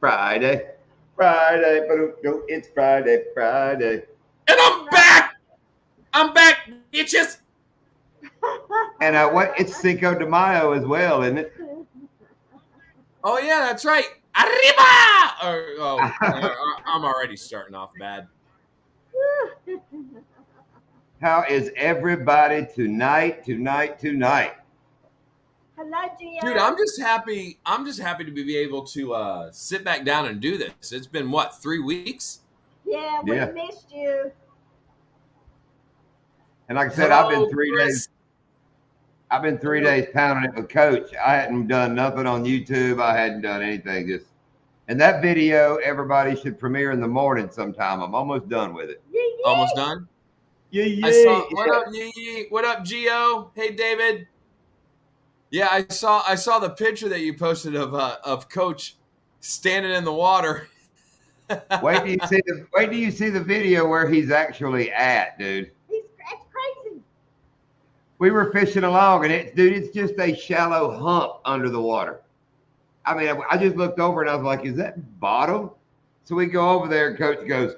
Friday, Friday, but it's Friday, Friday. And I'm back! I'm back, bitches! And what? It's Cinco de Mayo as well, isn't it? Oh, yeah, that's right. Arriba! I'm already starting off bad. How is everybody tonight? Hello, Gio. Dude, I'm just happy to be able to sit back down and do this. It's been what, 3 weeks? Yeah, we missed you. And like I said, I've been 3 Chris. days. I've been 3 days pounding it with Coach. I hadn't done nothing on YouTube. I hadn't done anything. And that video, everybody should premiere in the morning sometime. I'm almost done with it. Yee-yee. Almost done? Yeah. What up, Yee? What up, Gio? Hey, David. Yeah, I saw the picture that you posted of Coach standing in the water. Wait till you see the video where he's actually at, dude. That's crazy. We were fishing along, and it's just a shallow hump under the water. I mean, I just looked over and I was like, "Is that bottom?" So we go over there, and Coach goes,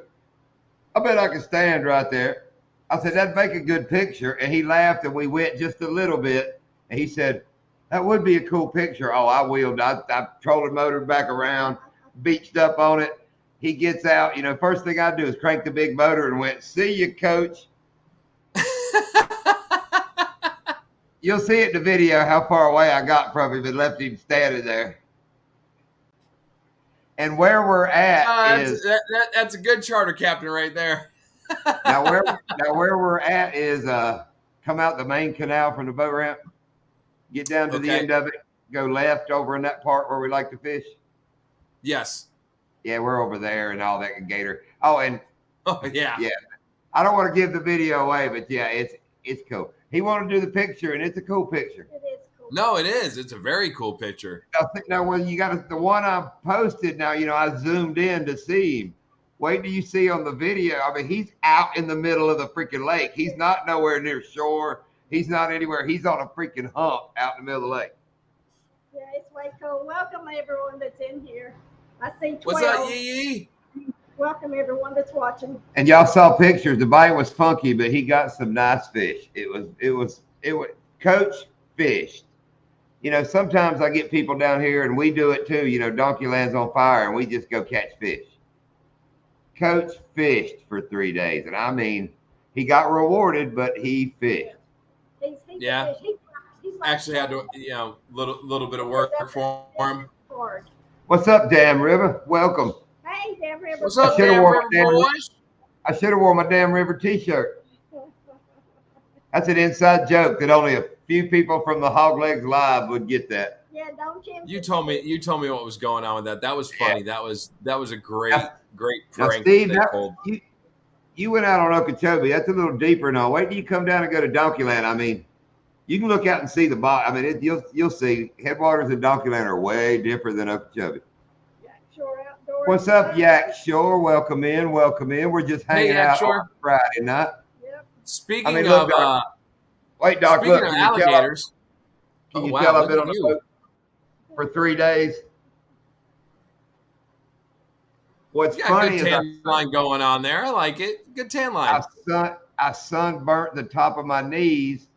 "I bet I can stand right there." I said, "That'd make a good picture," and he laughed, and we went just a little bit, and he said, "That would be a cool picture." Oh, I wheeled. I trolling motored back around, beached up on it. He gets out. First thing I do is crank the big motor and went, "See you, Coach." You'll see it in the video how far away I got from him and left him standing there. And where we're at is that's a good charter captain right there. now where we're at is come out the main canal from the boat ramp, get down to the end of it, go left over in that part where we like to fish. Yes. Yeah, we're over there and all that gator. Oh, yeah. Yeah. I don't want to give the video away, but yeah, it's cool. He wanted to do the picture, and it's a cool picture. It is cool. No, it is. It's a very cool picture. I think now when you got the one I posted, now I zoomed in to see him. Wait till you see on the video. I mean, he's out in the middle of the freaking lake. He's not nowhere near shore. He's not anywhere. He's on a freaking hump out in the middle of the lake. Yeah, it's way cool. Welcome everyone that's in here. I see 12. What's up, Yee? Welcome everyone that's watching. And y'all saw pictures. The bite was funky, but he got some nice fish. It was Coach fished. Sometimes I get people down here and we do it too. Donkey Land's on fire and we just go catch fish. Coach fished for 3 days. And I mean, he got rewarded, but he fished. He's Yeah. He's like Actually had to, little bit of work for him. hard. What's up, Damn River? Welcome. Hey, Damn River. What's up, I shoulda Damn wore River my Damn boys? I should have worn my Damn River t-shirt. That's an inside joke that only a few people from the Hog Legs Live would get that. Yeah, don't you? You told me what was going on with that. That was funny. Yeah. That was a great Now, prank. Steve, they pulled. you went out on Okeechobee. That's a little deeper now. Wait till you come down and go to Donkey Land. I mean, you can look out and see the bottom. I mean, you'll see Headwaters and Donkey Land are way different than Okeechobee. Shore Outdoors. What's up, Yak Shore? Welcome in. We're just hanging Yak out Shore. on Friday night. Yep. Speaking I mean, of look, Doc. Wait, Doc, speaking look. of Can you tell, alligators, can you wow, tell I've look been at on the you. boat for 3 days? What's you got a funny good is tan line going on there. I like it. Good tan line. I sunburnt the top of my knees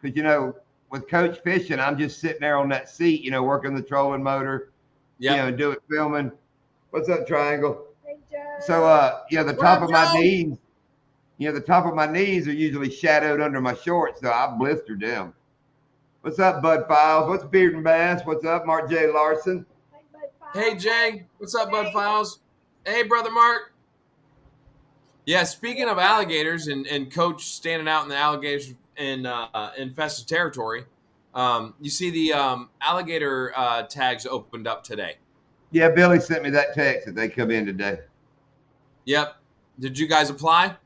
because, with Coach fishing, I'm just sitting there on that seat, working the trolling motor, doing filming. What's up, Triangle? Hey, Joe. So, the top of my Joe? knees, the top of my knees are usually shadowed under my shorts, so I blistered them. What's up, Bud Files? What's Beard and Bass? What's up, Mark J. Larson? Hey, Bud Files. Hey, Jay. What's up, Bud Files? Hey, Brother Mark. Yeah, speaking of alligators and Coach standing out in the alligators in infested territory, you see the alligator tags opened up today. Yeah, Billy sent me that text that they come in today. Yep. Did you guys apply?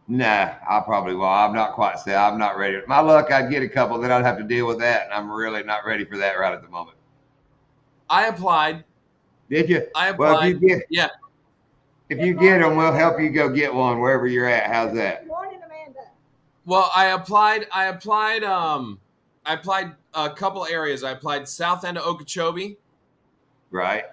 Nah, I probably will. I'm not quite set. I'm not ready. My luck, I'd get a couple, then I'd have to deal with that, and I'm really not ready for that right at the moment. I applied. Did you? I applied. Well, Yeah. if you get them, we'll help you go get one wherever you're at. How's that? Good morning, Amanda. Well, I applied a couple areas. I applied south end of Okeechobee. Right.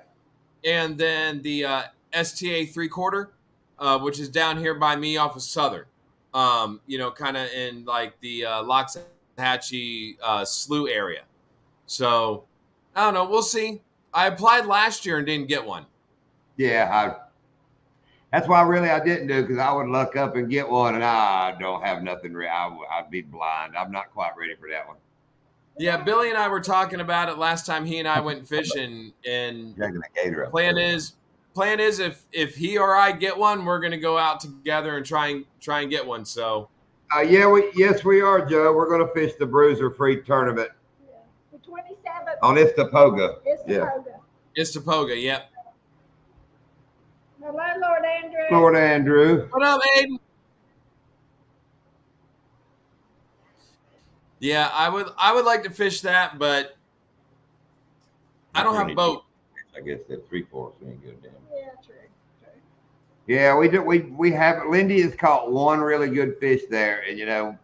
and then the STA 3/4, which is down here by me off of Southern. Kind of in like the Loxahatchee Slough area. So I don't know. We'll see. I applied last year and didn't get one. Yeah, that's why really I didn't do, because I would look up and get one, and I don't have nothing. I'd be blind. I'm not quite ready for that one. Yeah, Billy and I were talking about it last time he and I went fishing, and Drinking the gator up. plan is if he or I get one, we're gonna go out together and try and get one. So Yes, we are, Joe. We're going to fish the Bruiser Free Tournament Yeah. The 27th. on Istapoga. It's the Yeah. Poga. Istapoga, yep. Hello, Lord Andrew. Lord Andrew. What up, Aiden? Yeah, I would like to fish that, but I don't have a boat. I guess that 3/4 ain't good, damn. Yeah, true. Yeah, we do. We have. Lindy has caught one really good fish there, and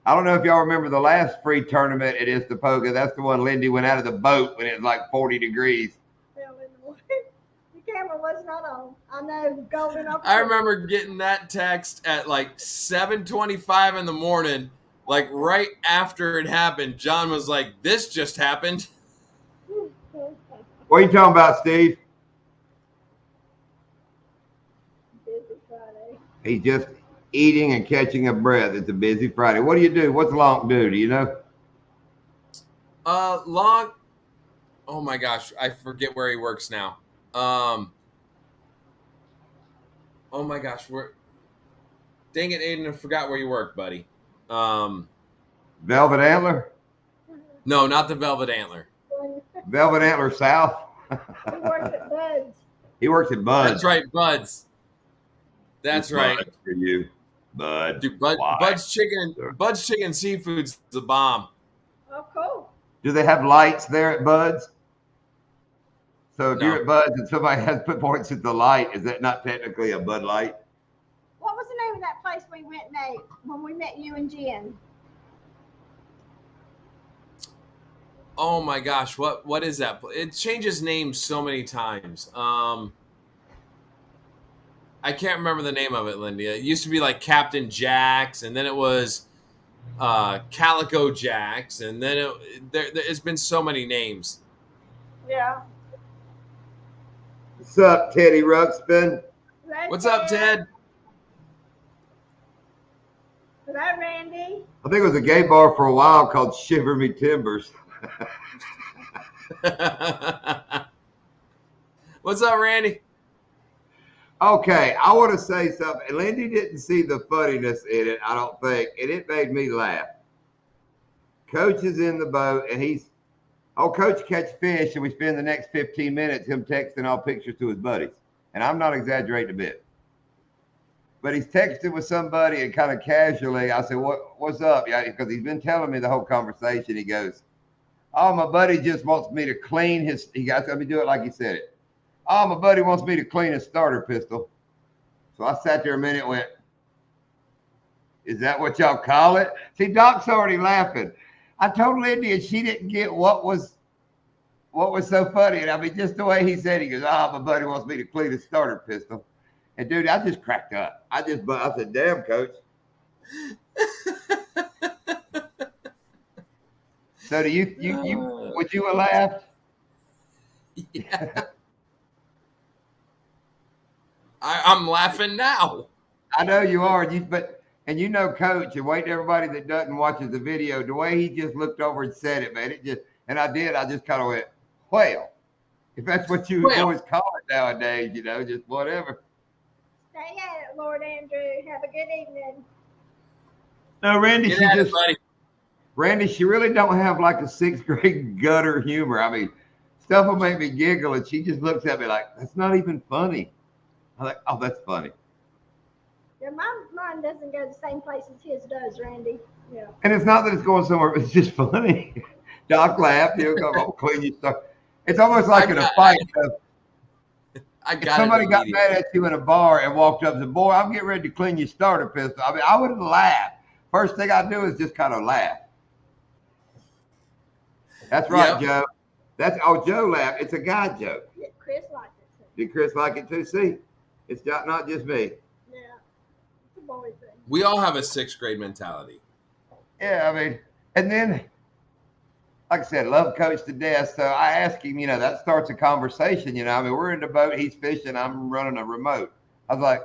I don't know if y'all remember the last free tournament at Istapoga. That's the one Lindy went out of the boat when it was like 40 degrees. Fell in the water. The camera was not on. I know, golden up. I remember getting that text at like 7:25 in the morning, like right after it happened. John was like, "This just happened." What are you talking about, Steve? Busy Friday. He's just eating and catching a breath. It's a busy Friday. What do you do? What's Lonk do? Do you know? Long. Oh my gosh, I forget where he works now. Oh my gosh, dang it, Aiden, I forgot where you work, buddy. Velvet Antler? No, not the Velvet Antler. Velvet Antler South? He works at Bud's. He works at Bud's. That's right, Bud's. That's right. Bud's for you, Bud. Dude, Why? Bud's Chicken Seafood's the bomb. Oh, cool. Do they have lights there at Bud's? So if No. you're at Bud's and somebody has put points at the light, is that not technically a Bud Light? What was the name of that place we went, Nate, when we met you and Jen? Oh my gosh, what is that? It changes names so many times. I can't remember the name of it, Lindy. It used to be like Captain Jack's, and then it was Calico Jack's, and then it's been so many names. Yeah. What's up, Teddy Ruxpin? Hello, What's up, Ted? Hello, Randy. I think it was a gay bar for a while called Shiver Me Timbers. What's up, Randy? Okay, I want to say something. Lindy didn't see the funniness in it, I don't think, and it made me laugh. Coach is in the boat, and Coach catch fish, and we spend the next 15 minutes him texting all pictures to his buddies. And I'm not exaggerating a bit. But he's texting with somebody, and kind of casually, I said, what's up? Yeah, because he's been telling me the whole conversation. He goes, oh, my buddy just wants me to clean let me do it like he said it. Oh, my buddy wants me to clean his starter pistol. So I sat there a minute and went, is that what y'all call it? See, Doc's already laughing. I told Lindy and she didn't get what was so funny. And I mean, just the way he said, he goes, oh, my buddy wants me to clean his starter pistol. And dude, I just cracked up. I said, damn, Coach. So do you would you have laughed? Yeah. I'm laughing now. I know you are, and you know Coach, and wait, everybody that doesn't watches the video, the way he just looked over and said it, man, I just kind of went, well, if that's what you always call it nowadays, just whatever. Stay at it, Lord Andrew. Have a good evening. No, Randy, Get at it, buddy. Randy, she really don't have like a 6th grade gutter humor. I mean, stuff will make me giggle, and she just looks at me like, that's not even funny. I'm like, oh, that's funny. Yeah, mine doesn't go the same place as his does, Randy. Yeah. And it's not that it's going somewhere, but it's just funny. Doc laughed. He'll go, oh, clean your stuff. It's almost like in a fight. If somebody got mad at you in a bar and walked up and said, boy, I'm getting ready to clean your starter pistol. I mean, I would have laughed. First thing I do is just kind of laugh. That's right, Joe. Joe laughed. It's a guy joke. Yeah, Chris liked it. Did Chris like it too? See, it's not just me. Yeah, it's a boy thing. We all have a 6th grade mentality. Yeah, I mean, and then, like I said, love Coach to death. So I asked him, that starts a conversation. I mean, we're in the boat, he's fishing, I'm running a remote. I was like,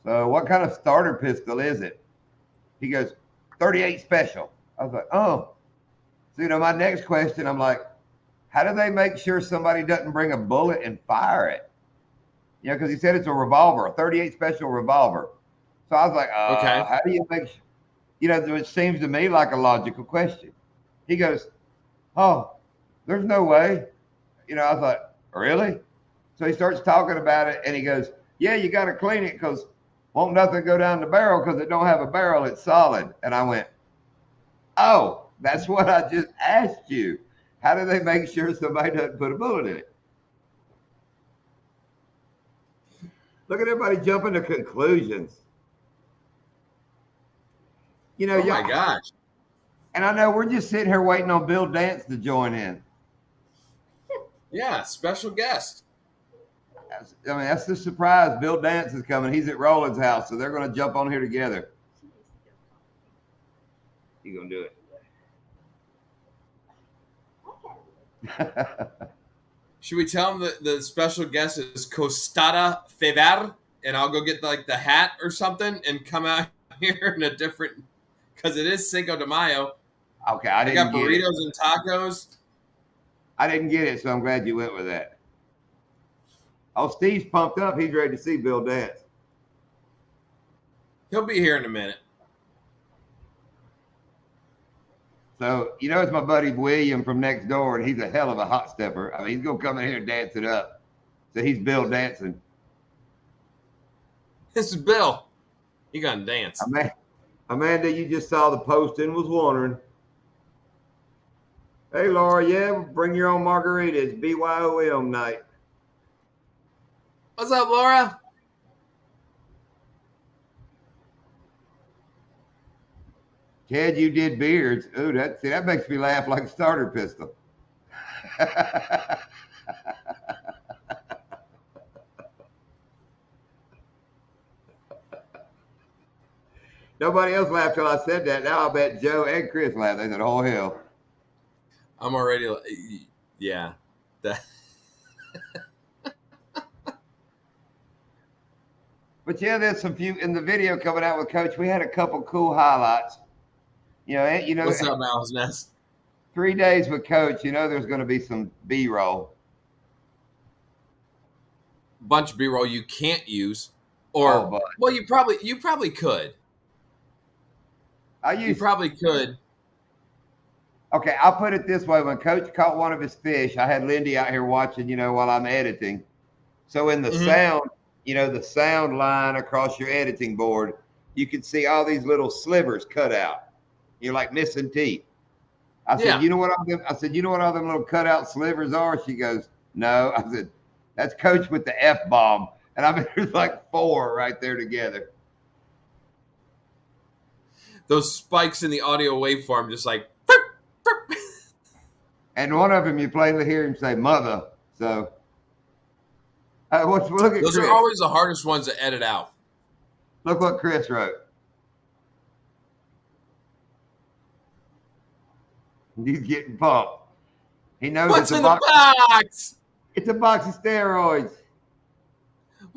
so what kind of starter pistol is it? He goes, 38 special. I was like, oh. So, my next question, I'm like, how do they make sure somebody doesn't bring a bullet and fire it? Because he said it's a revolver, a 38 special revolver. So I was like, Okay. How do you make it seems to me like a logical question. He goes, oh, there's no way. I was like, really? So he starts talking about it, and he goes, yeah, you got to clean it because won't nothing go down the barrel because it don't have a barrel. It's solid. And I went, oh, that's what I just asked you. How do they make sure somebody doesn't put a bullet in it? Look at everybody jumping to conclusions. Oh my gosh. And I know we're just sitting here waiting on Bill Dance to join in. Yeah, special guest. That's the surprise. Bill Dance is coming. He's at Roland's house, so they're going to jump on here together. You going to do it? Should we tell him that the special guest is Costada Fever, and I'll go get the hat or something and come out here in a different, because it is Cinco de Mayo. Okay, I got burritos and tacos. I didn't get it, so I'm glad you went with that. Oh, Steve's pumped up. He's ready to see Bill Dance. He'll be here in a minute. So, it's my buddy William from next door, and he's a hell of a hot stepper. I mean, he's going to come in here and dance it up. So he's Bill dancing. This is Bill. He going to dance. Amanda, you just saw the post and was wondering. Hey, Laura, yeah, bring your own margaritas. BYOM night. What's up, Laura? Ted, you did beards. Ooh, that makes me laugh like a starter pistol. Nobody else laughed till I said that. Now I bet Joe and Chris laughed. They said, oh, hell. I'm already, yeah. But yeah, there's some few in the video coming out with Coach. We had a couple cool highlights. What's up, Owl's Nest? 3 days with Coach. There's going to be some B-roll. Bunch of B-roll you can't use, or well, you probably could. You probably could. Okay, I'll put it this way: when Coach caught one of his fish, I had Lindy out here watching. While I'm editing. So in the sound. The sound line across your editing board, you can see all these little slivers cut out. You're like missing teeth. I said, you know what all them little cutout slivers are? She goes, no. I said, that's Coach with the F-bomb. And I mean, there's like 4 right there together. Those spikes in the audio waveform just like. And one of them, you plainly hear him say, mother. So. Look at Those Chris. are always the hardest ones to edit out. Look what Chris wrote. He's getting pumped. He knows What's in the box? It's a box of steroids.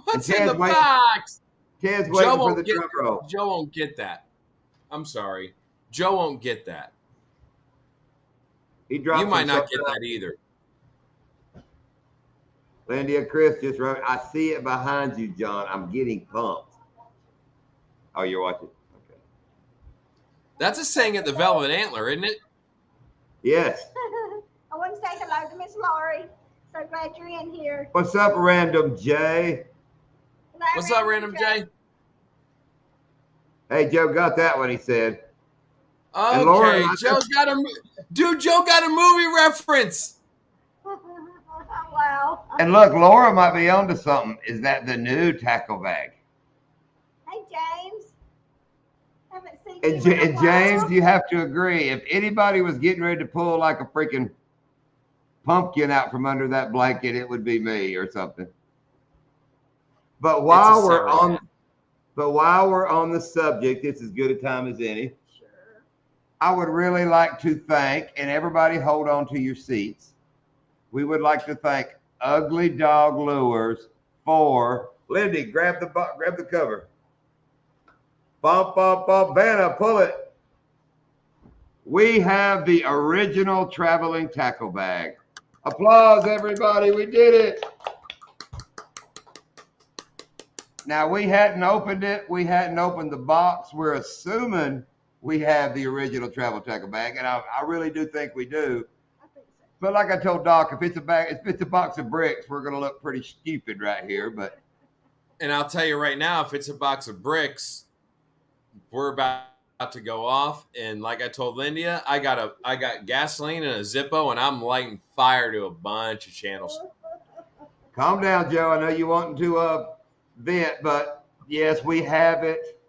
What's in the box? Ted's waiting for the drum roll. Joe won't get that. I'm sorry. Joe won't get that. You might not get that either. Landia Chris just wrote, I see it behind you, John. I'm getting pumped. Oh, you're watching? Okay. That's a saying at the Velvet Antler, isn't it? Yes. I want to say hello to Miss Laurie. So glad you're in here. What's up, Random J? Hello, What's up, Random J? Hey, Joe got that one, he said. Okay, Laura, Joe got a movie reference. Wow. And look, Laura might be onto something. Is that the new tackle bag? Hey, James. Haven't seen And, you in a and James, while. you have to agree. If anybody was getting ready to pull like a freaking pumpkin out from under that blanket, it would be me or something. But while we're on the subject, it's as good a time as any. Sure. I would really like to thank, and everybody hold on to your seats. We would like to thank Ugly Dog Lures for Lindy. Grab the cover. Bump, bump, bump. Vanna, pull it. We have the original traveling tackle bag. Applause, everybody. We did it. Now, we hadn't opened it. We hadn't opened the box. We're assuming we have the original travel tackle bag, and I really do think we do. I think so. But like I told Doc, if it's a box of bricks, we're going to look pretty stupid right here. But And I'll tell you right now, if it's a box of bricks, we're about to go off. And like I told Lindia, I got gasoline and a Zippo, and I'm lighting fire to a bunch of channels. calm down, Joe. I know you wanting to vent, but yes, we have it.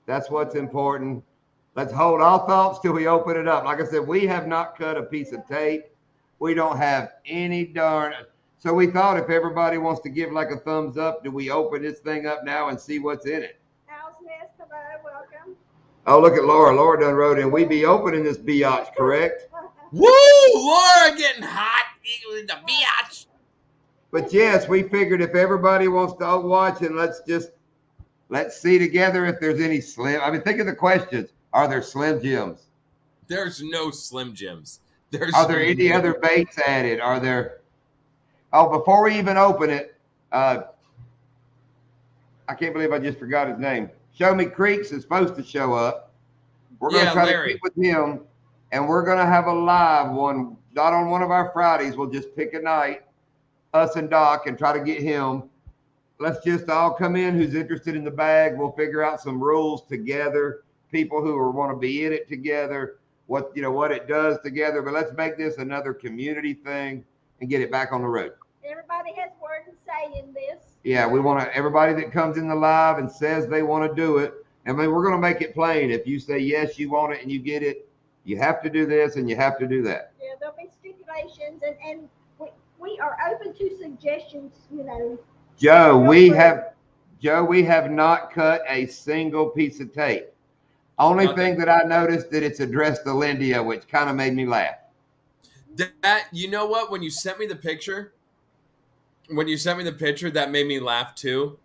That's what's important. Let's hold all thoughts till we open it up. Like I said, we have not cut a piece of tape. We don't have any darn. So we thought if everybody wants to give like a thumbs up, do we open this thing up now and see what's in it? Owl's Nest, hello, welcome. Oh, look at Laura. Laura done wrote in. We be opening this biatch, correct? Woo! Laura getting hot with the biatch. But yes, we figured if everybody wants to watch and let's see together if there's any slim. I mean, think of the questions. Are there Slim Jims? There's no Slim Jims. Are there any other baits added? Are there? Oh, before we even open it, I can't believe I just forgot his name. Show Me Creeks is supposed to show up. We're going to try to keep with him, and we're going to have a live one, not on one of our Fridays. We'll just pick a night, us and Doc, and try to get him. Let's just all come in who's interested in the bag. We'll figure out some rules together, people who want to be in it together, what it does together. But let's make this another community thing and get it back on the road. Everybody has word to say in this. Yeah, we want to, everybody that comes in the live and says they want to do it. I mean, we're going to make it plain. If you say, yes, you want it and you get it, you have to do this and you have to do that. Yeah, there'll be stipulations and we are open to suggestions, Joe, we have not cut a single piece of tape. Only thing that I noticed that it's addressed to Lindia, which kind of made me laugh. That, you know what? When you sent me the picture, that made me laugh too.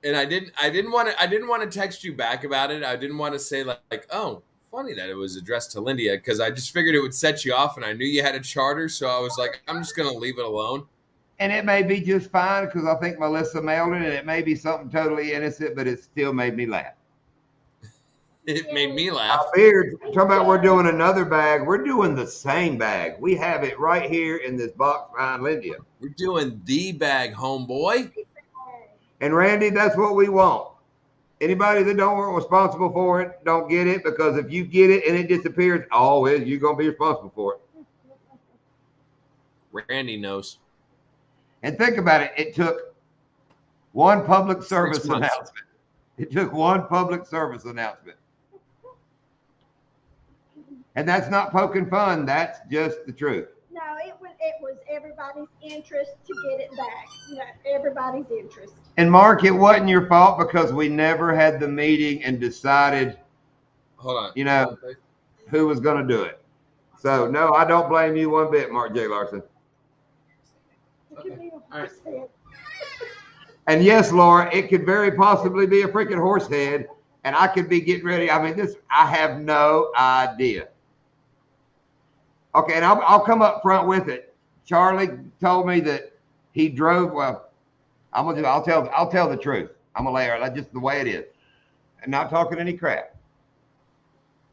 And I didn't want to text you back about it. I didn't want to say like, oh, funny that it was addressed to Lindia, because I just figured it would set you off, and I knew you had a charter, so I was like, I'm just gonna leave it alone. And it may be just fine because I think Melissa mailed it, and it may be something totally innocent, but it still made me laugh. It made me laugh. I figured, talking about we're doing another bag. We're doing the same bag. We have it right here in this box behind Lindia. We're doing the bag, homeboy. And Randy, that's what we want. Anybody that don't work responsible for it, don't get it, because if you get it and it disappears, you're going to be responsible for it. Randy knows. And think about it. It took one public service announcement. It took one public service announcement. And that's not poking fun. That's just the truth. No, it was everybody's interest to get it back. Everybody's interest. And Mark, it wasn't your fault because we never had the meeting and decided, who was going to do it. So, no, I don't blame you one bit, Mark J. Larson. Okay. All right. And yes, Laura, it could very possibly be a freaking horse head, and I could be getting ready. I mean, I have no idea. Okay, and I'll come up front with it. Charlie told me that he drove. Well, I'll tell the truth. I'm gonna lay her. That's just the way it is. I'm not talking any crap.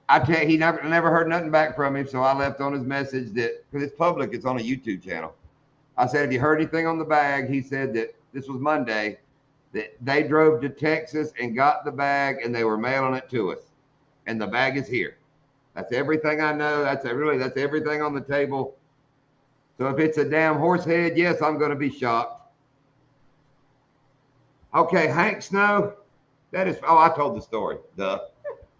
I tell you, he never heard nothing back from him, so I left on his message that, because it's public, it's on a YouTube channel. I said, have you heard anything on the bag? He said that this was Monday, that they drove to Texas and got the bag and they were mailing it to us. And the bag is here. That's everything I know. That's everything on the table. So if it's a damn horse head, yes, I'm going to be shocked. Okay, Hank Snow. I told the story. Duh.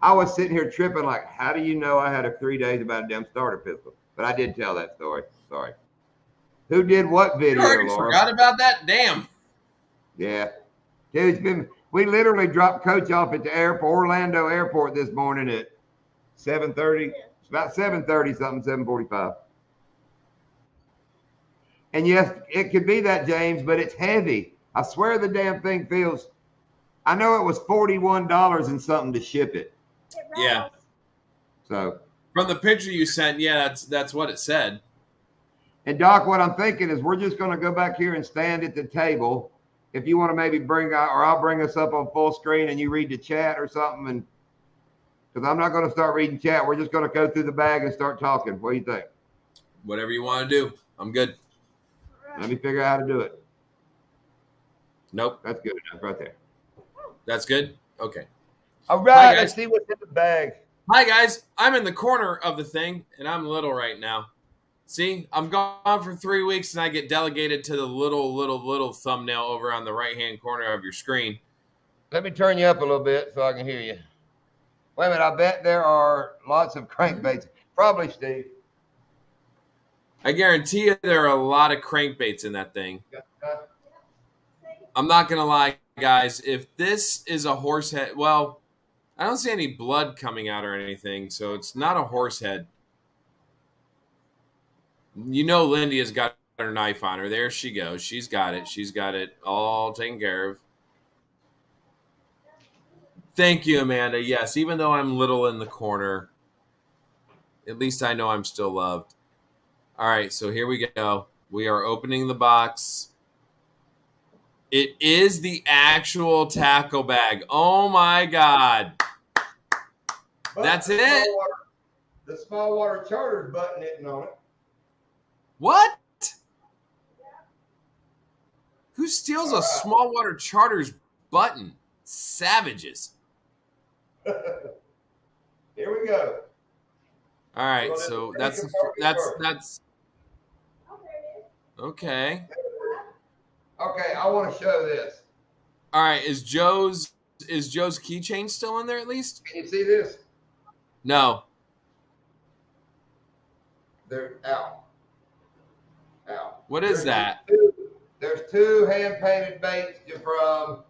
I was sitting here tripping like, how do you know I had a 3 days about a damn starter pistol? But I did tell that story. Sorry. Who did what You video, already Laura? forgot about that? Damn. Yeah. Dude, we literally dropped Coach off at the airport, Orlando Airport this morning at 7:30. It's about 7:30 something, 7:45. And yes, it could be that, James, but it's heavy. I swear the damn thing feels. I know it was $41 and something to ship it. Yeah. So From the picture you sent, yeah, that's what it said. And Doc, what I'm thinking is we're just going to go back here and stand at the table. If you want to maybe or I'll bring us up on full screen and you read the chat or something. And because I'm not going to start reading chat, we're just going to go through the bag and start talking. What do you think? Whatever you want to do. I'm good. Let me figure out how to do it. Nope. That's good enough right there. That's good? Okay. All right. Let's see what's in the bag. Hi, guys. I'm in the corner of the thing, and I'm little right now. See, I'm gone for 3 weeks, and I get delegated to the little thumbnail over on the right-hand corner of your screen. Let me turn you up a little bit so I can hear you. Wait a minute. I bet there are lots of crankbaits. Probably, Steve. I guarantee you there are a lot of crankbaits in that thing. I'm not going to lie, guys. If this is a horse head, well, I don't see any blood coming out or anything, so it's not a horse head. You know Lindy has got her knife on her. There she goes. She's got it. She's got it all taken care of. Thank you, Amanda. Yes, even though I'm little in the corner, at least I know I'm still loved. All right, so here we go. We are opening the box. It is the actual tackle bag. Oh, my God. But that's it? The small water charters button isn't on it. What? Who steals a small water charters button? Savages. Here we go. All right, so that's okay. Okay, I want to show this. All right, is Joe's keychain still in there at least? Can you see this? No. They're out. What is that? There's two hand-painted baits from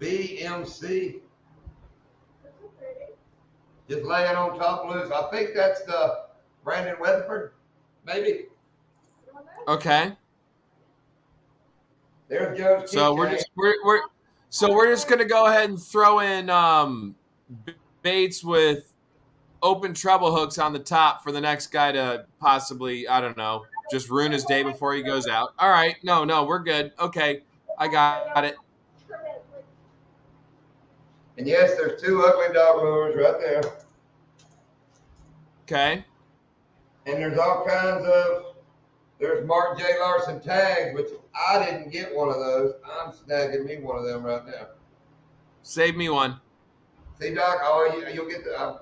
BMC. Just lay it on top loose. I think that's the Brandon Weatherford, maybe. Okay. There's Joe's. So we're just gonna go ahead and throw in baits with open treble hooks on the top for the next guy to possibly, I don't know, just ruin his day before he goes out. All right. No, we're good. Okay. I got it. And yes, there's two ugly dog lures right there. Okay. And there's all kinds of, there's Mark J. Larson tags, which I didn't get one of those. I'm snagging me one of them right now. Save me one. See, Doc, you'll get the,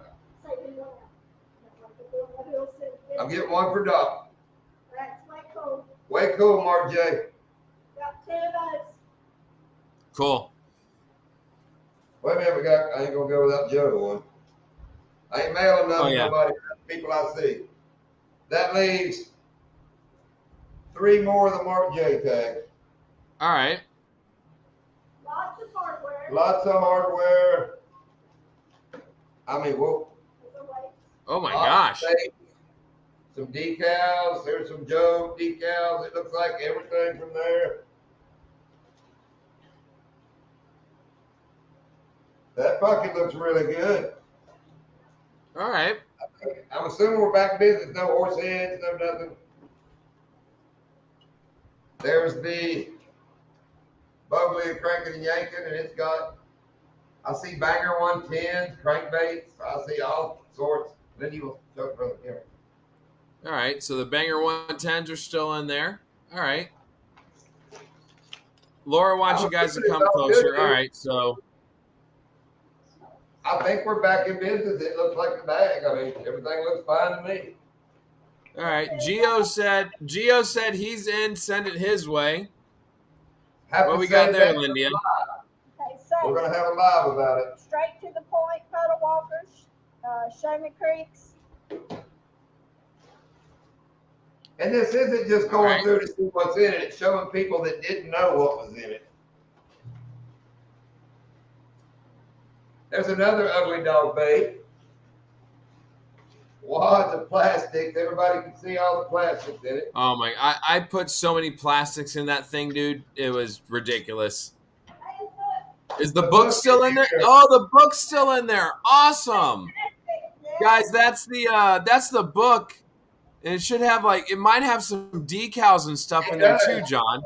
I'll get one for Doc. That's way cool. Way cool, Mark J. Got 2 of those. Cool. Wait a minute, I ain't gonna go without Joe one. I ain't mailing nothing to nobody, people I see. That leaves 3 more of the Mark J tags. All right. Lots of hardware. Lots of hardware. I mean, whoa. Oh my gosh. Some decals. There's some Joe decals. It looks like everything from there. That bucket looks really good. All right. I'm assuming we're back in business. No horse heads, no nothing. There's the Bubbly cranking and yanking, and it's got, I see banger 110s, crankbaits. I see all sorts. Then you will show it from the camera. All right. So the banger 110s are still in there. All right. Laura wants you guys to come closer. All right. So I think we're back in business. It looks like the bag. I mean, everything looks fine to me. all right. Gio said he's in. Send it his way. What we got there, Lindia? Okay, so we're gonna have a live about it. straight to the point, photo walkers, show me creeks. And this isn't just All going right. through to see what's in it. It's showing people that didn't know what was in it. There's another ugly dog bait. Wads of plastics. Everybody can see all the plastics in it. Oh my! I put so many plastics in that thing, dude. It was ridiculous. Is the book still in there? Oh, the book's still in there. Awesome, guys. That's the book, and it should have it might have some decals and stuff in there too, John.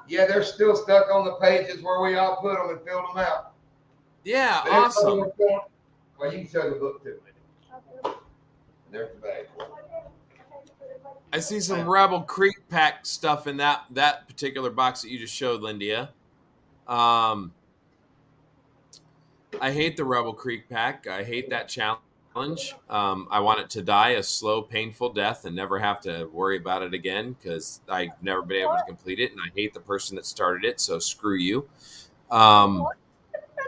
Yeah, they're still stuck on the pages where we all put them and filled them out. Yeah, But awesome. Well, you can show the book to me. There's the bag. I see some Rebel Creek Pack stuff in that particular box that you just showed, Lindia. I hate the Rebel Creek Pack. I hate that challenge. I want it to die a slow, painful death and never have to worry about it again because I've never been able to complete it, and I hate the person that started it, so screw you. Well,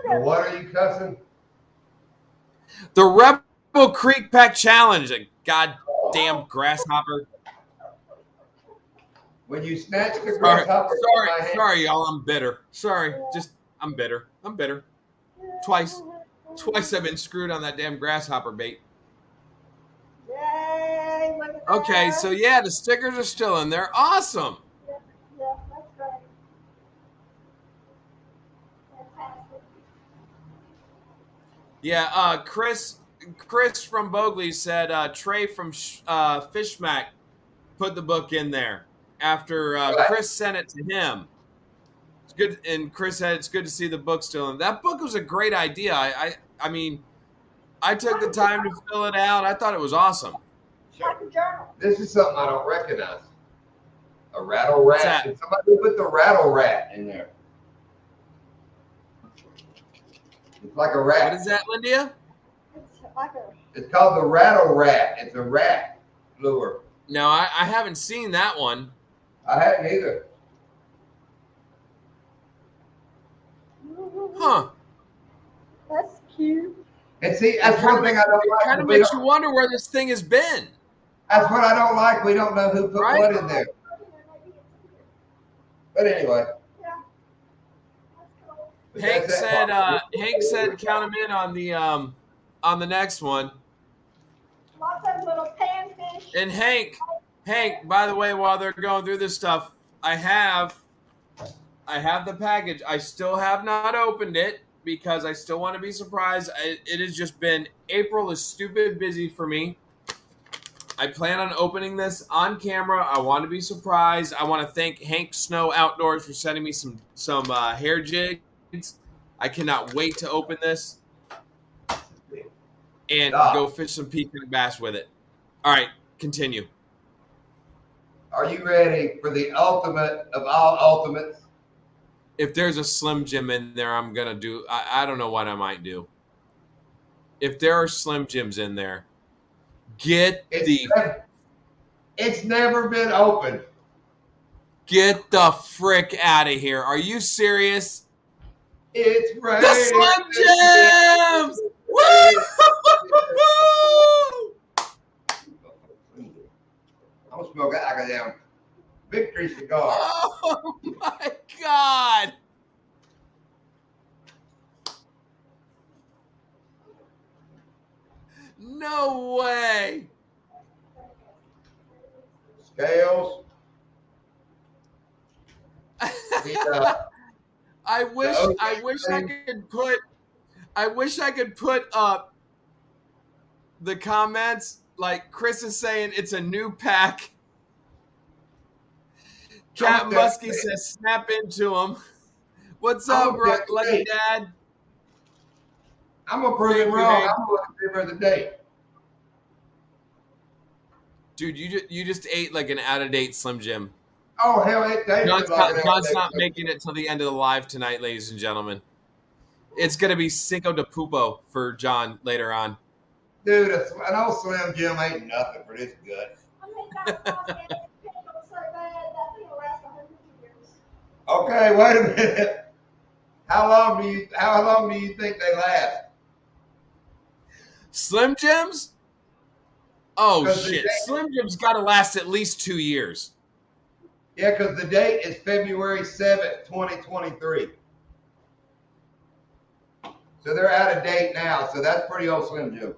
what are you cussing? The Rebel Creek Pack Challenge, a goddamn grasshopper. When you snatch the grasshopper from my hand. Sorry, y'all. I'm bitter. Sorry, I'm bitter. Twice I've been screwed on that damn grasshopper bait. Yay, look at Okay, that. so yeah, the stickers are still in there. Awesome. Yeah, that's great. Fantastic. Yeah, Chris from Bogley said Trey from Fishmack put the book in there after Chris sent it to him. It's good, and Chris said it's good to see the book still in. That book was a great idea. I mean, I took the time to fill it out. I thought it was awesome. Like a journal. This is something I don't recognize. A rattle What's rat. that? Did somebody put the rattle rat in there? It's like a rat. What is that, Lindia? It's like a. It's called the rattle rat. It's a rat lure. No, I haven't seen that one. I hadn't either. Huh. That's cute. And see, that's one thing I don't It like. kind of We makes don't- you wonder where this thing has been. That's what I don't like. We don't know who put Right. what in there. But anyway. Yeah. That's cool. Hank said count him in on the next one. Lots of little panfish. And Hank, by the way, while they're going through this stuff, I have the package. I still have not opened it because I still want to be surprised. It has just been April is stupid busy for me. I plan on opening this on camera. I want to be surprised. I want to thank Hank Snow Outdoors for sending me some hair jigs. I cannot wait to open this and go fish some peacock bass with it. All right, continue. Are you ready for the ultimate of all ultimates? If there's a Slim Jim in there, I'm going to do – I don't know what I might do. If there are Slim Jims in there, It's never been opened. Get the frick out of here. Are you serious? It's ready. The Slim Jims! Woo! I'm gonna smoke that like a damn victory cigar. Oh my God. No way. Scales. I wish I could put up the comments like Chris is saying it's a new pack. Cat Muskie says snap into him. What's up, Lucky Dad? I'm gonna prove it wrong. I'm gonna give her the date. Dude, you just ate like an out of date Slim Jim. Oh hell, it tastes John's not making it till the end of the live tonight, ladies and gentlemen. It's gonna be Cinco de Pupo for John later on. Dude, an old Slim Jim ain't nothing for this gut. I mean, that process pickles so bad that thing will last 100 years. Okay, wait a minute. How long do you think they last? Slim Jims? Oh, 'Cause the shit. date- Slim Jim's got to last at least 2 years. Yeah, because the date is February 7th, 2023. So they're out of date now. So that's pretty old Slim Jim.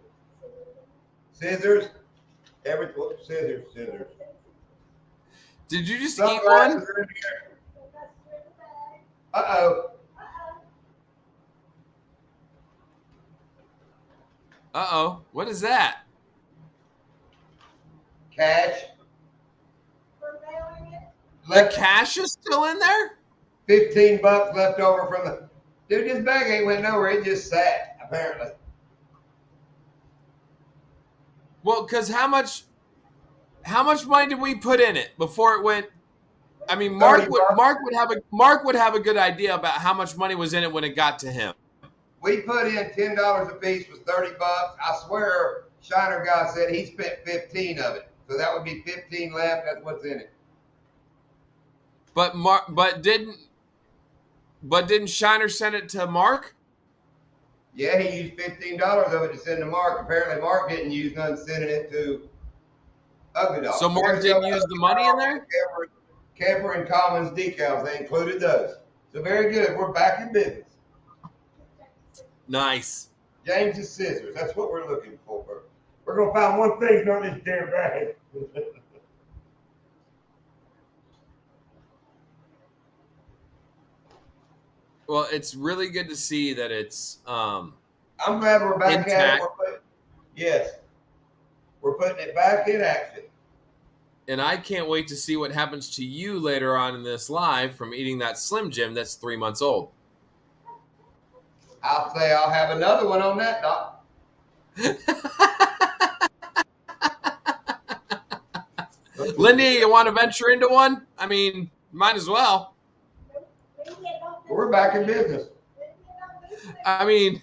Scissors. Scissors. Did you just eat Sunglasses one? are in here. Uh-oh. Uh-oh. What is that? Cash. The Left cash is still in there? $15 left over from the dude. This bag ain't went nowhere. It just sat, apparently. Well, because how much money did we put in it before it went? I mean, Mark would have a good idea about how much money was in it when it got to him. We put in $10 a piece, was $30. I swear, Shiner guy said he spent 15 of it, so that would be 15 left. That's what's in it. But didn't Shiner send it to Mark? Yeah, he used $15 of it to send to Mark. Apparently, Mark didn't use none sending it to Ugly Dog. So Mark didn't use the money in there? Camper and Commons decals, they included those. So very good. We're back in business. Nice. James's scissors. That's what we're looking for. We're going to find one thing on this damn bag. Well, it's really good to see that it's I'm glad we're back intact. at it. Yes. We're putting it back in action. And I can't wait to see what happens to you later on in this live from eating that Slim Jim that's 3 months old. I'll say I'll have another one on that, Doc. Lindy, you want to venture into one? I mean, might as well. We're back in business. I mean,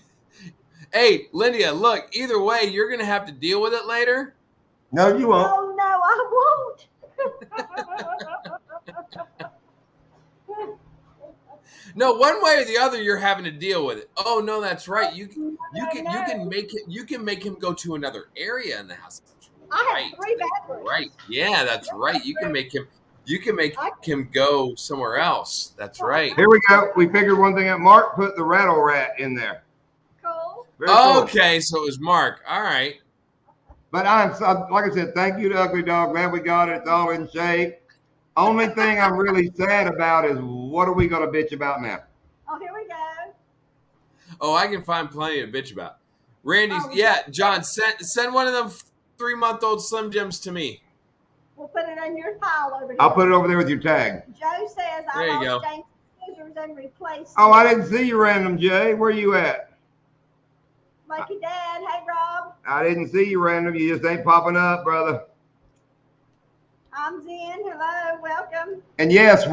hey, Lindia, look, either way, you're going to have to deal with it later. No, you won't. Oh, no, I won't. No, one way or the other, you're having to deal with it. Oh no, that's right. You can make him go to another area in the house. That's I have 3 bathrooms. right. Yeah, that's right. You can make him go somewhere else. That's right. Here we go. We figured one thing out. Mark put the rattle rat in there. Cool. Very cool. Okay, so it was Mark. All right. But like I said, thank you to Ugly Dog. Glad we got it. It's all in shape. Only thing I'm really sad about is what are we going to bitch about now? Oh, here we go. Oh, I can find plenty to bitch about. Randy, yeah, John, send one of them 3-month-old Slim Jims to me. We'll put it in your pile over here. I'll put it over there with your tag. Joe says There you I go. lost James' scissors and replaced Oh, them. I didn't see you, Random Jay. Where you at? Lucky Dad. Hey, Rob. I didn't see you, Random. You just ain't popping up, brother. I'm Zen. Hello. Welcome. And yes,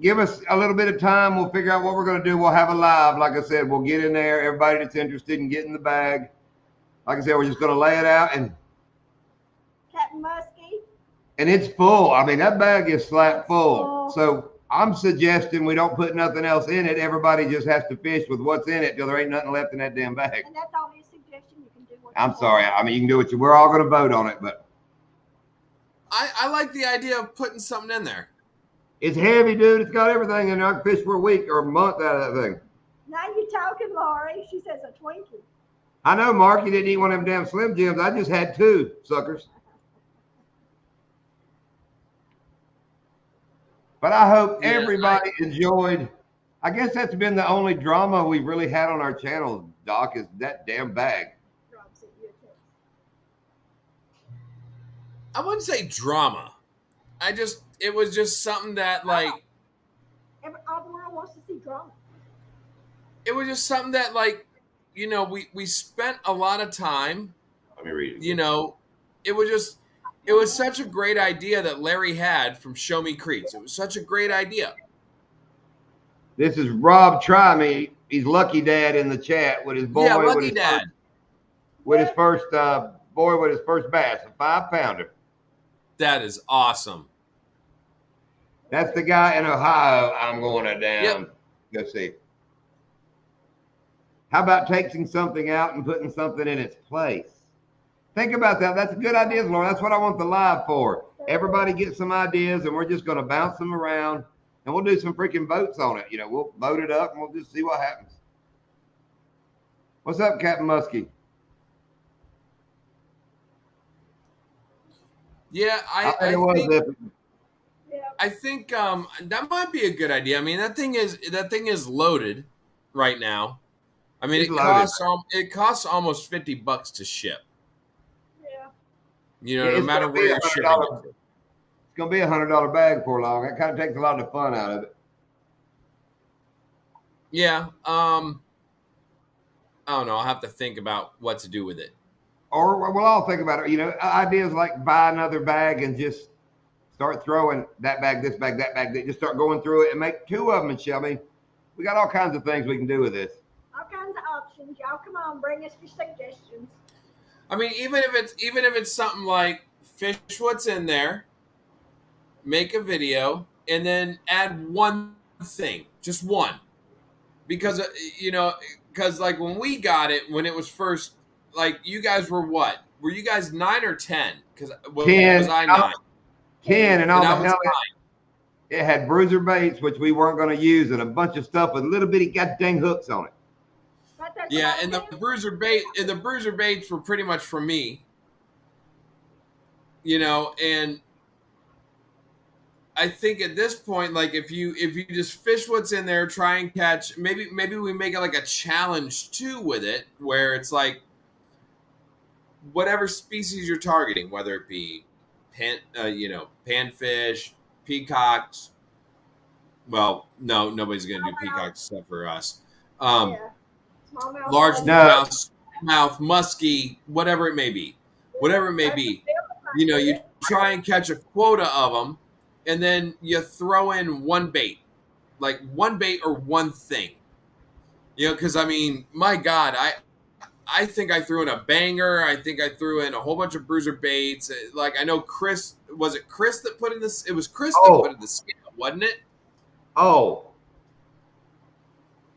give us a little bit of time, we'll figure out what we're going to do. We'll have a live. Like I said, we'll get in there. Everybody that's interested in getting the bag. Like I said, we're just going to lay it out, and Captain Muskie. it's full. I mean, that bag is slap full. So I'm suggesting we don't put nothing else in it. Everybody just has to fish with what's in it till there ain't nothing left in that damn bag. And that's only a suggestion. You can do what I'm you sorry. want. I mean, you can do what we're all going to vote on it, but I like the idea of putting something in there. it's heavy, dude. It's got everything in there. I can fish for a week or a month out of that thing. Now you're talking, Lori. She says a Twinkie. I know, Mark, you didn't eat one of them damn Slim Jims. I just had 2, suckers. But I hope everybody enjoyed. I guess that's been the only drama we've really had on our channel, Doc, is that damn bag. Rob sent you a text. I wouldn't say drama. It was just something that All the world wants to see drama. it was just something that we spent a lot of time, Let me read it. it was such a great idea that Larry had from Show Me Creeks. It was such a great idea. This is Rob Try Me. He's Lucky Dad in the chat with his boy. Yeah, Lucky Dad. With his first bass, a 5-pounder. That is awesome. That's the guy in Ohio I'm going to down. Go see. How about taking something out and putting something in its place? Think about that. That's a good idea, Laura. That's what I want the live for. Everybody get some ideas, and we're just going to bounce them around, and we'll do some freaking votes on it. We'll vote it up, and we'll just see what happens. What's up, Captain Muskie? Yeah, I think that might be a good idea. I mean, that thing is loaded right now. I mean, it costs almost $50 to ship. Yeah. No matter where you're shipping it. It's going to be $100 bag before long. That kind of takes a lot of the fun out of it. Yeah. I don't know. I'll have to think about what to do with it. Or we'll all think about it. Ideas like buy another bag and just start throwing that bag, this bag, that bag. Just start going through it and make 2 of them. And I mean, we got all kinds of things we can do with this. All kinds of options. Y'all come on, bring us your suggestions. I mean, even if it's something like fish what's in there, make a video, and then add one thing, just one, because like when we got it, when it was first, like you guys were what? Were you guys 9 or 10? Because 10. Was I 9? 10, and all and the hell. It had bruiser baits, which we weren't going to use, and a bunch of stuff with little bitty goddamn hooks on it. Yeah, and the bruiser baits were pretty much for me. And I think at this point, like if you just fish what's in there, try and catch. Maybe we make it like a challenge too with it, where it's like whatever species you're targeting, whether it be panfish, peacocks. Well, no, nobody's gonna do peacocks except for us. Large mouth, muskie, whatever it may be. You try and catch a quota of them, and then you throw in one bait, like one bait or one thing. Because I mean, my God, I think I threw in a banger. I think I threw in a whole bunch of bruiser baits. Like I know Chris, was it Chris that put in this? It was Chris that put in the scale, wasn't it? Oh,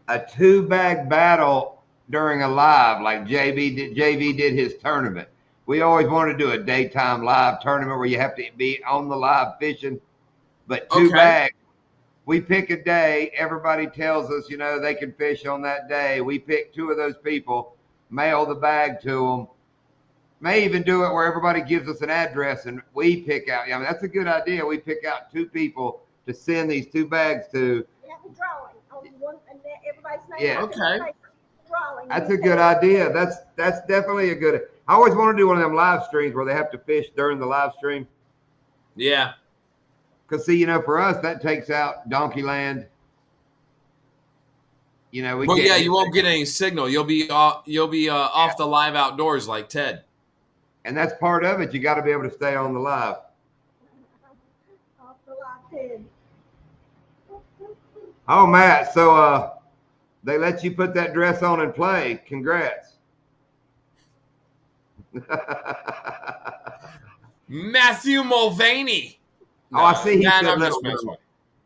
a 2-bag battle during a live like JV did his tournament. We always wanted to do a daytime live tournament where you have to be on the live fishing, but 2 bags. We pick a day. Everybody tells us, they can fish on that day. We pick 2 of those people, mail the bag to them. May even do it where everybody gives us an address and we pick out. I mean, that's a good idea. We pick out 2 people to send these 2 bags to. Yeah, the drawing on one, and then everybody's name. Yeah. Okay. Drawing. That's a good idea. That's definitely a good. I always want to do one of them live streams where they have to fish during the live stream. Yeah. Because see, for us that takes out Donkeyland. You won't get any signal. You'll be off the live outdoors like Ted. And that's part of it. You got to be able to stay on the live. Off the live pin. Oh, Matt. So they let you put that dress on and play. Congrats. Matthew Mulvaney. No, I see. He said little girl.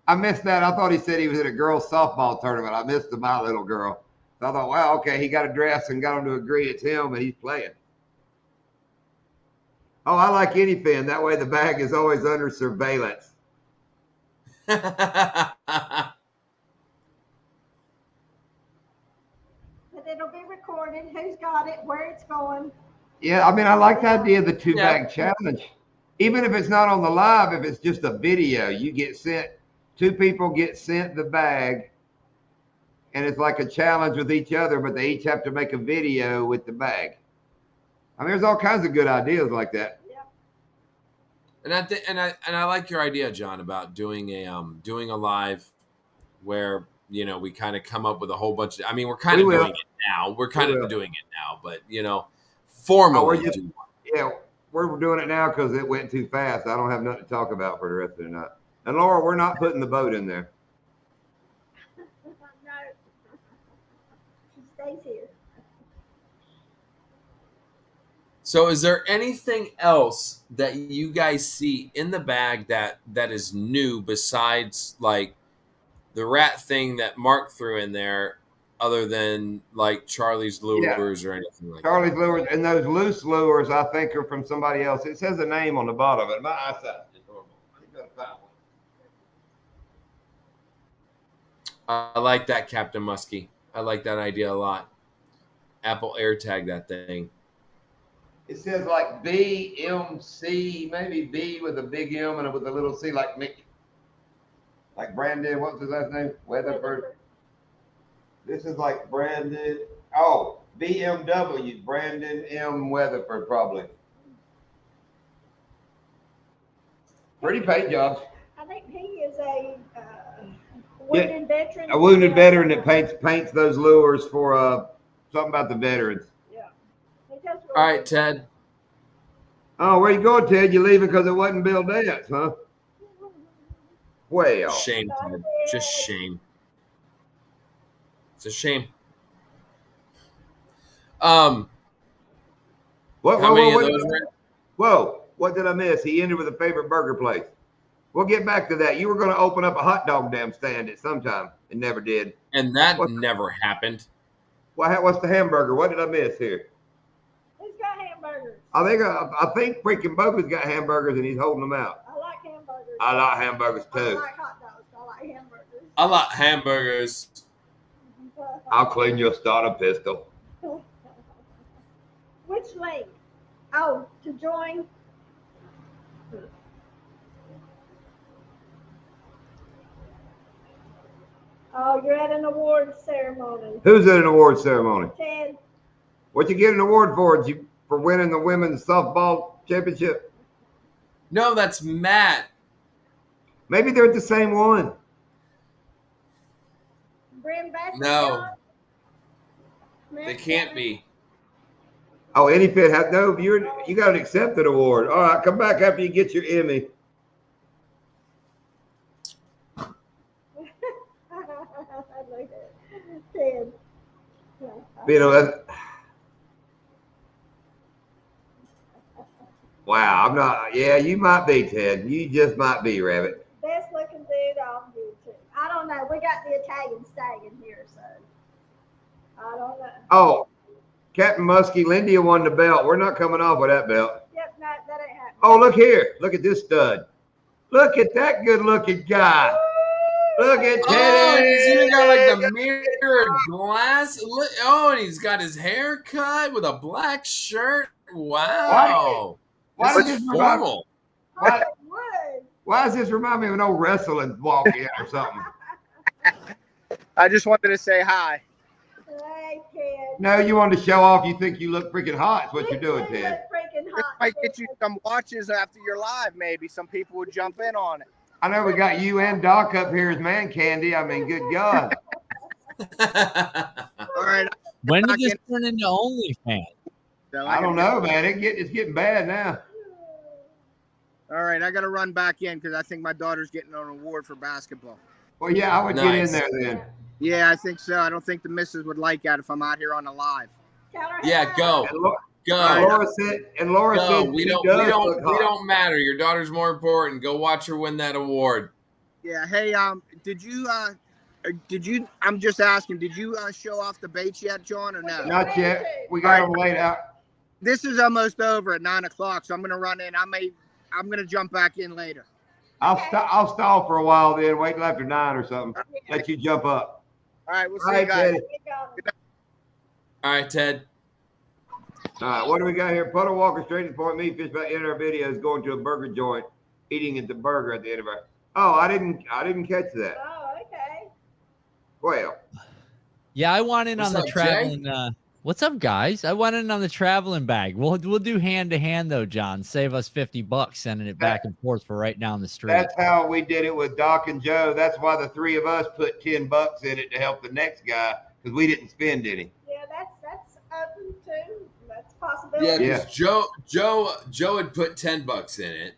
I missed that. I thought he said he was at a girls' softball tournament. I missed the My Little Girl. So I thought, wow, okay, he got a dress and got him to agree it's him, and he's playing. Oh, I like any fin. That way the bag is always under surveillance. But it'll be recorded. Who's got it? Where it's going. Yeah, I mean, I like the idea of the 2-bag challenge. Even if it's not on the live, if it's just a video, you get sent. 2 people get sent the bag, and it's like a challenge with each other, but they each have to make a video with the bag. I mean, there's all kinds of good ideas like that. Yeah. And I like your idea, John, about doing a live where we kind of come up with a whole bunch of. I mean, we're kind of doing it now. We're kind of doing it now, but formally. Yeah, we're doing it now because it went too fast. I don't have nothing to talk about for the rest of the night. And Laura, we're not putting the boat in there. No. She stays here. So is there anything else that you guys see in the bag that is new besides like the rat thing that Mark threw in there other than like Charlie's Lures or anything like Charlie's that. lures and those loose lures, I think, are from somebody else. It says a name on the bottom of it. My eyesight's just horrible. I think I'll find one. I like that, Captain Muskie. I like that idea a lot. Apple AirTag that thing. It says like BMC, maybe B with a big M and with a little C, like Mickey. Like Brandon, what's his last name? Weatherford. This is like Brandon. Oh, BMW, Brandon M. Weatherford, probably. Pretty paint jobs. I think he is a wounded veteran. A wounded veteran that paints those lures for something about the veterans. Yeah. He does really All right, good. Ted. Oh, where you going, Ted? You leaving because it wasn't Bill Dance, huh? Well, Shame, Ted. Just shame. It's a shame. what? How many of those Whoa! What did I miss? He ended with a favorite burger place. We'll get back to that. You were going to open up a hot dog damn stand at some time and never did. And that What? never happened. What's the hamburger? What did I miss here? Who's got hamburgers? I think freaking Boga's got hamburgers and he's holding them out. I like hamburgers. I like hamburgers I too. like hot dogs. I like hamburgers. I like hamburgers. I'll clean your starter pistol. Which link? Oh, to join. Oh, you're at an awards ceremony. Who's at an award ceremony? Ted, What you get an award for? For winning the women's softball championship? No, that's Matt. Maybe they're at the same one. Bryn Bassett. No. They can't be. Oh, any fit have no. You got an accepted award. All right, come back after you get your Emmy. Look at Ted. You know that. Wow, I'm not. Yeah, you might be, Ted. You just might be, Rabbit. Best looking dude on YouTube. I don't know. We got the Italian stag in here, so I don't know. Oh, Captain Muskie, Lindy won the belt. We're not coming off with that belt. Yep, no, that ain't happening. Oh, look here. Look at this stud. Look at that good-looking guy. Look at Oh, Teddy. he's even got like the mirrored glass. Look, oh, and he's got his hair cut with a black shirt. Wow. Why This does is this remind- formal. Why- Wood. Why does this remind me of an old wrestling walk-in or something? I just wanted to say hi. Hey, Ted. No, you want to show off. You think you look freaking hot. That's what you're doing, You Ted. look freaking This hot. might get you some watches after your live, maybe. Some people would jump in on it. I know we got you and Doc up here as man candy. I mean, good God. All right. When did this turn into OnlyFans? So I don't know, man. It's getting bad now. All right. I got to run back in because I think my daughter's getting an award for basketball. Well, yeah, I would get in Nice. there then. Yeah, I think so. I don't think the missus would like that if I'm out here on the live. Tell her Yeah, hi. go. And Go. Laura Go. said We she don't does look hot. matter. Your daughter's more important. Go watch her win that award. Yeah. Hey, did you I'm just asking, did you show off the baits yet, John, or no? Not yet. We got them laid out. This is almost over at 9:00, so I'm gonna run in. I'm gonna jump back in later. I'll stall for a while then. Wait till after 9 or something. Let you jump up. All right, we'll see All you right, guys. Teddy. We got him. All right, Ted. All right, what do we got here? Puddle Walker, Straight Point Meat Fish by end of our videos going to a burger joint, eating at the burger at the end of our. Oh, I didn't catch that. Oh, okay. Well, Yeah, I want in What's on the up, Jay? traveling. What's up, guys? I want in on the traveling bag. We'll do hand to hand though, John. Save us $50 sending it back and forth for right down the street. that's how we did it with Doc and Joe. That's why the three of us put $10 in it to help the next guy because we didn't spend any. Yeah, that's open too. That's a possibility. Yeah, Yeah. because Joe had put $10 in it,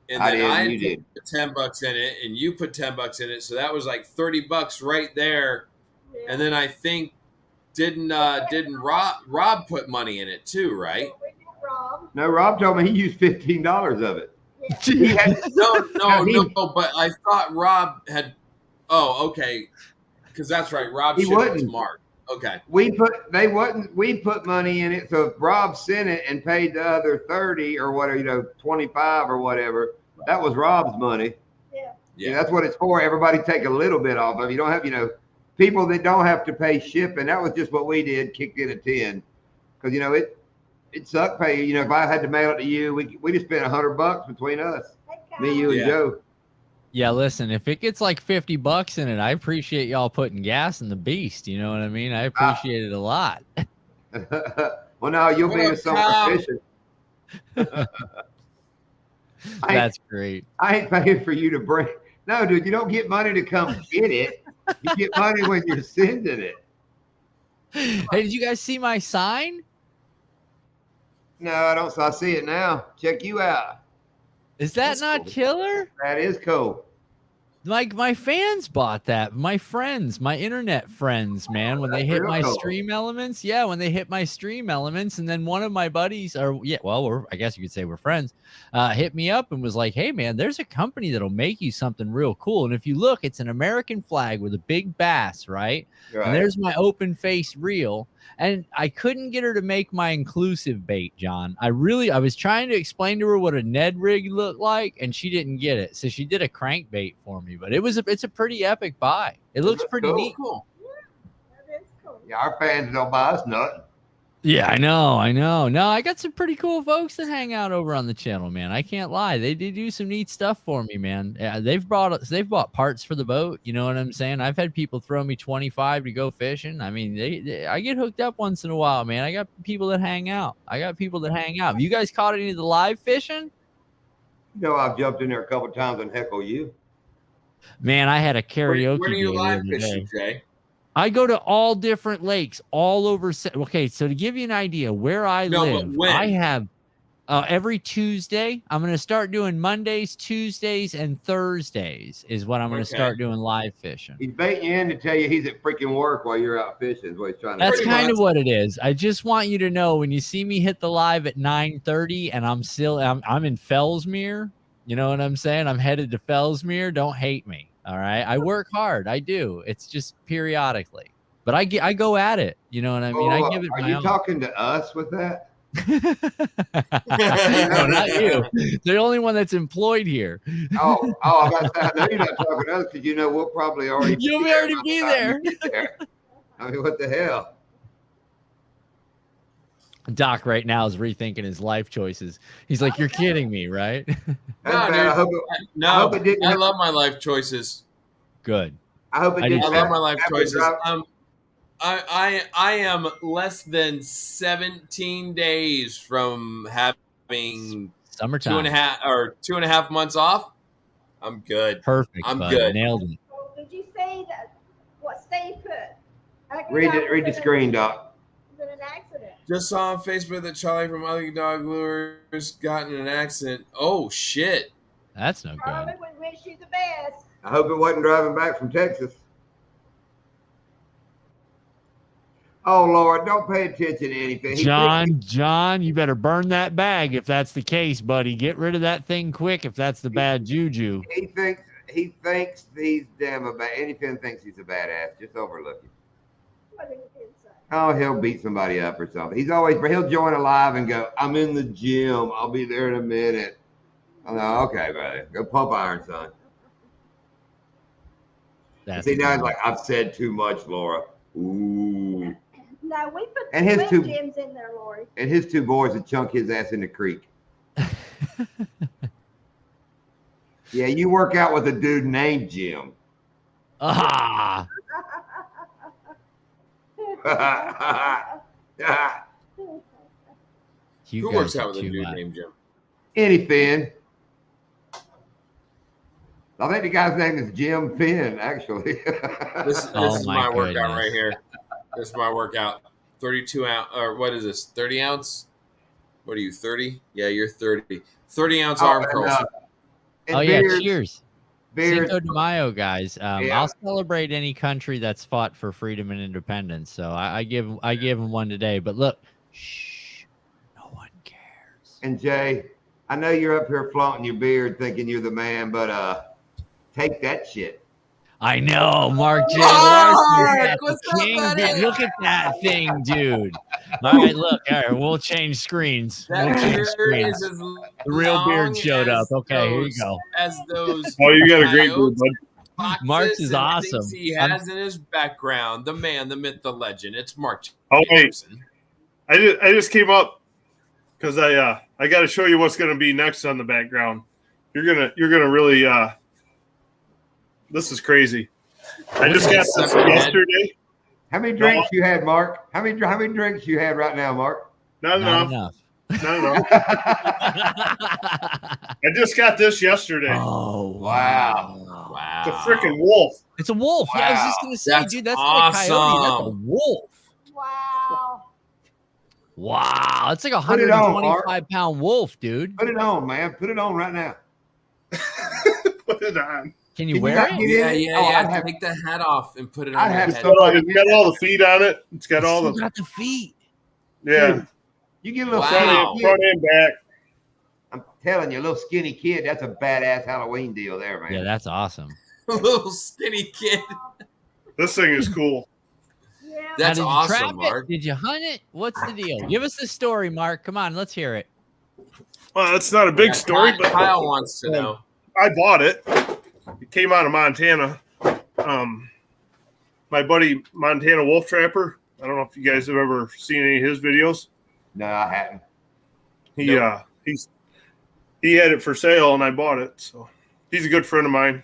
and I then did, I you did. put $10 in it, and you put $10 in it, so that was like $30 right there. Yeah. And then I think didn't Rob put money in it too, right? We did Rob. No, Rob told me he used $15 of it. Yeah. He had, No, He- but I thought Rob had. Oh, okay. because that's right. Rob He shipped it to wouldn't. Mark. Okay. We put money in it. So if Rob sent it and paid the other 30 or whatever, 25 or whatever, that was Rob's money. Yeah. Yeah. That's what it's for. Everybody take a little bit off of. You don't have, people that don't have to pay shipping. That was just what we did. Kicked in a 10 because it sucked pay. If I had to mail it to you, we just spent $100 between us, me, you, and Yeah. Joe. Yeah, listen, if it gets like $50 in it, I appreciate y'all putting gas in the beast. You know what I mean? I appreciate it a lot. Well, no, you'll be What in up, summer Tom? fishing. That's great. I ain't paying for you to bring. No, dude, you don't get money to come get it. You get money when you're sending it. Hey, did you guys see my sign? No, I don't. So I see it now. Check you out. Is that That's not cool. killer? That is cool. Like my fans bought that. My friends, my internet friends, man, when they hit real my cool. stream elements. Yeah, when they hit my stream elements. And then one of my buddies, I guess you could say we're friends, hit me up and was like, hey, man, there's a company that'll make you something real cool. And if you look, it's an American flag with a big bass, right? Right. And there's my open face reel. And I couldn't get her to make my inclusive bait, John. I was trying to explain to her what a Ned rig looked like, and she didn't get it. So she did a crankbait for me, but it's a pretty epic buy. It looks looks pretty cool. neat. Cool. That is cool. Yeah, our fans don't buy us nothing. Yeah, I know. No, I got some pretty cool folks that hang out over on the channel, man. I can't lie. They do some neat stuff for me, man. Yeah, they've bought parts for the boat. You know what I'm saying? I've had people throw me 25 to go fishing. I mean, I get hooked up once in a while, man. I got people that hang out. Have you guys caught any of the live fishing? I've jumped in there a couple times and heckle you. Man, I had a karaoke. Where do you day the live other fishing, day. Jay? I go to all different lakes all over. Okay, so to give you an idea where I No, but live, when? I have every Tuesday. I'm going to start doing Mondays, Tuesdays, and Thursdays is what I'm going to Okay. start doing live fishing. He's baiting you in to tell you he's at freaking work while you're out fishing. Is what he's trying to That's Pretty kind of much. what it is. I just want you to know when you see me hit the live at 9:30 and I'm in Fellsmere. You know what I'm saying? I'm headed to Fellsmere. Don't hate me. All right. I work hard. I do. It's just periodically. But I go at it. You know what I mean? I give it Are my you own. talking to us with that? No, not you. The only one that's employed here. Oh, I know you're not talking to us because we'll probably already You'll there already by the be time there. you get there. I mean, what the hell? Doc right now is rethinking his life choices. He's like, "You're kidding me, right?" That's No, bad. dude. I hope No, hope it didn't I happen. love my life choices. Good. it I didn't. do I love my life happen choices. drive- I am less than 17 days from having Summertime. 2.5 months off. I'm good. Perfect. I'm bud. good. Nailed it. So did you say that what Steve put? Read the screen, Doc. Was it an accident? Just saw on Facebook that Charlie from Other Dog Lures got in an accident. Oh shit! That's no good. Charlie, we wish you the best. I hope it wasn't driving back from Texas. Oh Lord, don't pay attention to anything. John, you better burn that bag if that's the case, buddy. Get rid of that thing quick if that's the bad juju. He thinks he's damn about anything. Thinks he's a badass. Just overlook it. What did he say? Oh, he'll beat somebody up or something. He'll join a live and go, "I'm in the gym. I'll be there in a minute." I'm like, okay, brother, go pump iron, son. That's See, now he's like, I've said too much, Laura. Ooh. No, we put And the his swim two- gyms in there, Lori. And his two boys would chunk his ass in the creek. Yeah, you work out with a dude named Jim. ah. You Who guys works are out with a too dude much. named Jim? Any Finn. I think the guy's name is Jim Finn, actually. This Oh is my my workout goodness. right here. This is my workout. 32 ounce, or what is this? 30 ounce? What are you? 30? Yeah, you're 30. 30 ounce arm curls. Oh yeah, cheers. Beers. Cinco de Mayo, guys. Yeah. I'll celebrate any country that's fought for freedom and independence. So I give them one today. But look, shh, no one cares. And Jay, I know you're up here flaunting your beard thinking you're the man, but take that shit. I know, Mark J. Mark, Larson. what's up, buddy? Look at that thing, dude. All right, look. All right, we'll change screens. That We'll change beard screens. is as The real beard long showed up. as Okay, here you those- go. As those. Oh, you got a great coyotes, beard, bud. foxes, Mark's is and awesome. things he has in his background. The man, the myth, the legend. It's Mark. Oh, wait. Jacobson. I just came up because I got to show you what's going to be next on the background. You're gonna really this is crazy. I just got this yesterday. How many drinks you had, Mark? How many drinks you had right now, Mark? Not Not enough. enough. Not enough. I just got this yesterday. Oh, Wow. Wow. It's a freaking wolf. It's a wolf. Yeah, I was just Wow. gonna say, That's dude, that's not a coyote. That's a awesome. wolf. Wow. Wow, it's like a Put it on, Mark. 125-pound wolf, dude. Put it on, man. Put it on right now. Put it on. Can you Can you wear not it? get Yeah, in? yeah, Oh, yeah. I'd have- Take the hat off and put it I'd on your have head. some- It's got all the feet on it. It's got all Still the got the feet. yeah, You get a little Wow. skinny front kid. and back. I'm telling you, a little skinny kid, that's a badass Halloween deal there, man. Yeah, that's awesome. Little skinny kid. This thing is cool. Yeah. That's now, did awesome, you trap Mark. it? Did you hunt it? What's the deal? Give us the story, Mark. Come on, let's hear it. Well, it's not a big Yeah, story, Kyle, but Kyle wants to know. I bought it. It came out of Montana. My buddy Montana Wolf Trapper. I don't know if you guys have ever seen any of his videos. No, I hadn't. He Nope. he had it for sale and I bought it. So he's a good friend of mine.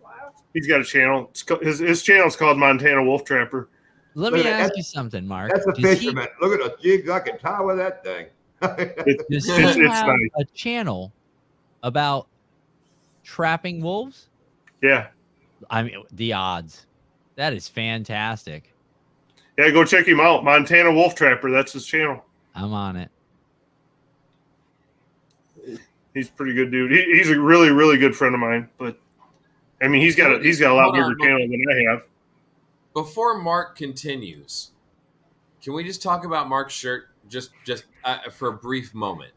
Wow. He's got a channel. His channel's called Montana Wolf Trapper. Let Look me at ask that. you something, Mark. That's a Does he- fisherman. Look at the jigs I can tie with that thing. Does he It's have nice. a channel about trapping wolves? Yeah. I mean, the odds. That is fantastic. Yeah, go check him out. Montana Wolf Trapper. That's his channel. I'm on it. He's a pretty good dude. He's a really, really good friend of mine. But I mean, he's got a lot Hold bigger on. channel than I have. Before Mark continues, can we just talk about Mark's shirt just for a brief moment?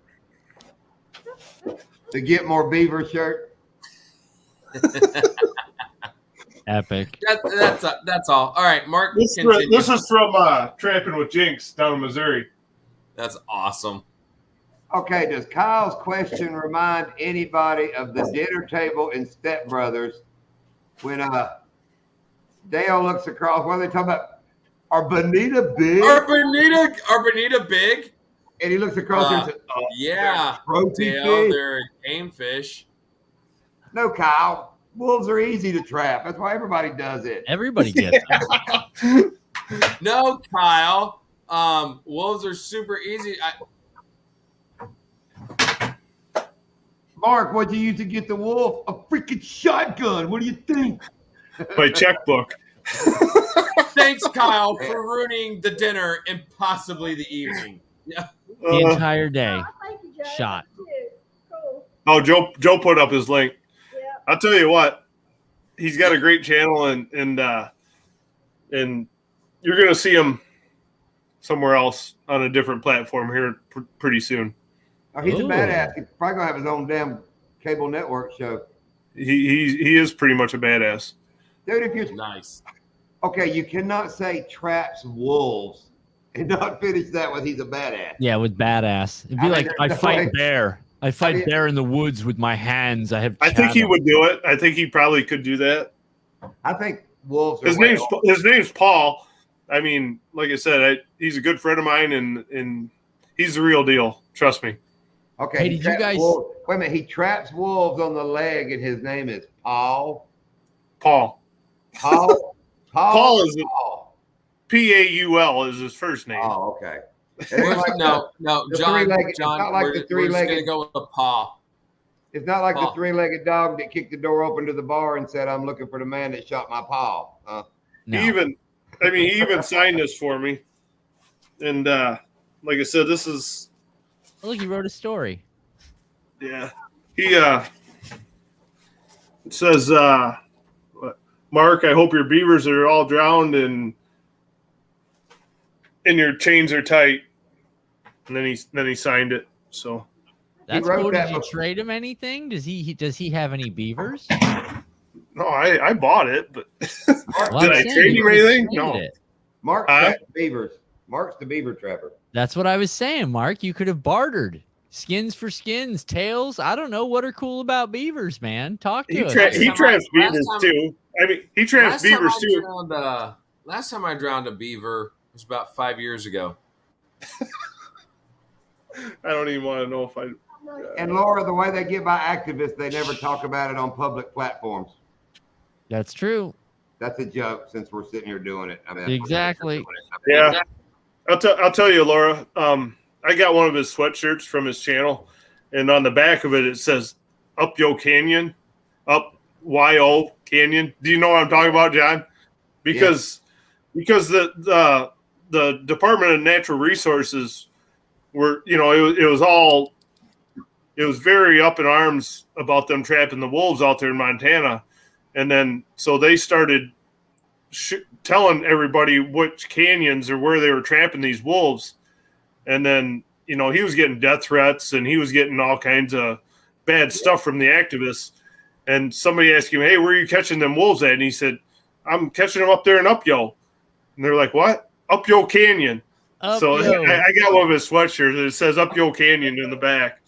To get more beaver shirt. Epic. That's all. All right, Mark. This continue. is from Trapping with Jinx down in Missouri. That's awesome. Okay, does Kyle's question remind anybody of the dinner table in Step Brothers when Dale looks across? What are they talking about? Are Bonita big? Are Bonita big? And he looks across and says, "Oh, Yeah, they're trophy Dale, fish." they're game fish. No, Kyle. Wolves are easy to trap. That's why everybody does it. Everybody gets it. No, Kyle. Wolves are super easy. Mark, what'd you use to get the wolf? A freaking shotgun. What do you think? My checkbook. Thanks, Kyle, for ruining the dinner and possibly the evening. Yeah. The entire day. Oh, thank you, Joe. Shot. That's cute. Cool. Oh, Joe put up his link. Yeah. I'll tell you what, he's got a great channel, and you're gonna see him somewhere else on a different platform here pretty soon. Oh, he's a Ooh. badass. He's probably gonna have his own damn cable network show. He is pretty much a badass. Dude, if you're Nice. okay, you cannot say traps wolves and not finish that with he's a badass. Yeah, with badass. It'd be I mean, like, there's I no fight way. bear. I fight mean- bear in the woods with my hands. I have. I think he channel. would do it. I think he probably could do that. I think wolves are His name's Paul. I mean, like I said, he's a good friend of mine, and he's the real deal. Trust me. okay. Hey, he did you traps guys- wolves. Wait a minute, he traps wolves on the leg, and his name is Paul. Paul. Paul. Paul is Paul. Paul is his first name. Oh, okay. It ain't like No, the John. three-legged- it's John, not like we're, the we're just three-legged- gonna go with the paw. It's not like the Paul. three-legged dog that kicked the door open to the bar and said, "I'm looking for the man that shot my paw." No. He even signed this for me, and like I said, this is Oh, look, he wrote a story. yeah. He it says, Mark, I hope your beavers are all drowned and your chains are tight. And then he signed it. So That's wrote cool. that Did you before. trade him anything? Does he have any beavers? No, I bought it, but Well, did I'm I saying trade you him or could've anything? traded No. it. Mark's got beavers. Mark's the beaver trapper. That's what I was saying, Mark. You could have bartered skins for skins, tails. I don't know what are cool about beavers, man. Talk to us. He traps beavers too. I mean, he traps beavers too. Last time I drowned a beaver was about 5 years ago. I don't even want to know if I. And Laura, the way they get by activists, they never talk about it on public platforms. That's true. That's a joke since we're sitting here doing it. I mean, Exactly. Yeah, I'll tell you, Laura. I got one of his sweatshirts from his channel, and on the back of it, it says "Up Yo Canyon," up YO Canyon. Do you know what I'm talking about, John? Because the Department of Natural Resources were, you know, it was very up in arms about them trapping the wolves out there in Montana. And then, so they started telling everybody which canyons or where they were trapping these wolves. And then, you know, he was getting death threats and he was getting all kinds of bad stuff from the activists. And somebody asked him, "Hey, where are you catching them wolves at?" And he said, "I'm catching them up there in Upyo." And they're like, "What? Upyo Canyon?" So I got one of his sweatshirts. It says Upyo Canyon in the back.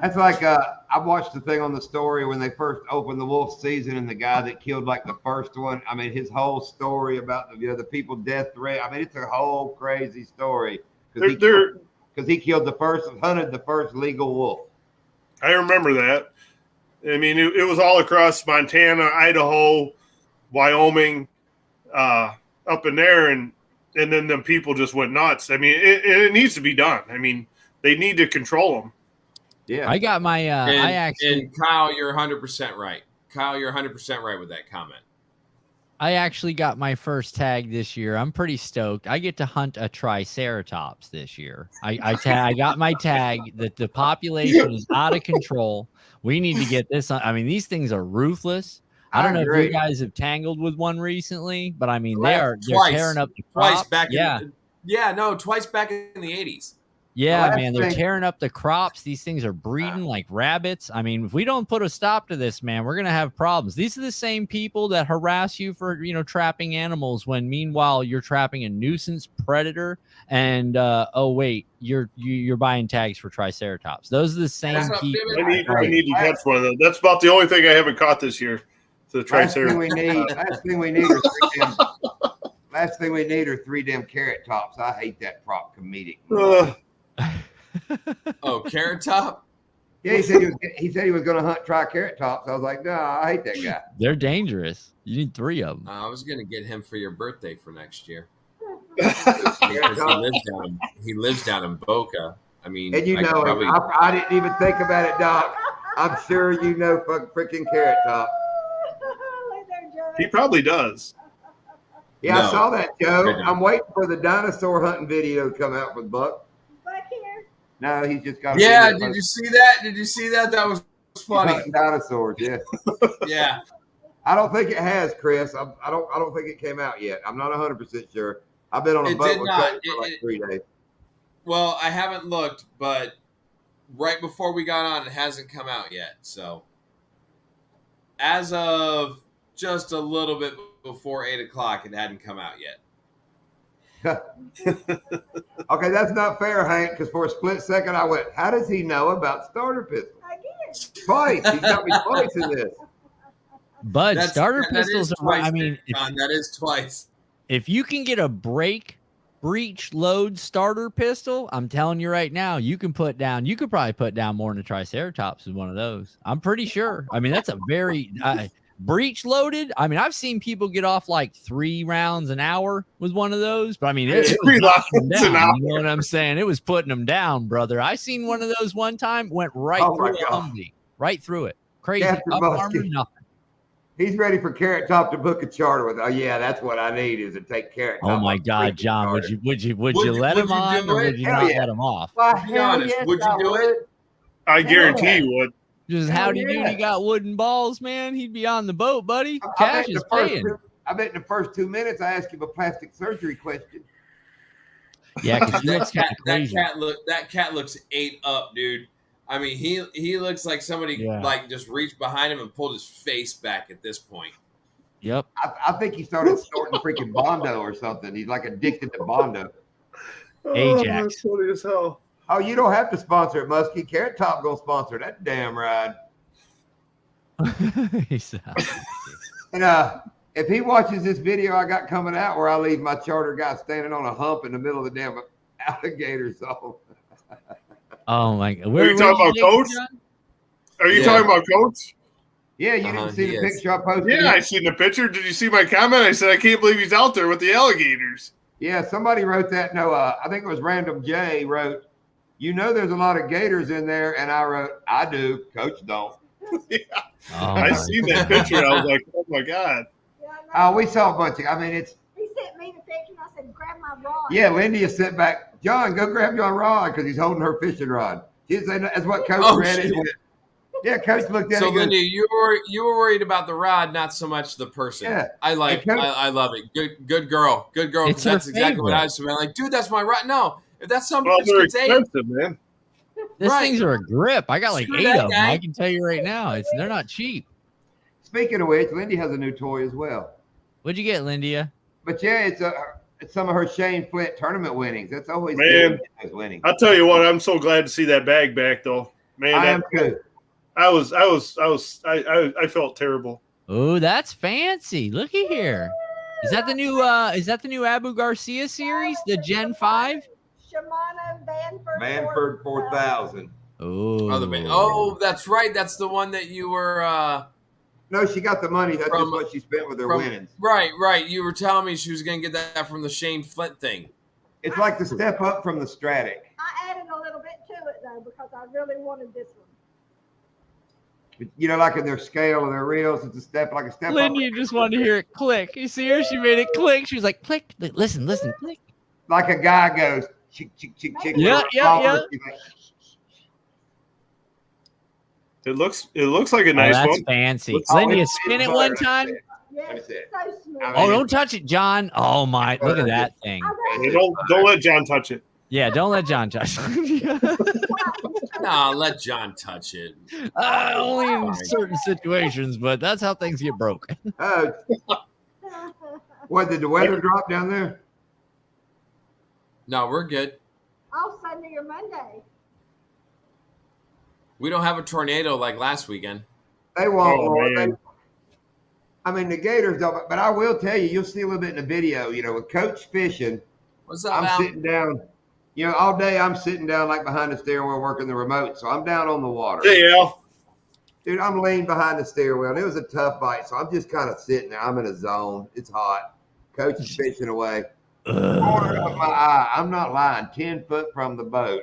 That's like I watched the thing on the story when they first opened the wolf season, and the guy that killed like the first one. I mean, his whole story about the people death threat. I mean, it's a whole crazy story because he killed hunted the first legal wolf. I remember that. I mean, it was all across Montana, Idaho, Wyoming, up in there, and then the people just went nuts. I mean, it needs to be done. I mean, they need to control them. Yeah, I got my. And Kyle, you're 100% right. Kyle, you're 100% right with that comment. I actually got my first tag this year. I'm pretty stoked. I get to hunt a triceratops this year. I got my tag that the population is out of control. We need to get this on. I mean, these things are ruthless. I don't know if you guys have tangled with one recently, but I mean, they're tearing up the crops. Twice back in the 80s. Yeah, man, they're tearing up the crops. These things are breeding like rabbits. I mean, if we don't put a stop to this, man, we're going to have problems. These are the same people that harass you for, trapping animals when meanwhile you're trapping a nuisance predator and oh wait, you're buying tags for triceratops. Those are the same people. I need to catch one of those. That's about the only thing I haven't caught this year. The triceratops. Last thing we need are 3 damn carrot tops. I hate that prop comedic. Oh, Carrot Top? Yeah, he said he was going to try carrot tops. I was like, no, I hate that guy. They're dangerous. You need 3 of them. I was going to get him for your birthday for next year. He lives down in Boca. I mean, and I didn't even think about it, Doc. I'm sure you know freaking Carrot Top. He probably does. Yeah, no, I saw that, Joe. I'm waiting for the dinosaur hunting video to come out with Buck. Back here. No, he's just got. Yeah, did you see that? Did you see that? That was funny. Dinosaurs, yeah. Yeah. I don't think it has, Chris. I don't think it came out yet. I'm not 100% sure. I've been on a boat with Coach for like 3 days. Well, I haven't looked, but right before we got on, it hasn't come out yet. So, as of just a little bit before 8 o'clock, it hadn't come out yet. Okay, that's not fair, Hank, because for a split second I went, how does he know about starter pistols? I did. Twice. He got me twice in this. But starter pistols are, twice, I mean, that is twice. If you can get a breach load starter pistol, I'm telling you right now, you could probably put down more than a triceratops with one of those. I'm pretty sure. I mean, that's a very breech loaded. I mean, I've seen people get off like 3 rounds an hour with one of those, but I mean, it was knocking them down. You know what I'm saying? It was putting them down, brother. I seen one of those one time, went right through a Humvee, right through it. Crazy. Nothing. He's ready for Carrot Top to book a charter with. Oh yeah, that's what I need is to take Carrot Top. Oh my God, John, would you let him on or would you not let him off? Well, be honest, would you do it? I guarantee you would. Just howdy doody got wooden balls, man. He'd be on the boat, buddy. Cash is paying. I bet in the first 2 minutes I asked him a plastic surgery question. Yeah, because that's kind of crazy. That cat looks ate up, dude. I mean, he looks like somebody Yeah. like just reached behind him and pulled his face back at this point. Yep. I think he started snorting freaking Bondo or something. He's like addicted to Bondo. Ajax. Oh, that's funny as hell. Oh, you don't have to sponsor it, Muskie. Carrot Top gonna sponsor that damn ride. He's, And if he watches this video I got coming out where I leave my charter guy standing on a hump in the middle of the damn alligator zone. oh my God. Are you talking about Coach? Are you Yeah. talking about Coach? Yeah, you didn't see he the is. picture I posted? Yeah, I seen the picture. Did you see my comment? I said I can't believe he's out there with the alligators. Yeah, somebody wrote that. No, I think it was Random J wrote, you know there's a lot of gators in there. And I wrote, I do. Coach don't. Oh, I my seen that picture. I was like, oh my God. Yeah, I know. We saw a bunch of, I mean, it's, He sent me the picture and I said, grab my rod. yeah, Lindy is sitting back. John, go grab your rod because he's holding her fishing rod. She didn't say, that's what Coach Oh, read. shit. Yeah, Coach looked at So it and goes, Lindy, you were worried about the rod, not so much the person. Yeah. I like. And Coach- I love it. Good girl. Good girl. It's her That's exactly what favorite. I was saying. Like, dude, that's my rod. No, if that's something Well, bitch they're can take, expensive, man. These Right. things are a grip. I got like Screw 8 that of them. guy. I can tell you right now. They're not cheap. speaking of which, Lindy has a new toy as well. What'd you get, Lindia? But yeah, it's some of her Shane Flint tournament winnings. That's always Man. good. Those winnings. I'll tell you what, I'm so glad to see that bag back though. Man, I am too. I felt terrible. Oh, that's fancy. Looky here. Is that the new Abu Garcia series, the Gen 5? Shimano Banford. Manford 4000. Oh, oh, that's right. That's the one that you were. No, she got the money. That's From- just what she spent with her from- winnings. Right. You were telling me she was going to get that from the Shane Flint thing. It's like the step up from the Stratic. I added a little bit to it though because I really wanted this one. You know, like in their scale or their reels, it's a step up. Lindia just wanted to hear it click. You see her? She made it click. She was like, click. Listen, click. Like a guy goes, chick, chick, chick, chick. Yeah. She's like, It looks like a Oh, nice that's one. fancy. Oh, Lindia, it's spin it butter. one time. Yeah, Let me see it. so smooth. I mean, Oh, don't touch it, John. Oh my, look at that thing. Hey, don't let John touch it. Yeah, don't let John touch it. No, let John touch it. Only in certain situations, but that's how things get broke. What, did the weather drop down there? No, we're good. Oh, Sunday or Monday. We don't have a tornado like last weekend. They won't. Oh, Lord. man. I mean, the Gators don't, but I will tell you, you'll see a little bit in the video, you know, with Coach fishing, What's up, I'm Al? sitting down, you know, all day I'm sitting down like behind the steering wheel working the remote. So I'm down on the water. Hey, Al. Dude, I'm leaning behind the steering wheel. And it was a tough bite. So I'm just kind of sitting there. I'm in a zone. It's hot. Coach is fishing away. Corner of my eye. I'm not lying. 10 foot from the boat.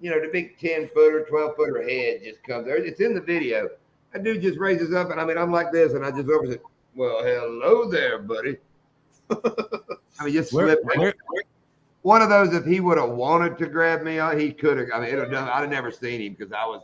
You know, the big 10-footer, 12-footer head just comes there. It's in the video. That dude just raises up, and I mean, I'm like this, and I just over said, well, hello there, buddy. I mean, just slipped. One of those, if he would have wanted to grab me on, he could have. I mean, I'd have never seen him because I was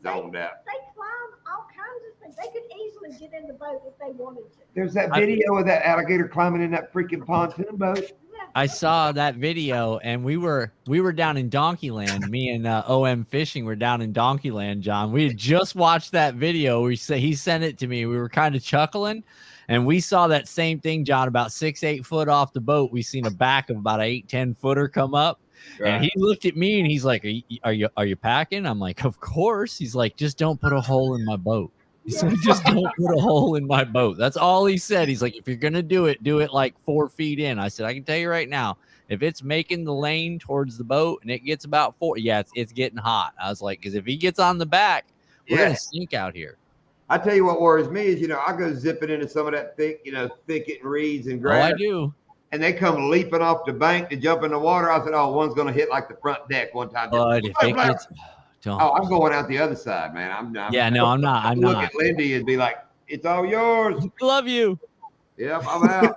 zoned out. They climb all kinds of things. They could easily get in the boat if they wanted to. There's that video of that alligator climbing in that freaking pontoon boat. Yeah. I saw that video, and we were down in Donkeyland. Me and OM Fishing were down in Donkeyland, John. We had just watched that video. He sent it to me. We were kind of chuckling, and we saw that same thing, John. About 6-8 foot off the boat, we seen a back of about an 8-10 footer come up, and he looked at me and he's like, "Are you packing?" I'm like, "Of course." He's like, "Just don't put a hole in my boat." He said, "Just don't put a hole in my boat." That's all he said. He's like, "If you're gonna do it like 4 feet in." I said, "I can tell you right now, if it's making the lane towards the boat and it gets about 4, yeah, it's getting hot." I was like, "Because if he gets on the back, we're gonna sink out here." I tell you what worries me is, you know, I go zipping into some of that thick, you know, thicket and reeds and Oh, grass, I do. and they come leaping off the bank to jump in the water. I said, "Oh, one's gonna hit like the front deck one time." But if it gets, don't. Oh, I'm going out the other side, man. I'm Yeah, no, I'm not. I'm look not. at Lindy and be like, "It's all yours." Love you. Yep, I'm out.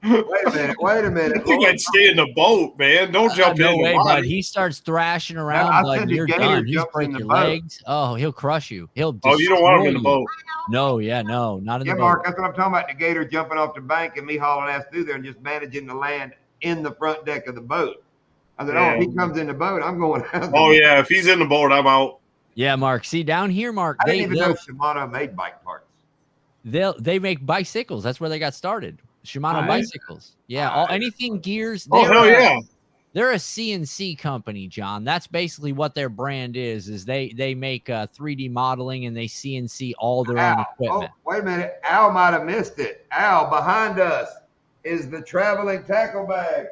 Wait a minute. I think I'd stay in the boat, man. Don't jump No in way, the water. bud. He starts thrashing I around, bud. said the You're gator done. He's jumps break in the your boat. legs. Oh, he'll crush you. He'll. Oh, you don't want him in the destroy you. boat. No, yeah, no, not in Yeah, the Mark, boat. that's what I'm talking about. The gator jumping off the bank and me hauling ass through there and just managing to land in the front deck of the boat. I said, Yeah. oh, if he comes in the boat, I'm going out. Oh yeah, if he's in the boat, I'm out. Yeah, Mark. See down here, Mark. I didn't even know they'll- Shimano made bike parts. they make bicycles. That's where they got started. Shimano Nice. bicycles. Yeah, all anything gears. Oh hell yeah! They're a CNC company, John. That's basically what their brand is. Is they make 3D modeling and they CNC all their own Al, equipment. oh, wait a minute. Al might have missed it. Al, behind us is the traveling tackle bag.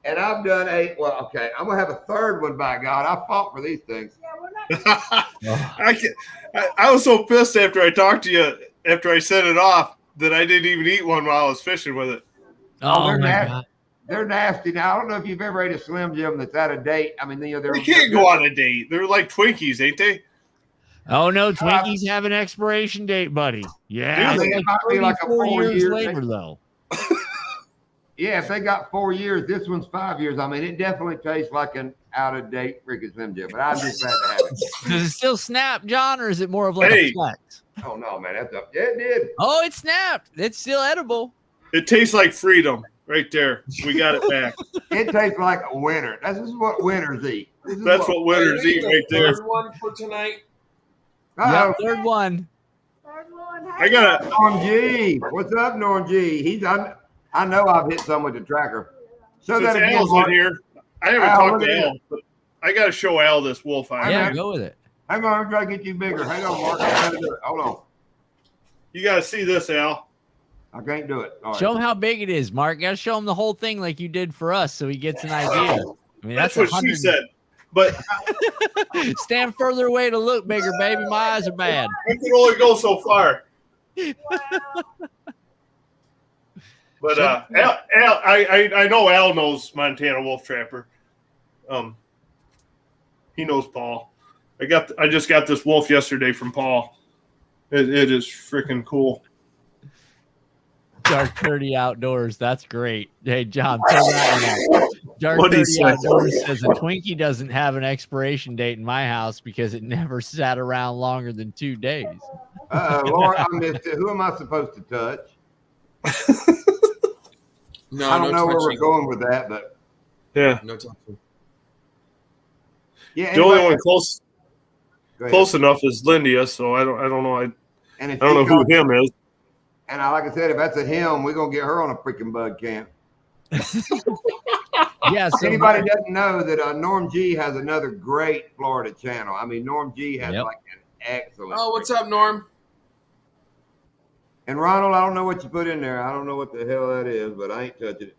And I've done I'm going to have a third one, by God. I fought for these things. Yeah, we're not. I was so pissed after I talked to you after I set it off that I didn't even eat one while I was fishing with it. Oh, they're my nasty. God. They're nasty. Now, I don't know if you've ever ate a Slim Jim that's out of date. I mean, they're They can't go on a date. They're like Twinkies, ain't they? Oh no, Twinkies have an expiration date, buddy. Yeah, Dude, it's it might be like a 34 4 years year later thing. though. Yeah, if they got 4 years, this one's 5 years. I mean, it definitely tastes like an out of date freaking Slim Jim, but I'm just glad to have it. Does it still snap, John, or is it more of like Hey. a flex? Oh, no, man. That's up. Yeah, it did. Oh, it snapped. It's still edible. It tastes like freedom right there. We got it back. It tastes like a winter. This is what winners eat. This is That's what winners eat right there. Third one for tonight. Uh-oh. Yep, third one. Third one. I got Norm G. What's up, Norm G? I know I've hit some with the tracker. Show since that again, Al's Mark. in here. I haven't Al, talked look to at Al, but I got to show Al this wolf I Yeah, have. go with it. Hang on, I'm trying to get you bigger. Hang on, Mark. I'm trying to do it. Hold on. You got to see this, Al. I can't do it. All right. Show him how big it is, Mark. Gotta show him the whole thing like you did for us so he gets an idea. I mean, That's what she said. But Stand further away to look bigger, baby. My eyes are bad. I can only go so far. Wow. But Al, I know Al knows Montana Wolf Trapper. He knows Paul. I just got this wolf yesterday from Paul. It is freaking cool. Dark 30 Outdoors. That's great. Hey, John, pull that one out. Dark What'd he 30 say? Outdoors says a Twinkie doesn't have an expiration date in my house because it never sat around longer than 2 days. Laura, I missed it. Who am I supposed to touch? No, I don't no know where we're touching. going with that, but Yeah. No touching. yeah. The only anyway, one close go ahead. close enough is Lindia, so I don't know. I And if don't know she who comes- him is. And like I said, if that's a him, we're gonna get her on a freaking bug camp. Yeah, If so anybody doesn't know that Norm G has another great Florida channel. I mean, Norm G has Yep. like an excellent. Oh, what's up, Norm? And Ronald, I don't know what you put in there. I don't know what the hell that is, but I ain't touching it.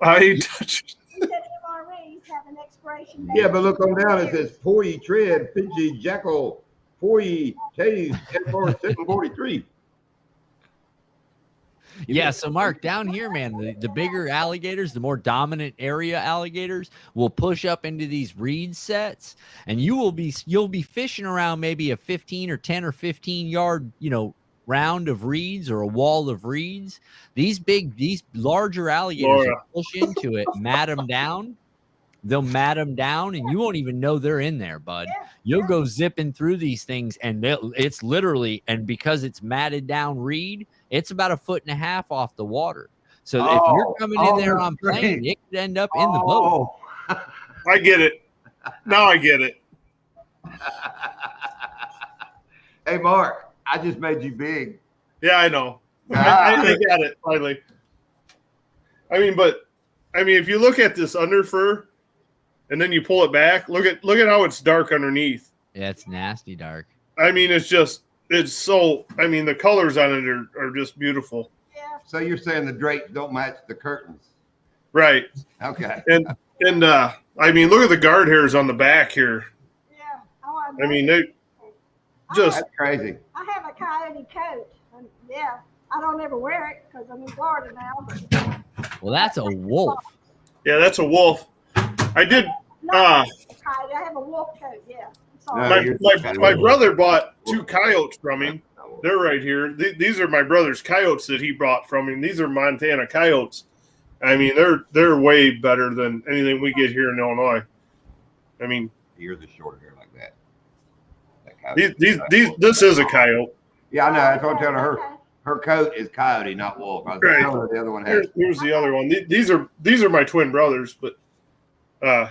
I ain't touched. He said MREs have an expiration date. Yeah, but look on down. It says Poye Tread, Pidgey Jackal, Poye Tase, FR743. yeah, so Mark, down here, man, the bigger alligators, the more dominant area alligators will push up into these reed sets, and you'll be fishing around maybe a 15 or 10 or 15 yard, round of reeds or a wall of reeds. These larger alligators Laura. will push into it, mat them down. They'll mat them down, and you won't even know they're in there, bud. Yeah, You'll yeah. go zipping through these things, and it's literally, and because it's matted down reed, it's about 1.5 feet off the water. So if you're coming in there on plane, it could end up in the boat. Oh. I get it. Now I get it. Hey, Mark, I just made you big. Yeah, I know. I got it finally. I mean, if you look at this under fur, and then you pull it back, look at how it's dark underneath. Yeah, it's nasty dark. I mean, it's so. I mean, the colors on it are just beautiful. Yeah, So you're saying the drapes don't match the curtains? Right. Okay. And I mean, look at the guard hairs on the back here. yeah. Oh, I mean, they just That's crazy. I have a coyote coat. And yeah, I don't ever wear it because I'm in Florida now. But Well, that's a wolf. yeah, that's a wolf. I did. no, coyote. I have a wolf coat. Yeah. Sorry. My brother bought 2 coyotes from him. They're right here. These are my brother's coyotes that he brought from him. These are Montana coyotes. I mean, they're way better than anything we get here in Illinois. I mean, Ears are shorter hair like that. That these this is a coyote. Yeah, I know. That's what I'm telling her. Okay. Her coat is coyote, not wolf. I was Right. telling her the other one has. Here's the other one. These are my twin brothers, but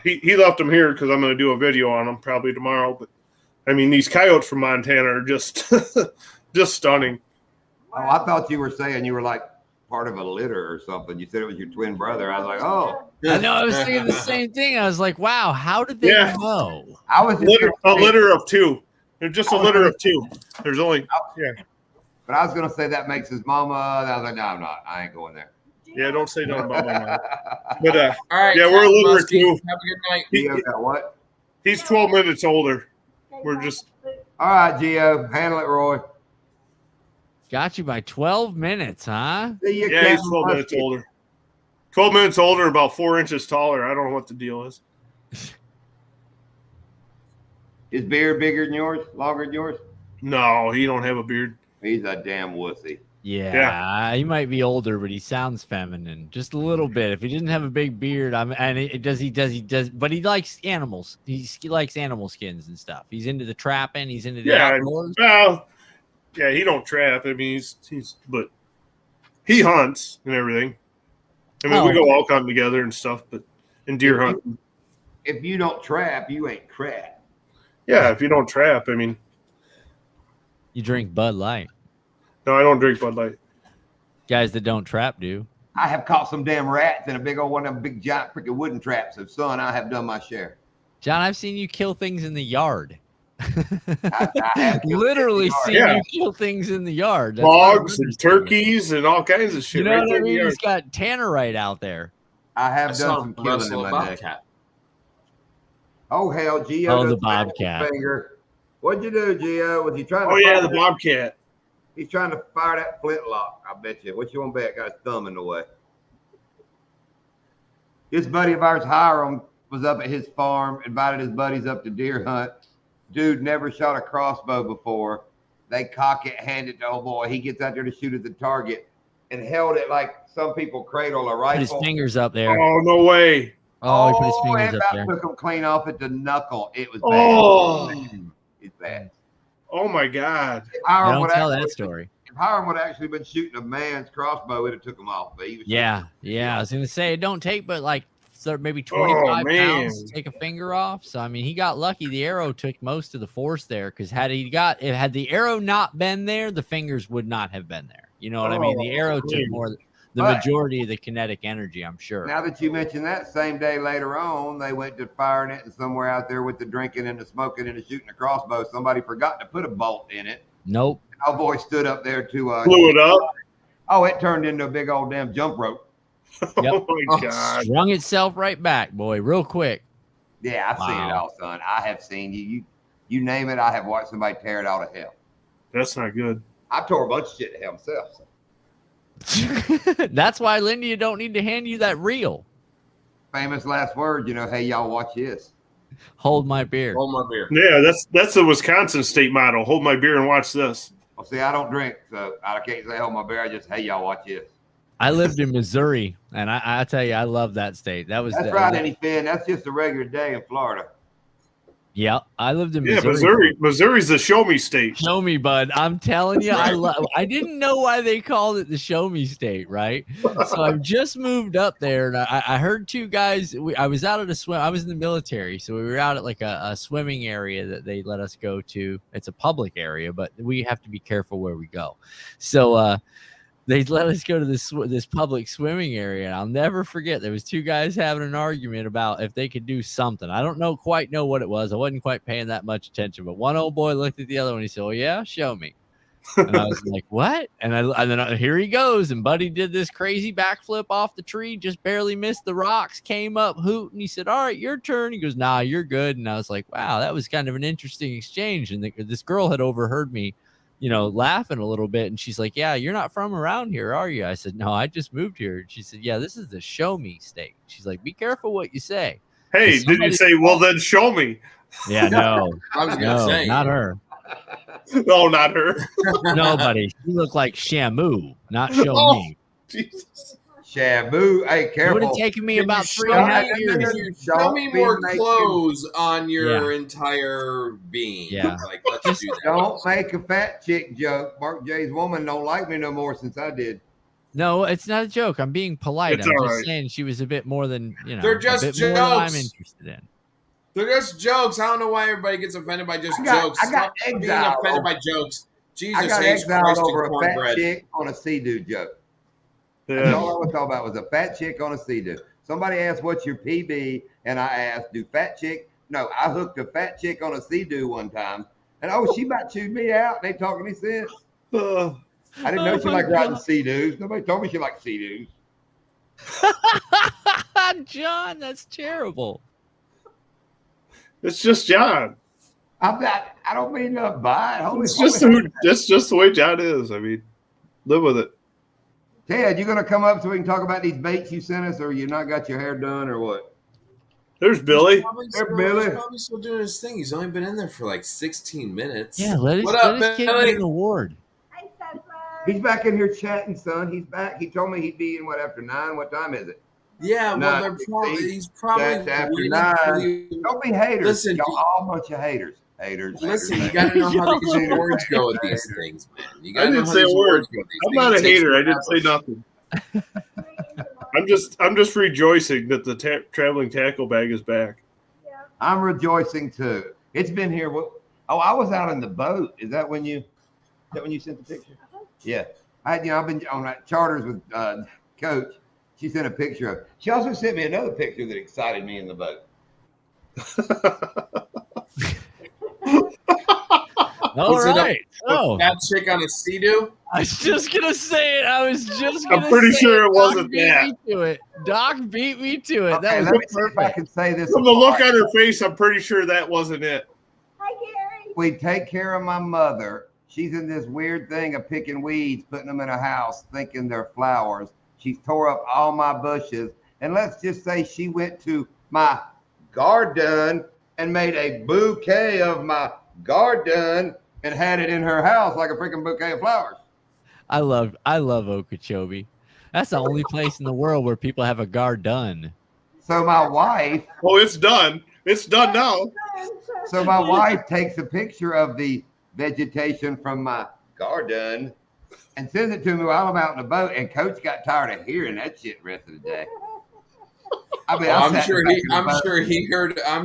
He left them here because I'm going to do a video on them probably tomorrow. But I mean, these coyotes from Montana are just just stunning. Oh, I thought you were saying you were like part of a litter or something. You said it was your twin brother. I was like, oh, I know. I was thinking the same thing. I was like, wow, how did they know? I was just A litter of two. They're just a litter of two. There's only But I was gonna say that makes his mama. And I was like, no, I'm not. I ain't going there. Yeah, don't say nothing about my mom. But All right. yeah, we're a litter of two. Have a good night. Gio got what? He's 12 minutes older. We're just All right, Gio, handle it, Roy. Got you by 12 minutes, huh? See you, yeah, he's Captain 12 minutes Muskie. older. 12 minutes older, about 4 inches taller. I don't know what the deal is. His beard bigger than yours, longer than yours? No, he don't have a beard. He's a damn wussy. Yeah, he might be older, but he sounds feminine just a little bit. If he didn't have a big beard, but he likes animals. He likes animal skins and stuff. He's into the trapping. He's into the outdoors. Well, yeah, he don't trap. I mean, but he hunts and everything. I mean, we go elk hunting together and stuff, and deer hunting. If you don't trap, you ain't crap. Yeah, if you don't trap, I mean, You drink Bud Light. no, I don't drink Bud Light. Guys that don't trap do. I have caught some damn rats in a big old one of them big giant freaking wooden traps. So, son, I have done my share. John, I've seen you kill things in the yard. I have killed Literally things in the seen you kill things in the yard. That's Hogs not and turkeys and all kinds of shit. You know right what there I in the mean? yard. He's got tannerite out there. I I have saw done some him killing in wrestle a my day. bobcat. Oh, hell, Gio. Oh, does the snap his bobcat. Finger. What'd you do, Gio? Was he trying to Oh, yeah, fire the that- bobcat. He's trying to fire that flintlock, I bet you. What you want to bet? Got his thumb in the way. This buddy of ours, Hiram, was up at his farm, invited his buddies up to deer hunt. Dude never shot a crossbow before. They cock it, hand it to old boy. He gets out there to shoot at the target and held it like some people cradle a Put his rifle. fingers up there. Oh, no way. Oh, he put his it fingers up about there. took him clean off at the knuckle. It was bad. Oh. It's bad. Oh, my God. If Hiram Don't would tell actually- that story. If Hiram would have actually been shooting a man's crossbow, it'd have took him off. But he was Yeah. I was gonna say it don't take but like maybe 25 pounds to take a finger off. So I mean, he got lucky. The arrow took most of the force there because had the arrow not been there, the fingers would not have been there. You know what I mean? The arrow took man. the But- majority of the kinetic energy. I'm sure. Now that you mention that, same day later on, they went to firing it, and somewhere out there with the drinking and the smoking and the shooting a crossbow, somebody forgot to put a bolt in it. Nope. Our boy stood up there to Blew it up. oh, it turned into a big old damn jump rope. Oh, my God. Strung itself right back, boy, real quick. Yeah, I've seen it Wow. all, son. I have seen you name it. I have watched somebody tear it out of hell. That's not good. I tore a bunch of shit to hell myself. So. That's why, Lindy, you don't need to hand you that reel. Famous last word, hey, y'all watch this. Hold my beer. Hold my beer. Yeah, that's the Wisconsin state motto. Hold my beer and watch this. Well, see, I don't drink, so I can't say hold my beer. I just, hey, y'all watch this. I lived in Missouri, and I tell you, I love that state. That was That's right, Andy Finn. That's just a regular day in Florida. Yeah, I lived in Yeah, Missouri. Missouri's the show me state. Show me, bud. I'm telling you, I didn't know why they called it the Show Me State, right? So I've just moved up there, and I heard two guys. I was out at a swim. I was in the military, so we were out at like a swimming area that they let us go to. It's a public area, but we have to be careful where we go. So they let us go to this public swimming area, and I'll never forget. There was two guys having an argument about if they could do something. I don't quite know what it was. I wasn't quite paying that much attention, but one old boy looked at the other one. He said, "Oh yeah, show me." And I was like, "What?" And then here he goes, and Buddy did this crazy backflip off the tree, just barely missed the rocks, came up hooting. He said, "All right, your turn." He goes, "Nah, you're good." And I was like, "Wow, that was kind of an interesting exchange." And this girl had overheard me, laughing a little bit. And she's like, "Yeah, you're not from around here, are you?" I said, "No, I just moved here." She said, "Yeah, this is the Show Me State." She's like, "Be careful what you say." Hey, did you say, well, then show me? Yeah, no, I was gonna say not her. No, not her. Nobody. She looked like Shamu, not Show Oh. Me. Jesus. Shabu, hey, It would careful. have taken me Can about you three and a half show me- years. can you Don't Show me be more making- clothes on your entire being. Yeah. Like, let's do that. Don't make a fat chick joke. Mark J's woman don't like me no more since I did. No, it's not a joke. I'm being polite. It's I'm all just right. saying she was a bit more than They're just a bit more than I'm jokes. interested in. They're just jokes. I don't know why everybody gets offended by just I got jokes. exiled Stop being offended by jokes. I Jesus got H. exiled Christ over and a fat cornbread. chick on a Sea-Doo joke. That's Yeah. all I was talking about was a fat chick on a Sea-Doo. Somebody asked, what's your PB? And I asked, do fat chick? No, I hooked a fat chick on a Sea-Doo one time. And she about chewed me out. They talking me sense. I didn't know Oh she my liked riding God. Sea-Doos. Nobody told me she liked Sea-Doos. John, that's terrible. It's just John. I'm not, I don't mean nothing by it. Holy It's just the way John is. I mean, live with it. Ted, you going to come up so we can talk about these baits you sent us, or you not got your hair done, or what? There's Billy. Hey, Billy. He's probably still doing his thing. He's only been in there for like 16 minutes. Yeah, let What up, us kid Billy? get an award. Hey, Suffolk. He's back in here chatting, son. He's back. He told me he'd be in, after 9? What time is it? Yeah, well, Nah, he's probably that's after waiting 9. for the- Don't be haters. Listen, Y'all all a bunch of haters. Haters. Listen, you haters, got to know how Yo. these awards go with these things, man. You got I to know didn't how say these a word. awards go with these I'm things. not a It takes hater. I didn't say forever. nothing. I'm just rejoicing that the traveling tackle bag is back. Yeah. I'm rejoicing too. It's been here. I was out in the boat. Is that when you sent the picture? Yeah. I've been on charters with Coach. She sent a picture of. She also sent me another picture that excited me in the boat. All Was it a- right. Oh, That chick on a Sea-Doo? I was just gonna say it. I'm pretty sure it wasn't Doc beat that. me to it. Doc beat me to it. Okay, That let was me see if I perfect. can say this. From the look on her face, I'm pretty sure that wasn't it. Hey, Gary. We take care of my mother. She's in this weird thing of picking weeds, putting them in a house, thinking they're flowers. She's tore up all my bushes. And let's just say she went to my garden and made a bouquet of my garden and had it in her house like a freaking bouquet of flowers. I love Okeechobee. That's the only place in the world where people have a garden. So my wife, Oh, it's done. It's done now. takes a picture of the vegetation from my garden and sends it to me while I'm out in the boat. And Coach got tired of hearing that shit the rest of the day. I mean, I'm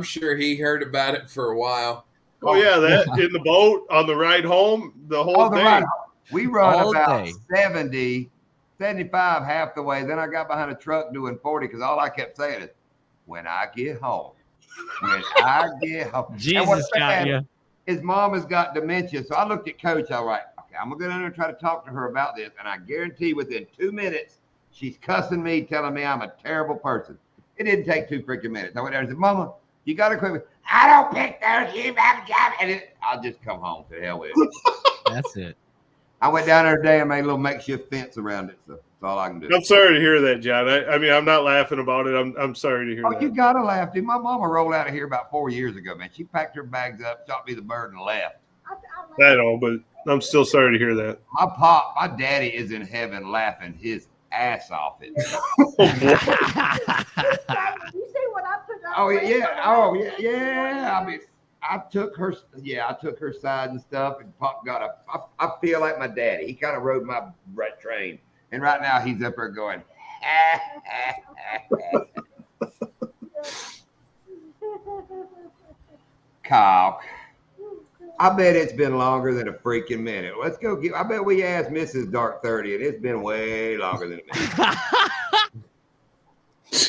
sure he heard about it for a while. Oh yeah, that in the boat on the ride home, the whole the thing. ride home. We run All about day. 70, 75 half the way. Then I got behind a truck doing 40 because all I kept saying is, when I get home, when I get home. And Jesus what's got sad, you. his mom has got dementia. So I looked at Coach. All right, okay, I'm going to go down there and try to talk to her about this. And I guarantee within 2 minutes, she's cussing me, telling me I'm a terrible person. It didn't take 2 freaking minutes. I went there and said, Mama, you got to quit me. I don't pick those. You have a job. And I'll just come home. To hell with it. That's it. I went down there today and made a little makeshift fence around it. So that's all I can do. I'm sorry to hear that, John. I mean, I'm not laughing about it. I'm sorry to hear Oh, that. you gotta laugh, dude. My mama rolled out of here about 4 years ago, man. She packed her bags up, shot me the bird, and left. I know, but I'm still sorry to hear that. My daddy is in heaven laughing his ass off it. You see what I put up Oh with? yeah. I mean, I took her side and stuff, and Pop I feel like my daddy. He kind of rode my train, and right now he's up there going. Kyle, I bet it's been longer than a freaking minute. Let's go I bet we asked Mrs. Dark 30, and it's been way longer than a minute.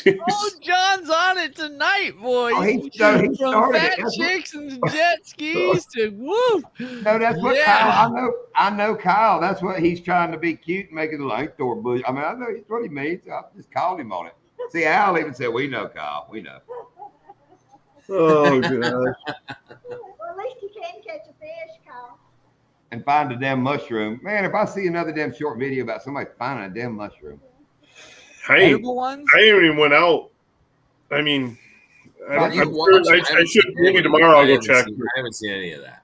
Oh, John's on it tonight, boys. Oh, he started From it. fat That's what- chicks and jet skis to woo. No, that's what Yeah. Kyle. I know Kyle. That's what he's trying to be cute and making the like Thor bush. I mean, I know that's what he means. I just called him on it. See, Al even said, "We know, Kyle. We know." Oh god. Well, at least you can catch a fish, Kyle. And find a damn mushroom, man. If I see another damn short video about somebody finding a damn mushroom, I ain't Edible ones? even went out. I mean, Well, I'm you sure I should maybe tomorrow I'll go check. I haven't seen any of that.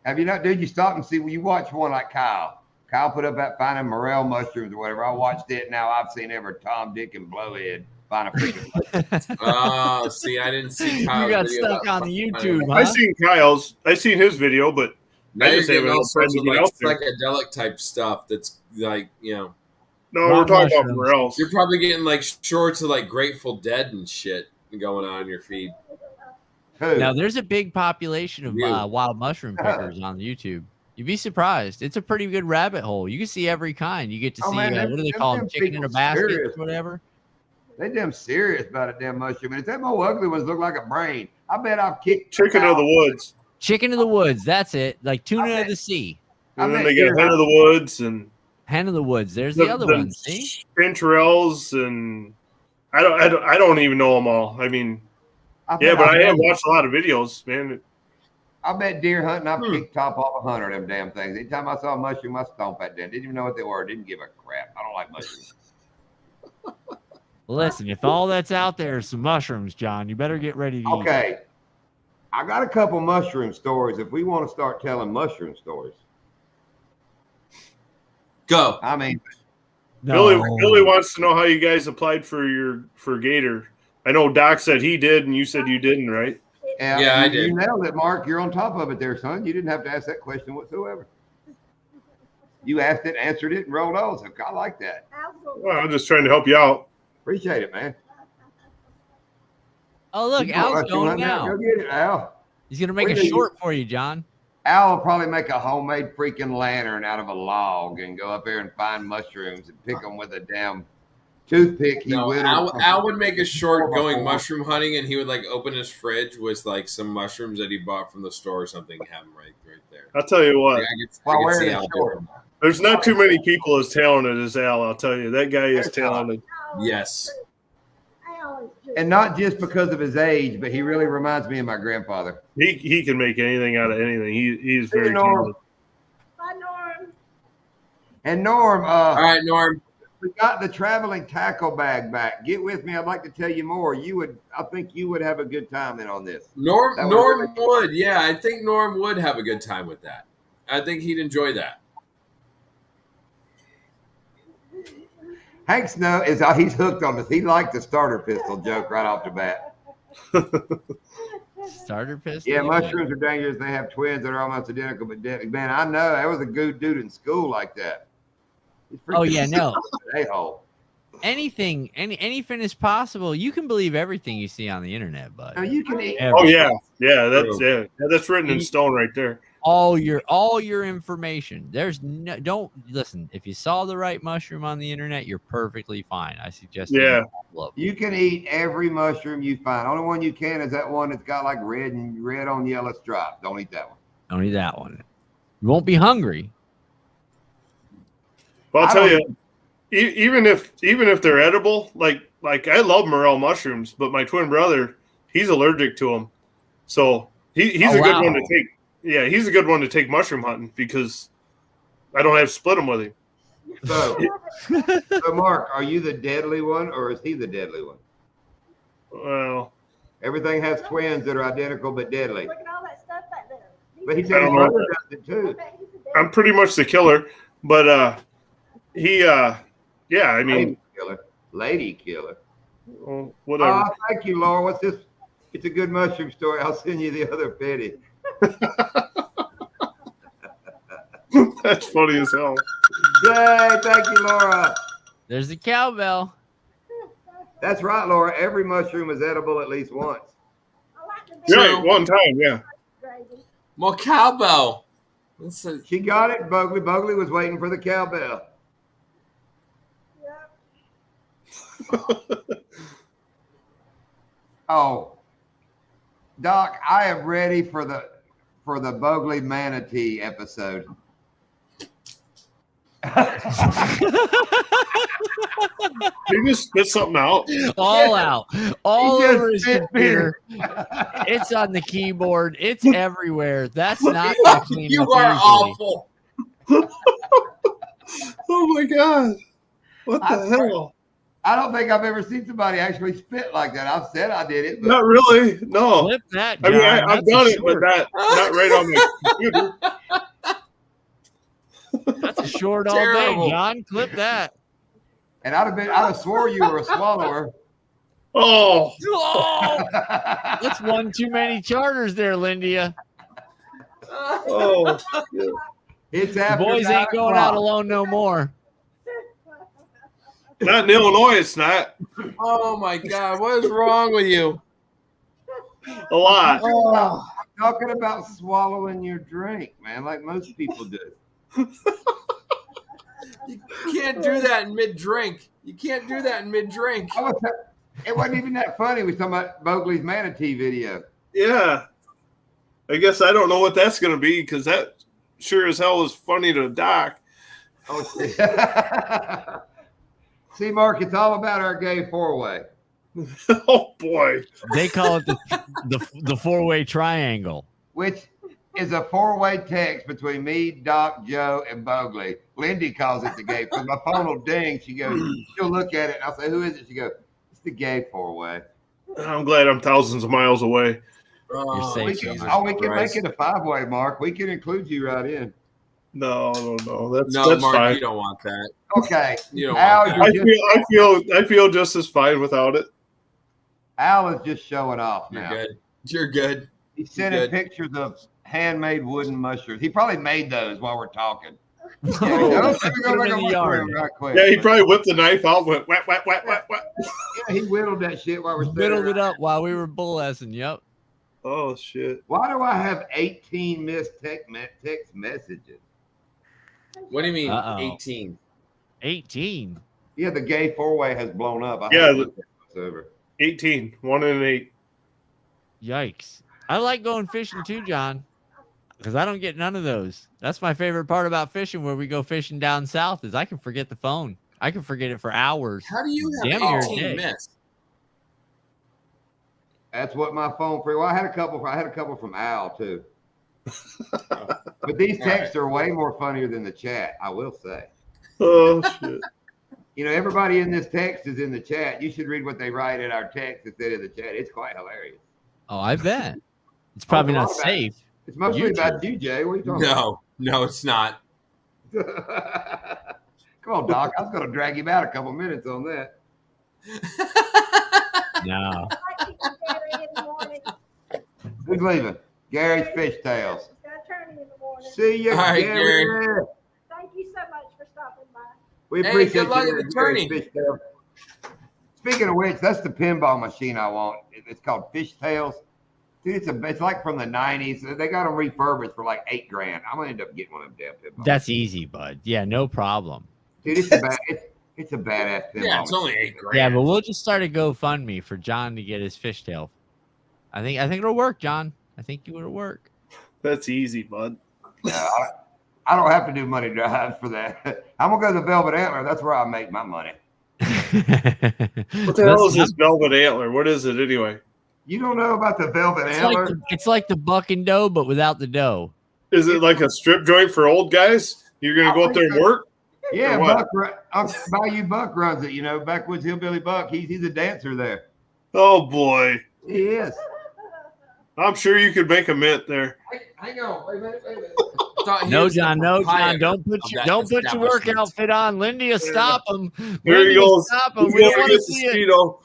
have you not, dude? You stop and see when you watch one like Kyle. Kyle put up that finding morel mushrooms or whatever. I watched it. Now I've seen every Tom, Dick, and Blowhead find a freaking. Oh, see, I didn't see You Kyle's got video stuck about on the finding- YouTube, I huh? seen Kyle's. I seen his video, but Now I you're just getting haven't all had time sorts to of get like out there. psychedelic type stuff that's like, No, Raw we're talking about mushrooms. morels. You're probably getting like shorts of like Grateful Dead and shit going on your feed. Who? Now, there's a big population of You. wild mushroom pickers on YouTube. You'd be surprised. It's a pretty good rabbit hole. You can see every kind. You get to Oh, see, man, what do they them- call them them? Chicken in a people basket serious. or whatever. They damn serious about a damn mushroom. And if them old ugly ones look like a brain, I bet I've kicked Chicken of the woods. Chicken of the woods. That's it. Like tuna I of bet- the sea. And then bet they deer got hen of the woods and Hen of the woods. There's the other one. See? Chanterelles and I don't even know them all. I mean, I yeah, bet but I've I have done- watched a lot of videos, man. I bet deer hunting, I've Hmm. kicked top off 100 of them damn things. Anytime I saw a mushroom, I stomped that damn. Didn't even know what they were. Didn't give a crap. I don't like mushrooms. Listen, if all that's out there is some mushrooms, John, you better get ready to eat. Okay. I got a couple mushroom stories if we want to start telling mushroom stories. Go. I mean, No. Billy wants to know how you guys applied for Gator. I know Doc said he did, and you said you didn't, right? Yeah, I you did. nailed it, Mark. You're on top of it there, son. You didn't have to ask that question whatsoever. You asked it, answered it, and rolled on. So I like that. Well, I'm just trying to help you out. Appreciate it, man. Oh, look, You Al's mushroom going hunting now. now. Go get it, Al. He's going to make Where a do you- short for you, John. Al will probably make a homemade freaking lantern out of a log and go up there and find mushrooms and pick them with a damn toothpick. He No, whittled. Al would make a short 4x4. going mushroom hunting, and he would like open his fridge with like some mushrooms that he bought from the store or something. And have them right there. I'll tell you what. Like, I While could wearing see a Al short. doing that. There's not too many people as talented as Al. I'll tell you, that guy is talented. Yes. And not just because of his age, but he really reminds me of my grandfather. He can make anything out of anything. He's very Norm. talented. Bye, Norm. And Norm, All right, Norm. we got the traveling tackle bag back. Get with me. I'd like to tell you more. I think you would have a good time in on this. Norm That was Norm really- would. Yeah, I think Norm would have a good time with that. I think he'd enjoy that. Hank Snow he's hooked on this. He liked the starter pistol joke right off the bat. Starter pistol. Yeah, mushrooms are dangerous. They have twins that are almost identical but deadly. Man, I know. There was a good dude in school like that. He's Oh, yeah, no. a-hole. Anything is possible. You can believe everything you see on the internet, bud. Now you can eat. Oh yeah, that's written in stone right there. all your information. There's no, don't listen. If you saw the right mushroom on the internet, you're perfectly fine. I suggest you Yeah. eat all of them. You can eat every mushroom you find. Only one you can is that one that's got like red on yellow stripe. Don't eat that one. Don't eat that one. You won't be hungry. Well, I'll I tell don't- you, even if they're edible, like I love morel mushrooms, but my twin brother, he's allergic to them, so he's Oh, a good wow. one to take. Yeah, he's a good one to take mushroom hunting because I don't have to split them with him. So, so Mark, are you the deadly one or is he the deadly one? Well, Everything has twins that are identical but deadly. Look at all that stuff back there. But he I said his don't know. brother does it too. I'm pretty much the killer, but yeah, I mean, Lady killer. well, whatever. Oh, thank you, Laura. What's this? It's a good mushroom story. I'll send you the other penny. That's funny as hell. Yay, thank you, Laura. There's the cowbell. That's right, Laura. Every mushroom is edible at least once. I like the Yeah, So- one time, yeah. gravy. Well, cowbell. That's a, She got it, Bugley. Bugley was waiting for the cowbell. Yep. Oh, Doc, I am ready for the Bugley manatee episode. He just spit something out. All out. All He just over his spit computer. beer. It's on the keyboard. It's everywhere. That's not gonna clean you up are easily. awful. Oh my god! What the I- hell? I don't think I've ever seen somebody actually spit like that. I've said I did it, but Not really. No. Flip that. I mean, John. I've That's a done it, but short. not right on my computer. That's a short all Terrible. day, John. Clip that. and I'd have swore you were a swallower. Oh, Oh, that's one too many charters there, Lindia. oh. It's The after boys 9 ain't going out o'clock. alone no more. Not in Illinois, it's not. Oh my God, what is wrong with you? A lot. Oh, Talking about swallowing your drink, man, like most people do. you can't do that in mid-drink. You can't do that in mid-drink. It wasn't even that funny. We was talking about Mowgli's manatee video. Yeah. I guess I don't know what that's going to be because that sure as hell is funny to Doc. Oh, see, Mark, it's all about our gay four-way. Oh, boy. They call it the four-way triangle. Which is a four-way text between me, Doc, Joe, and Mowgli. Lindy calls it the gay. Because my phone will ding. She'll look at it, and I'll say, "Who is it?" She goes, "It's the gay four-way." I'm glad I'm thousands of miles away. Oh, safe, We Jesus can make it a five-way, Mark. We can include you right in. No. That's no, Mark, fine. you don't want that. Okay. You don't Al, want that. I feel just as fine without it. Al is just showing off You're now. good. You're good. He's sending Good. pictures of handmade wooden mushrooms. He probably made those while we're talking. Put Let me go them back in on the my yard. room right quick. Yeah, he probably whipped the knife out, went whack, whack, whack, whack, whack. Yeah, he whittled that shit while we're sitting Whittled it around. up while we were bull-assing. Yep. Oh, shit. Why do I have 18 missed text messages? What do you mean, Uh-oh. 18? 18. Yeah, the gay four-way has blown up. Yeah, it's over. 18. 1 and 8. Yikes. I like going fishing too, John, because I don't get none of those. That's my favorite part about fishing where we go fishing down south is I can forget the phone. I can forget it for hours. How do you Damn have near 18 day. missed? That's what my phone for. Well, I had a couple from Al too. But these texts are way more funnier than the chat, I will say. Oh, shit. You know, everybody in this text is in the chat. You should read what they write in our text instead of the chat. It's quite hilarious. Oh, I bet. It's probably a lot not about- safe. It's mostly YouTube. about you, Jay. What are you talking No, it's not. about? Come on, Doc. I was going to drag him out a couple minutes on that. No. I like to eat Gary in the morning. Who's leaving? Gary's Fishtails. It's got attorney in the morning. See you, All right, Gary. Thank you so much for stopping by. We Hey, appreciate good luck you, at the Gary's tourney. Fishtails. Speaking of which, that's the pinball machine I want. It's called Fishtails. Dude, it's like from the 90s. They got them refurbished for like $8,000. I'm gonna end up getting one of them damn pinballs. That's easy, bud. Yeah, no problem. Dude, it's a badass pinball. Yeah, it's only machine. $8,000. Yeah, but we'll just start a GoFundMe for John to get his fishtail. I think it'll work, John. I think it'll work. That's easy, bud. No, I don't have to do money drives for that. I'm gonna go to the Velvet Antler. That's where I make my money. What the hell is this velvet antler? What is it anyway? You don't know about the Velvet Antler? It's like the buck and dough, but without the dough. Is it like a strip joint for old guys? You're going to go up there and work? Yeah, Or what? Bayou Buck runs it. You know, Backwoods Hillbilly Buck. He's a dancer there. Oh, boy. He is. I'm sure you could make a mint there. Hang on. Wait a minute. Thought he No, was the John. No, John. proprietor Don't put of your that don't put your work establishment. outfit on. Lindy will stop him. There he Lindy will goes. stop him. He's We don't gonna want to get the see it. Speedo.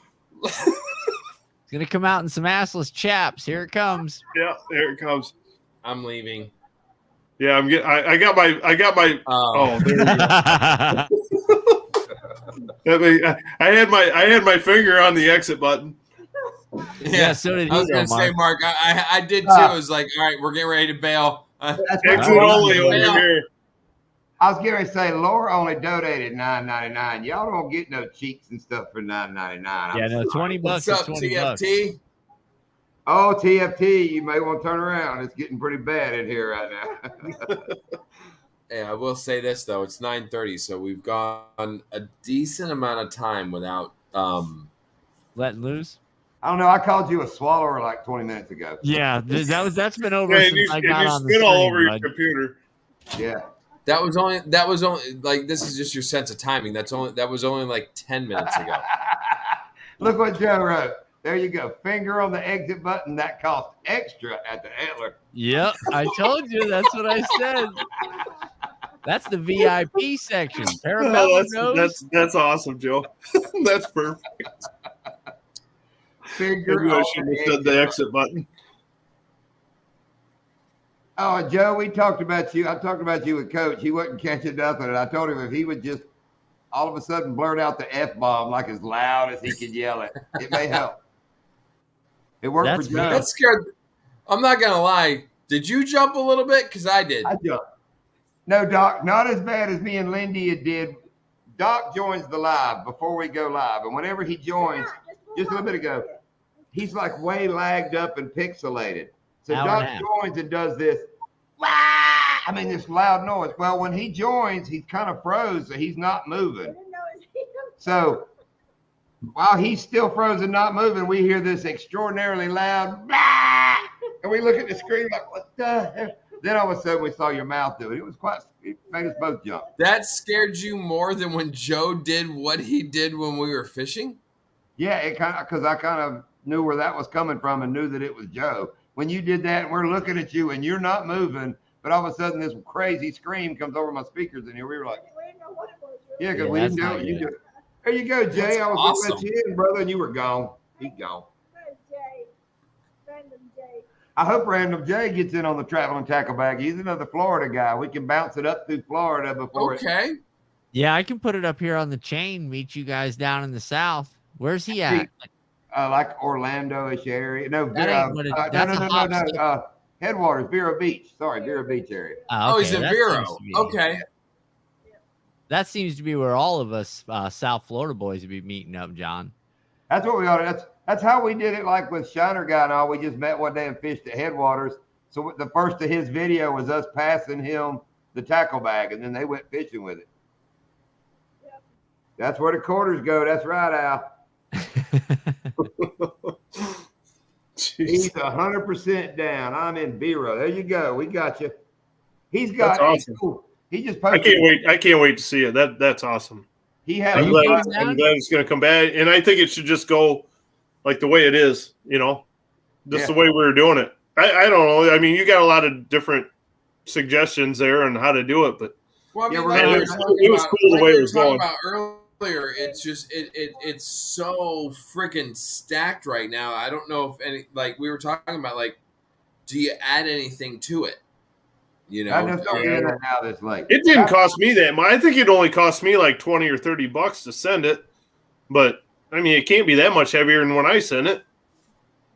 It's gonna come out in some assless chaps. Here it comes. Yeah, there it comes. I'm leaving. Yeah, I got my. Oh, there you go. I had my finger on the exit button. Yeah, so did I was he, going though, to say, Mark. Mark, I did too. I was like, all right, we're getting ready to bail. That's what Exit only over Yeah. here. I was going to say, Laura only donated $9.99. Y'all don't get no cheeks and stuff for $9.99. Yeah, no, $20 What's is up, $20. TFT? Oh, TFT, you may want to turn around. It's getting pretty bad in here right now. Hey, I will say this though, it's 9:30, so we've gone a decent amount of time without. Letting loose. I don't know. I called you a swallower like 20 minutes ago. Yeah, that's been over Yeah, since I and got you on the spit all stream, over your bud. computer. Yeah. That was only like this is just your sense of timing. That was only like 10 minutes ago. Look what Joe wrote. There you go. Finger on the exit button. That costs extra at the Antler. Yep, I told you. That's what I said. That's the VIP section. Parabellum Oh, knows. that's awesome, Joe. That's perfect. Finger Maybe I on should the have said the exit button. Oh, Joe, we talked about you. I talked about you with Coach. He wasn't catching nothing. And I told him if he would just all of a sudden blurt out the F-bomb like as loud as he can yell it. It may help. It worked That's for Joe. That scared. I'm not gonna lie. Did you jump a little bit? Because I did. I jumped. No, Doc, not as bad as me and Lindy did. Doc joins the live before we go live, and whenever he joins, just a little bit ago, he's like way lagged up and pixelated. So Hour Doc and a half. joins and does this. "Wah!" I mean, this loud noise. Well, when he joins, he's kind of froze, so he's not moving. So while he's still frozen, not moving, we hear this extraordinarily loud, "Bah!" And we look at the screen like, what the heck? Then all of a sudden we saw your mouth do it. It made us both jump. That scared you more than when Joe did what he did when we were fishing? Yeah, it kind of, because I kind of knew where that was coming from and knew that it was Joe. When you did that and we're looking at you and you're not moving, but all of a sudden this crazy scream comes over my speakers in here. We were like, yeah, because Yeah, we didn't that's know not you good. did. There you go, Jay. That's I was going to awesome. let you in, brother, and you were gone. He's gone. Jay, Random Jay. I hope Random Jay gets in on the travel and tackle bag. He's another Florida guy. We can bounce it up through Florida before it. Okay. Yeah, I can put it up here on the chain. Meet you guys down in the south. Where's he at? Like Orlando-ish area. No, That ain't what it- that's a hop step. Headwaters, Vero Beach. Sorry, Vero Beach area. Oh, he's in that Vero. seems to be- Okay. That seems to be where all of us South Florida boys would be meeting up, John. That's what we ought to. That's how we did it. Like with Shiner Guy and all, we just met one day and fished at Headwaters. So the first of his video was us passing him the tackle bag, and then they went fishing with it. Yep. That's where the quarters go. That's right, Al. He's 100% down. I'm in Vero. There you go. We got you. He's got. That's awesome. He just I posted. can't wait. I can't wait to see it. That's awesome. He had. I'm you glad, going down? I'm glad it's going to come back, and I think it should just go like the way it is. You know, just the way we were doing it. I don't know. I mean, you got a lot of different suggestions there on how to do it, but Well, I mean, Yeah, like we're we gonna- were talking it was about- cool the like way we it were was talking going. about earlier. It's just it's so freaking stacked right now. I don't know if any, like we were talking about, like, do you add anything to it? You know, I just don't get it now this late. it didn't cost me that much. I think it only cost me like $20 or $30 to send it, but I mean, it can't be that much heavier than when I sent it.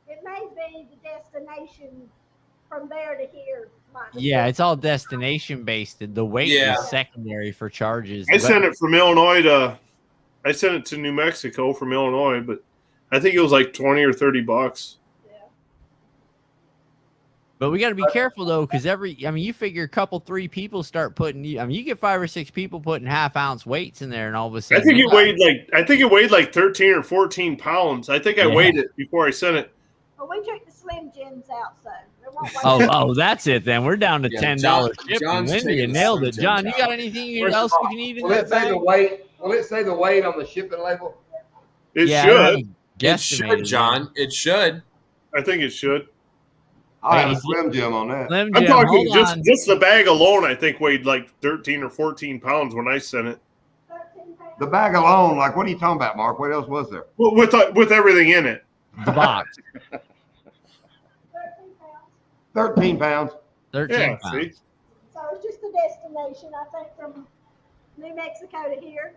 It may be the destination from there to here. Yeah, it's all destination based. The weight Yeah. is secondary for charges. I sent it from Illinois to, I sent it to New Mexico from Illinois, but I think it was like $20 or $30. But we got to be careful though, because you figure a couple, 3 people start putting. You get 5 or 6 people putting half-ounce weights in there, and all of a I sudden, think it weighed like 13 or 14 pounds. I think I Yeah. weighed it before I sent it. Well, we took the Slim Jims out, so there won't weigh Oh, that's it then. We're down to Yeah, $10 John- shipping. John's Lindy, you taking nailed Slim it, John. You Jims got out. anything First else of you all, can eat in Will that it say the bag? weight? Will it say the weight on the shipping label? It Yeah, I should. haven't It should, guesstimated John. It should. I think it should. I have Hey, a Slim Jim on that. Slim I'm Jim, talking hold on. just the bag alone. I think weighed like 13 or 14 pounds when I sent it. 13 pounds. The bag alone, like, what are you talking about, Mark? What else was there? Well, with everything in it. The box, 13 pounds. 13 pounds. 13 Yeah. pounds. See, So it's just the destination, I think, from New Mexico to here.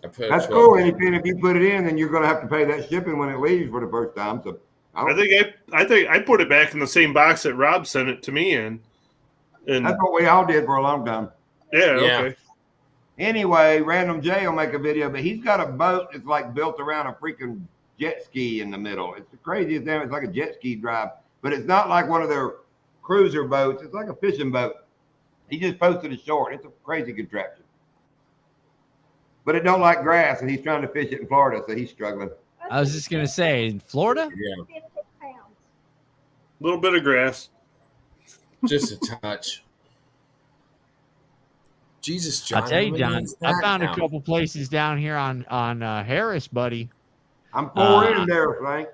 I put That's 12. cool. And if you put it in, then you're going to have to pay that shipping when it leaves for the first time. So I think I put it back in the same box that Rob sent it to me in. And that's what we all did for a long time. yeah, Yeah. okay. Anyway, Random Jay will make a video, but he's got a boat that's like built around a freaking jet ski in the middle. It's the craziest thing. It's like a jet ski drive, but it's not like one of their cruiser boats. It's like a fishing boat. He just posted a short. It's a crazy contraption. But it don't like grass, and he's trying to fish it in Florida, so he's struggling. I was just gonna say, in Florida, Yeah, 15 pounds. A little bit of grass. just a touch. Jesus, John. I'll tell you, how many John, is I that found now? a couple places down here on Harris, buddy. I'm 4 in there, Frank.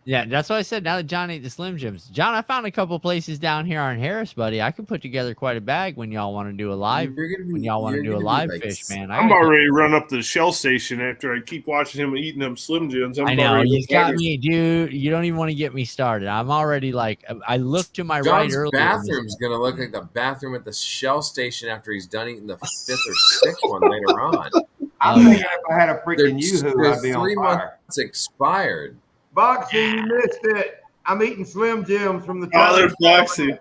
Yeah, that's what I said. Now that John ate the Slim Jims, John, I found a couple places down here on Harris, buddy. I could put together quite a bag when y'all want to do a live. When y'all want to do a live fish, man. I'm about ready to run up to the Shell station after I keep watching him eating them Slim Jims. I know you got me, dude. You don't even want to get me started. I'm already like, I looked to my right John's earlier. bathroom's gonna look like the bathroom at the Shell station after he's done eating the 5th or 6th one later on. I'm thinking if I had a freaking They're Yoo-hoo, I'd be on 3 fire. months expired. Boxy, you missed it. I'm eating Slim Jims from the. Oh, they're Foxy.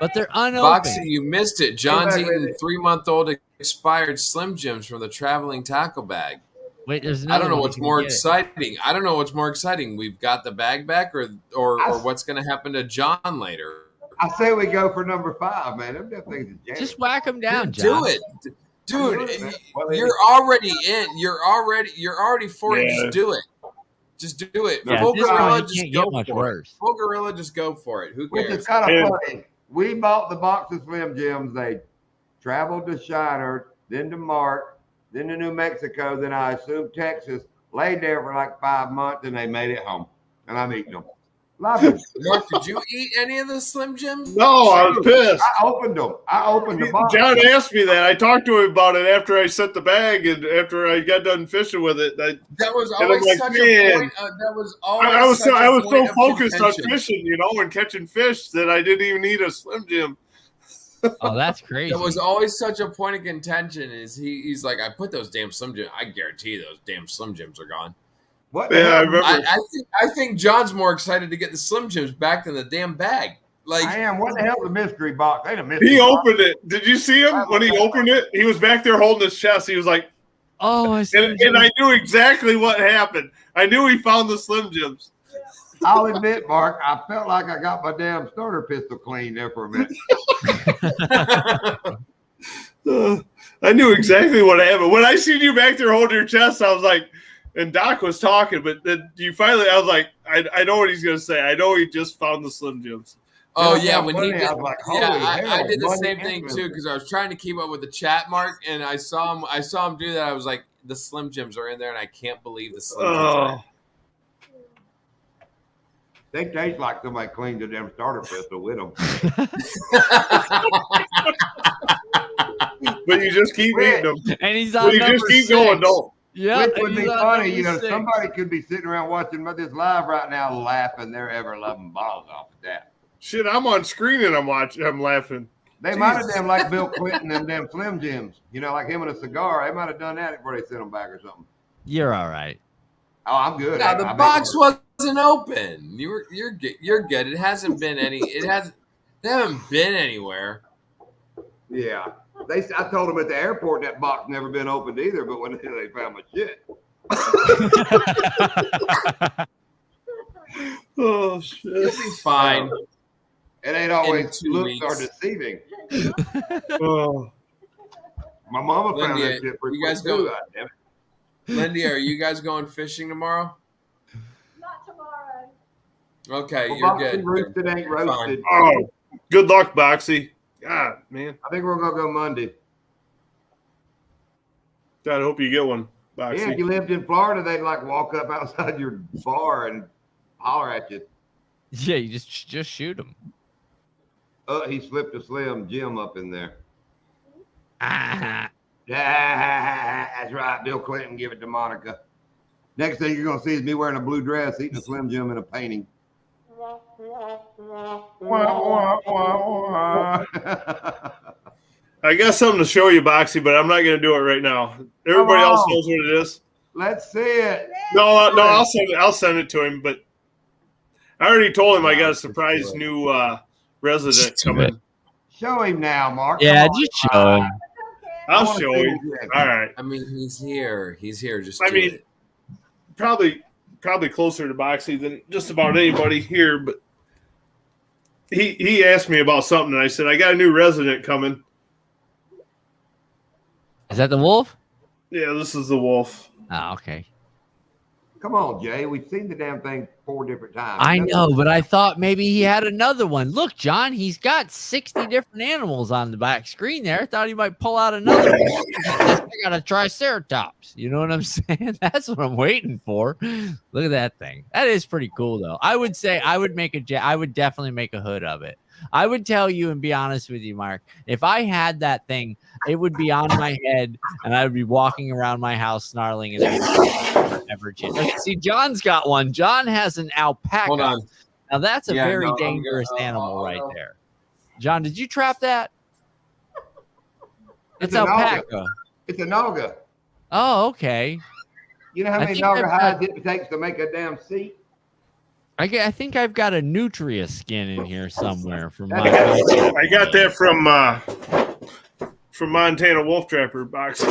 But they're unopened. Boxy, you missed it. John's back with eating it. 3-month-old expired Slim Jims from the traveling tackle bag. Wait, there's I don't another know one what's you can more get. exciting. I don't know what's more exciting. We've got the bag back, or what's going to happen to John later. I say we go for number 5, man. Them damn things are jamming. Just whack them down, John. Do it, dude. Well, You're already in. You're already for it. Yeah. Just do it. Just do it. Yeah, Full this gorilla, one you just can't go get much for worse. it. Full gorilla, just go for it. Who Which cares? is kind Yeah. of funny. We bought the box of Slim Jims. They traveled to Shiner, then to Mart, then to New Mexico, then I assume Texas. Laid there for like 5 months, and they made it home. And I'm eating them. Love them. Mark, did you eat any of the Slim Jims? No, I was pissed. I opened them. I opened the box. John asked me that. I talked to him about it after I set the bag and after I got done fishing with it. That was And I'm always like, such man. a point. That was always. I was such a so point of focused on contention. fishing, and catching fish that I didn't even eat a Slim Jim. Oh, that's crazy. That was always such a point of contention. Is he's like, I put those damn Slim Jims. I guarantee you those damn Slim Jims are gone. What the Yeah, I hell? remember. I think John's more excited to get the Slim Jims back than the damn bag. Like, I am. What the hell's a mystery box? Ain't a mystery He box. opened it. Did you see him when he opened it? He was back there holding his chest. He was like, Oh, I see. and I knew exactly what happened. I knew he found the Slim Jims. I'll admit, Mark, I felt like I got my damn starter pistol clean there for a minute. I knew exactly what happened. When I seen you back there holding your chest, I was like, and Doc was talking, but then you finally, I was like, I know what he's going to say. I know he just found the Slim Jims. oh That's yeah, how when funny. he did, I was like, yeah, holy I hell, did the money same thing too influencer. because I was trying to keep up with the chat, Mark, and I saw him do that. I was like, the Slim Jims are in there, and I can't believe the Slim Jims are in. They taste like somebody cleaned the damn starter pistol with them. But you just keep eating them. And he's But on you number just keep 6. going, don't. Yeah, Which would and be he's on funny, number 6. somebody could be sitting around watching this live right now laughing their ever-loving balls off at that. Shit, I'm on screen and I'm laughing. They might have done like Bill Clinton and them Slim Jims, like him and a cigar. They might have done that before they sent them back or something. You're all right. Oh, I'm good. Now the I box wasn't open. You're good. It hasn't been any. They haven't been anywhere. Yeah. I told them at the airport that box never been opened either, but when they found my shit. Oh, shit. You'll be fine. It ain't always 2 looks are weeks. deceiving. Oh. My mama found Lindy, that shit pretty you guys quick, go- too, goddammit. Lindy, are you guys going fishing tomorrow? Not tomorrow. Okay, Well, you're Boxy good. roasted ain't You're fine. roasted. Oh, good luck, Boxy. God, man. I think we're gonna go Monday. God, I hope you get one, Yeah, if Boxy. you lived in Florida, they'd like walk up outside your bar and holler at you. Yeah, you just shoot him. He slipped a Slim Jim up in there. Ah, That's right. Bill Clinton give it to Monica. Next thing you're gonna see is me wearing a blue dress, eating a Slim Jim in a painting. I got something to show you, Boxy, but I'm not going to do it right now. Everybody else knows what it is. Let's see it. No, I'll send it to him. But I already told him I got a surprise new resident coming. Show him now, Mark. yeah, Come on. just show him. I I'll wanna show see him. it. All right, I mean, he's here. He's here. Just I do mean- it. probably closer to Boxy than just about anybody here. But he asked me about something, and I said I got a new resident coming. Is that the wolf? Yeah, this is the wolf. Oh, okay. Come on, Jay. We've seen the damn thing 4 different times. I know, but I thought maybe he had another one. Look, John, he's got 60 different animals on the back screen there. I thought he might pull out another one. I got a triceratops. You know what I'm saying? That's what I'm waiting for. Look at that thing. That is pretty cool, though. I would say I would definitely make a hood of it. I would tell you and be honest with you, Mark, if I had that thing, it would be on my head and I would be walking around my house snarling and ever change. Okay, see, John's got one. John has an alpaca. Hold on. Now that's a Yeah, very no, I'm dangerous good. animal right there. John, did you trap that? It's an alpaca. It's a Naga. Oh, okay. You know how I many think Naga I've hides it takes to make a damn seat? I think I've got a nutria skin in here somewhere from I my. got that from Montana Wolf Trapper box.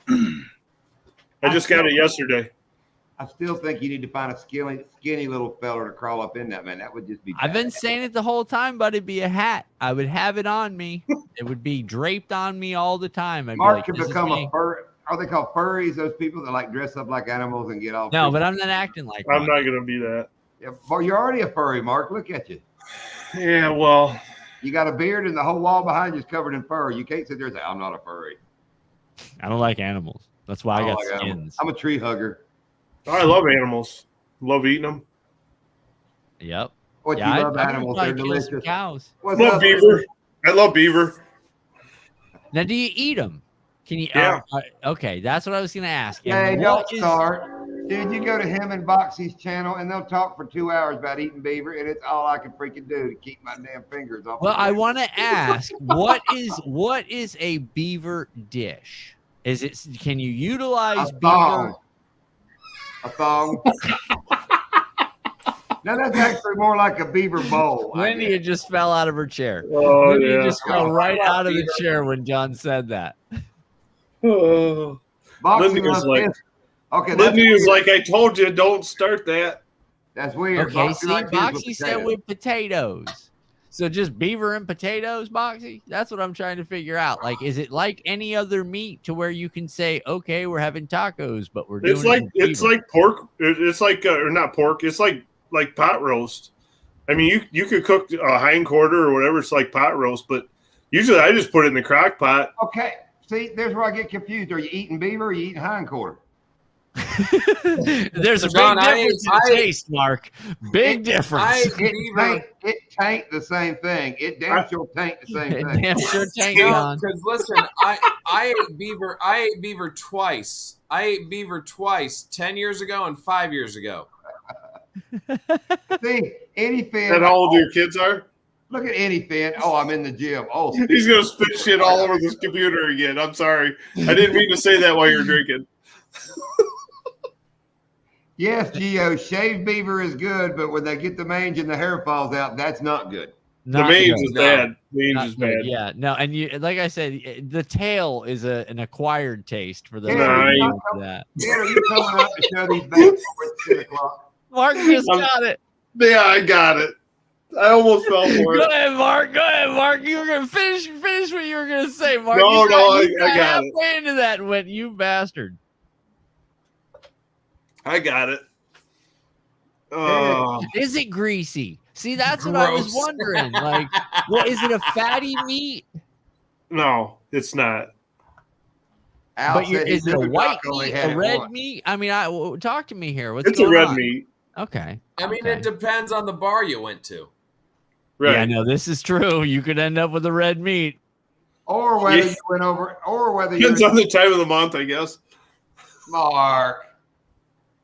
I just got it yesterday. I still think you need to find a skinny little fella to crawl up in that, man. That would just be I've been bad. saying it the whole time, but it'd be a hat. I would have it on me. It would be draped on me all the time. I'd be Mark like, could "This is become me." a fur. Are they called furries? Those people that like dress up like animals and get all. No, freaked but out? I'm not acting like I'm one. not gonna be that. Yeah, well, you're already a furry, Mark. Look at you. Yeah, well, You got a beard, and the whole wall behind you is covered in fur. You can't sit there and say, "I'm not a furry." I don't like animals. That's why I don't got like animals. skins. I'm a tree hugger. I love animals. Love eating them. Yep. What Yeah, you love I'd animals? probably They're kill some delicious. cows. What's Love up, beaver. I love beaver. Now, do you eat them? Can you? Yeah. Okay, that's what I was going to ask. Hey, And don't what is- start. Dude, you go to him and Boxy's channel, and they'll talk for 2 hours about eating beaver, and it's all I can freaking do to keep my damn fingers off. Well, the I plate. want to ask, what is a beaver dish? Is it? Can you utilize a beaver? thong. A thong. No, that's actually more like a beaver bowl. I Wendy guess. had just fell out of her chair. Oh Wendy yeah. just fell right I love out of the beaver. chair when John said that. Oh. Boxy Lindy was loves like- this. Okay, that's Lindy was weird. like, "I told you, don't start that." That's weird. Okay, Boxy see, likes his Boxy said potatoes. with potatoes. So just beaver and potatoes, Boxy? That's what I'm trying to figure out. Like, is it like any other meat to where you can say, okay, we're having tacos, but we're doing It's like it with it's beaver? like pork. It's like or not pork. It's like pot roast. I mean, you could cook a hind quarter or whatever. It's like pot roast, but usually I just put it in the crock pot. Okay, see, there's where I get confused. Are you eating beaver or are you eating hindquarter? There's a big John, difference in taste, Mark. Big difference. It tain't the same thing. It damn sure tain't the same thing. Damn sure tank on. Because listen, I ate beaver. I ate beaver twice. I ate beaver twice, 10 years ago and 5 years ago. See, any Is fin. that how old your kids are? Look at any fin. Oh, I'm in the gym. Oh, He's gonna spit shit all over this computer again. I'm sorry. I didn't mean to say that while you're drinking. yes, Gio, shaved beaver is good, but when they get the mange and the hair falls out, that's not good. The Not mange good. is No. bad. Mange Not is good. bad. Yeah, no, and you, like I said, the tail is an acquired taste for those Yeah, who Nice. use that. Man, are you coming up to show these babies at 10 o'clock? Mark just I'm- got it. Yeah, I got it. I almost fell for Go it. ahead, Mark. Go ahead, Mark. You were gonna finish what you were gonna say, Mark. No, You no, you I got it. halfway into that and went, you bastard. I got it. Is it greasy? See, that's what I was Gross. wondering. Like, what is it? A fatty meat? No, it's not. Al But said he is it a never white only meat, had a it red once. meat? I mean, talk to me here. What's It's a going red on? meat. Okay. I mean, okay. it depends on the bar you went to. Right. Yeah, no, this is true. You could end up with a red meat. Or whether Yeah. you went over, or whether Depends you're on the time of the month, I guess. Mark.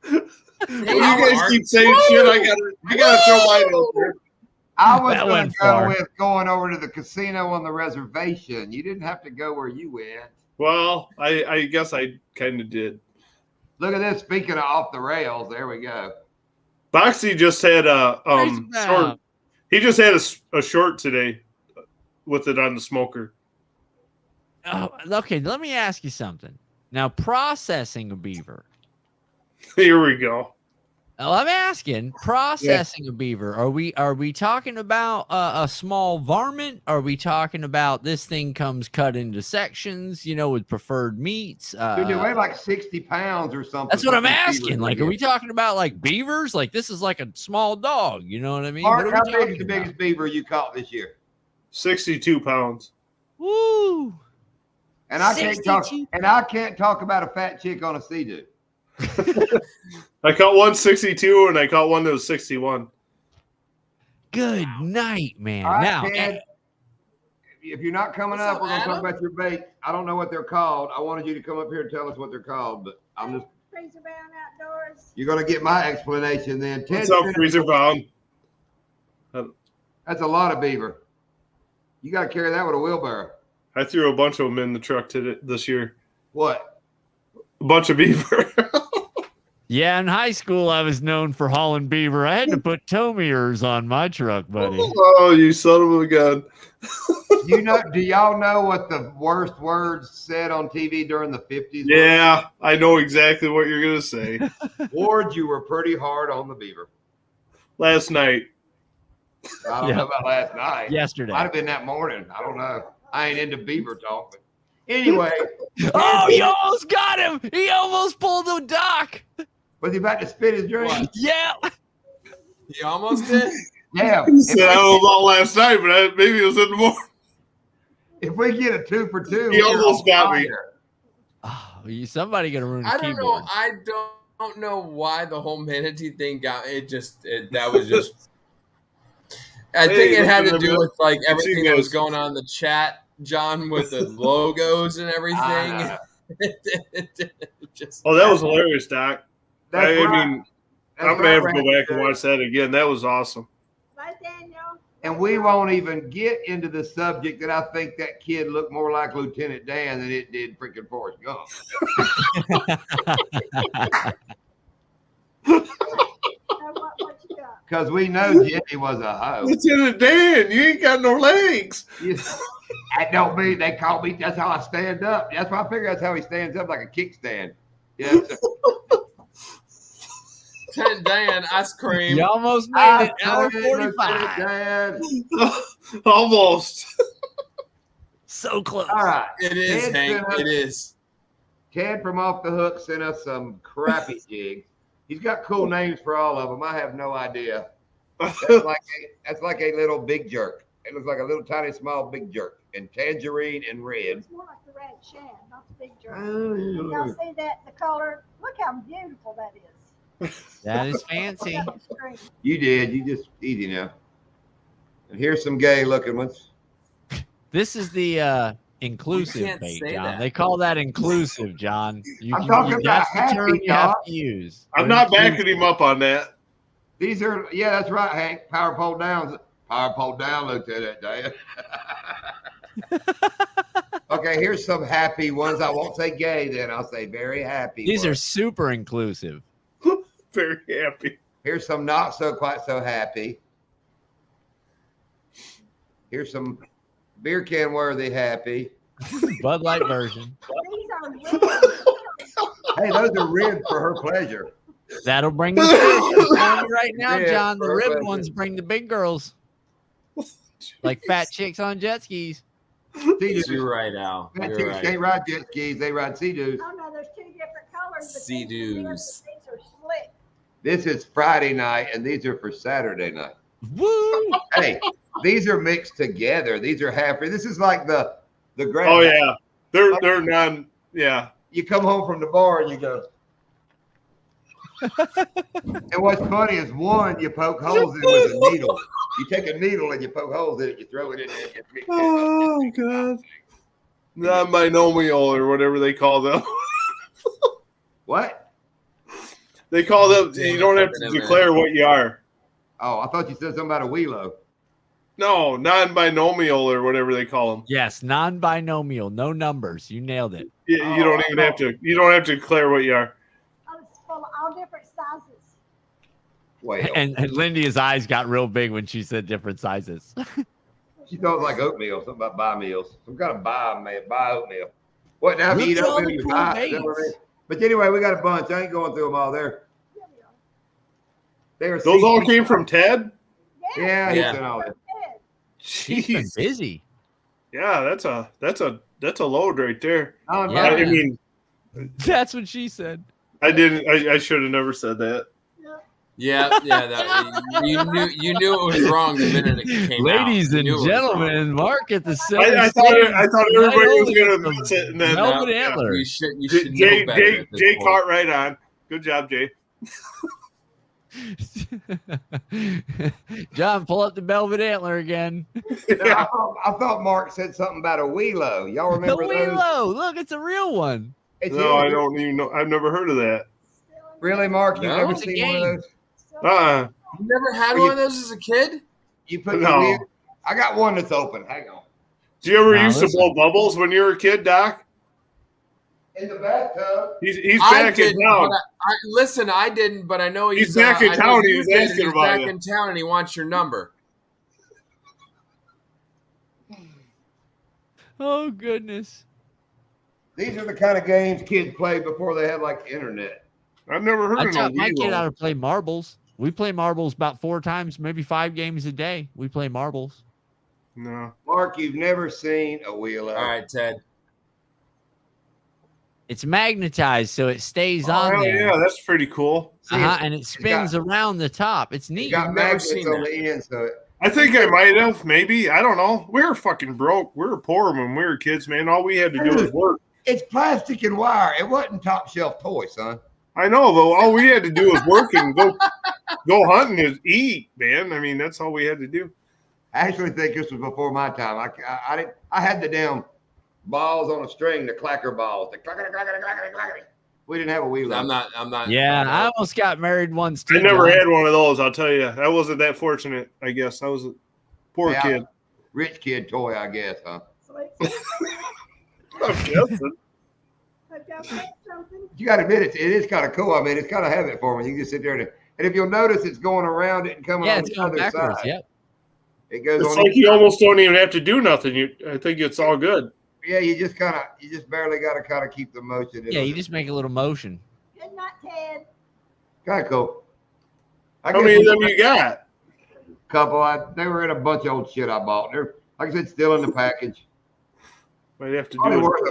You guys keep saying shit. I gotta throw mine out there. I was That going went to go far. with going over to the casino on the reservation. You didn't have to go where you went. Well, I guess I kind of did. Look at this. Speaking of off the rails, there we go. Boxy just had a Nice short. map. He just had a short today with it on the smoker. Oh, okay, let me ask you something. Now, processing a beaver. Here we go. Well, I'm asking, processing a beaver. Are we talking about a small varmint? Are we talking about this thing comes cut into sections, with preferred meats? Dude, they weigh like 60 pounds or something. That's what I'm Some beavers asking. we Like, get. are we talking about like beavers? Like, this is like a small dog. You know what I mean? Mark, What are how we big is talking the about? biggest beaver you caught this year? 62 pounds. Woo! And I can't talk. 62. And I can't talk about a fat chick on a sea-doo. I caught one 62 and I caught one that was 61. Good night, man. All right, Now, Ted, if you're not coming What's up, up, we're gonna talk Adam? about your baits. I don't know what they're called. I wanted you to come up here and tell us what they're called, but I'm just. Freezer bound outdoors. You're gonna get my explanation then. Ted, What's up, freezer bound? that's a lot of beaver. You got to carry that with a wheelbarrow. I threw a bunch of them in the truck this year. What? A bunch of beaver. yeah, in high school, I was known for hauling beaver. I had to put tow mirrors on my truck, buddy. Oh, you son of a gun. Do y'all know what the worst words said on TV during the 50s? were? Yeah, I know exactly what you're going to say. Ward, you were pretty hard on the beaver. Last night. I don't know about last night. Yesterday. Might have been that morning. I don't know. I ain't into beaver talk. But anyway, Oh, you almost got him. He almost pulled the dock. was he about to spit his drink? What? Yeah. You almost did. Yeah. He said, I don't know about last night, but maybe it was in the morning. If we get a 2 for 2, He we're almost on got me. fire. Oh, somebody gonna ruin the I don't keyboard. know. I don't know why the whole manatee thing got that was just. I think it had to do with like everything that was going on in the chat, John, with the logos and everything. Just, Oh, that was hilarious, Doc. That's I right. mean, That's I'm going to have to right, go back Randy. and watch that again. That was awesome. Right, Daniel? And we won't even get into the subject that I think that kid looked more like Lieutenant Dan than it did freaking Forrest Gump. What you got? Because we know Jimmy was a hoe. Lieutenant Dan, you ain't got no legs. That don't mean they call me. That's how I stand up. That's why I figure that's how he stands up, like a kickstand. Yeah. Lieutenant Dan ice cream. You almost made it. Hour 45. Dan. Almost. So close. All right. It is, Ted Hank. sent us- It is. Ted from Off the Hook sent us some crappy jigs. He's got cool names for all of them. I have no idea. That's like a little big jerk. It looks like a little tiny small big jerk and tangerine and red. It's more like the red shad, not the big jerk. Oh, Y'all see that? The color. Look how beautiful that is. That is fancy. Look at the screen. You did. You just easy now. And here's some gay looking ones. This is the inclusive can't bait, say John. that. They call that inclusive, John. I'm talking about that's the term happy, you have dog. to use. I'm not backing him up on that. These are, yeah, that's right, Hank. Power pole down. Power pole down, Lieutenant Dan. Okay, here's some happy ones. I won't say gay then. I'll say very happy. These are ones. super inclusive. Very happy. Here's some not so quite so happy. Here's some beer can worthy happy. Bud Light version. These are really Hey, those are ribs for her pleasure. That'll bring the fish. I'm telling you right now, Yeah, John. The perfect. rib ones bring the big girls. Like fat chicks on jet skis. Sea-doos. You're right, Al. Fat You're chicks right. can't ride jet skis. They ride sea-doos. Oh no, there's two different colors. but Sea-doos. These are slick. This is Friday night, and these are for Saturday night. Woo! Hey, these are mixed together. These are half. This is like the grand. Oh, yeah. They're non. Yeah. You come home from the bar and you go. And what's funny is one, you poke holes in with a needle. You take a needle and you poke holes in it. You throw it in there. And you mix it. Oh, God. Non-binomial or whatever they call them. What? They call them, you don't have to declare what you are. Oh, I thought you said something about a wheelo. No, non-binomial or whatever they call them. Yes, non-binomial, no numbers. You nailed it. You don't even have to. You don't have to declare what you are. Oh, it's full of all different sizes. Whale. And Lindy's eyes got real big when she said different sizes. She thought it was like oatmeal, something about buy meals. Some kind of buy oatmeal. What now? If you Look eat at all oatmeal, the you cool buy. Is that what it baits. is? But anyway, we got a bunch. I ain't going through them all there. Here we are. They were Those all CP came from Ted. Yeah, he Yeah. sent all that. He's been Jeez. busy. Yeah, that's a load right there. Oh, Yeah. I mean, That's what she said. I didn't. I should have never said that. Yeah. That, you knew it was wrong the minute it came out. Ladies You and knew it was wrong. gentlemen, Mark at the I thought everybody was going to miss it, and then Velvet Yeah, Antler. You should Jay know better at this Jay point. caught right on. Good job, Jay. John, pull up the Velvet Antler again. No, I thought Mark said something about a Wheelo. Y'all The remember those? Wheelo. Look, it's a real one. It's No, I in- don't even know. I've never heard of that. Really, Mark? You've No, never it's a seen one of game. those? You never had Well, one of those as a kid? You put No. the wheel. I got one that's open. Hang on. Did you ever Now, used to listen. blow bubbles when you were a kid, Doc? In the bathtub. He's I back in didn't, town. but listen, I didn't, but I know He's back in I know town. you He was did, and asking he's about back you. in town, and he wants your number. Oh, goodness. These are the kind of games kids played before they had like internet. I've never heard I of no taught my kid Wheelo. how to play marbles. We play marbles about 4 times, maybe 5 games a day. We play marbles. No. Mark, you've never seen a Wheelo. All right, Ted. It's magnetized, so it stays Oh, on hell there. yeah, that's pretty cool. See, And it spins around the top. It's You neat. got never magnets seen on that. the end, so I think I might have, maybe. I don't know. We were fucking broke. We were poor when we were kids, man. All we had to do was work. it's plastic and wire. It wasn't top shelf toy, son. I know, but all we had to do was work and go hunting and eat, man. I mean, that's all we had to do. I actually think this was before my time. I didn't. I had the damn balls on a string, the clacker balls. The clacker. We didn't have a Wheelo. I'm not. Yeah, I almost got married once too. I never John. had one of those, I'll tell you. I wasn't that fortunate, I guess. I was a poor Yeah. kid. Rich kid toy, I guess, huh? Sweet. I'm guessing. Have y'all said something? You got to admit it is kind of cool. I mean, it's kind of habit forming. You can just sit there and if you'll notice, it's going around it and coming Yeah, on it's the going other backwards. side. Yep. It goes It's on. like you almost don't even have to do nothing. I think it's all good. Yeah, you just barely got to kind of keep the motion. Yeah, you just make a little motion. Good night, Ted. kind of cool. I How guess many of you- them you got? couple. They were in a bunch of old shit I bought. They're like I said, still in the package. Might have to Probably do worth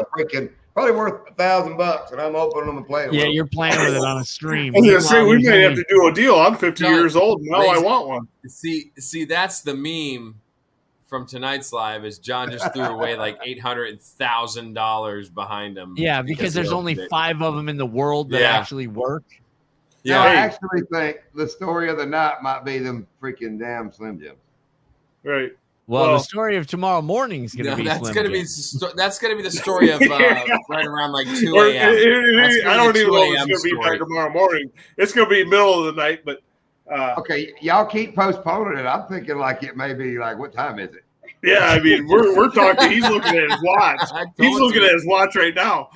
$1,000, and I'm opening them and playing. Yeah, with you're playing with it on a stream. I was gonna say Meanwhile, we there's might have only- to do a deal. I'm 50 John, years old now. I please. want one. See, that's the meme from tonight's live. Is John just threw away like $800,000 behind him? Yeah, because there's he only opened it. 5 of them in the world that Yeah. actually work. it. Now, I Yeah, actually think the story of the night might be them freaking damn Slim Jims. Right. Well, Well- the story of tomorrow morning's gonna No, be that's Slim gonna be Jim. that's gonna be the story of right around like 2 Or- a.m. That's I gonna don't be even 2 know if it's a.m. going to be story. by tomorrow morning. It's going to be middle of the night, but Okay, y'all keep postponing it. I'm thinking like it may be like, what time is it? yeah, I mean, we're talking. He's looking at his watch. I He's told looking you. at his watch right now.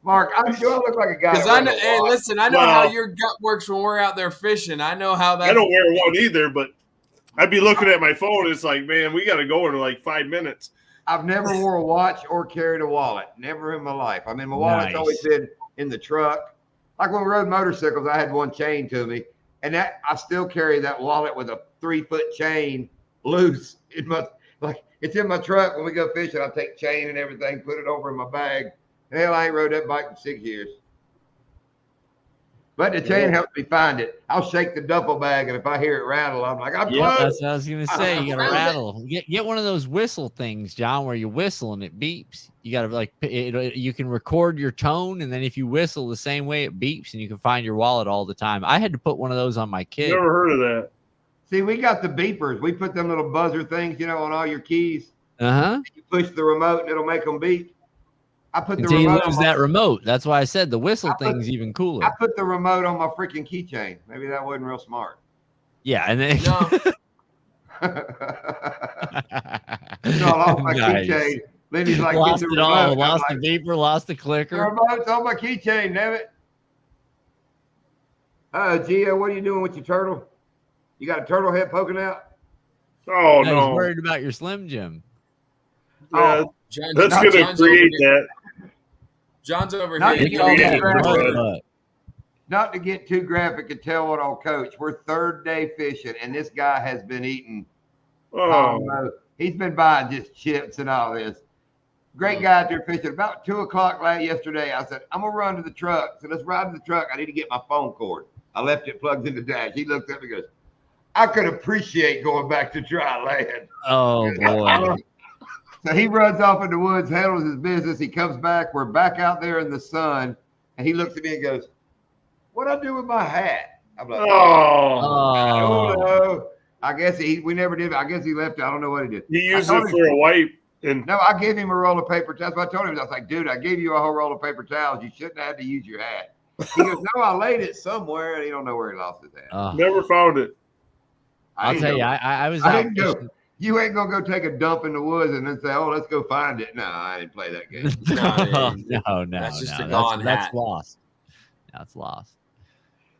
Mark, do I look like a guy? Because that I know, wears a hey, watch? listen, I know Well- how your gut works when we're out there fishing. I know how that. I don't wear one either, but I'd be looking at my phone. It's like, man, we got to go in like 5 minutes. I've never wore a watch or carried a wallet. Never in my life. I mean, my wallet's Nice. always been in the truck. Like when we rode motorcycles, I had one chain to me, and that I still carry that wallet with a 3-foot chain loose in my it's in my truck. When we go fishing, I take chain and everything, put it over in my bag. Hell, I ain't rode that bike in 6 years. But the chain helps me find it. I'll shake the duffel bag, and if I hear it rattle, I'm like, I'm Yeah, close. that's what I was gonna say. You gotta Found it. rattle. Get one of those whistle things, John, where you whistle and it beeps. You gotta you can record your tone, and then if you whistle the same way, it beeps, and you can find your wallet all the time. I had to put one of those on my kid. Never heard of that. See, we got the beepers. We put them little buzzer things, on all your keys. You push the remote, and it'll make them beep. I put the Until you remote. lose on my- that remote. That's why I said the whistle I put- thing's even cooler. I put the remote on my freaking keychain. Maybe that wasn't real smart. Yeah, and then No, I lost my Nice. keychain. Lindy's like, Lost get the it remote. all. I'm Lost like, the beeper. Lost the the clicker. remote's on my keychain, damn it. Gio, what are you doing with your turtle? You got a turtle head poking out? Oh, Yeah, no. He's worried about your Slim Jim. Yeah, John, that's going to John's over create here- that. John's over Not here. you, He called yeah, me right. brother. But not to get too graphic and tell what old coach, we're third day fishing, and this guy has been eating. He's been buying just chips and all this. Great guy out there fishing. About 2 o'clock yesterday, I said, I'm going to run to the truck. So let's ride to the truck. I need to get my phone cord. I left it plugged in the dash. He looked up and goes, I could appreciate going back to dry land. Oh, boy. So he runs off in the woods, handles his business. He comes back. We're back out there in the sun. And he looks at me and goes, what'd I do with my hat? I'm like, I don't know. I guess we never did. I guess he left it. I don't know what he did. He used it for a wipe. And no, I gave him a roll of paper towels. That's what I told him. I was like, dude, I gave you a whole roll of paper towels. You shouldn't have had to use your hat. He goes, no, I laid it somewhere. And he don't know where he lost his hat. Never found it. I'll tell you, I was I out didn't go. fishing. You ain't going to go take a dump in the woods and then say, oh, let's go find it. No, I didn't play that game. No. That's just a gone hat. That's lost. That's lost.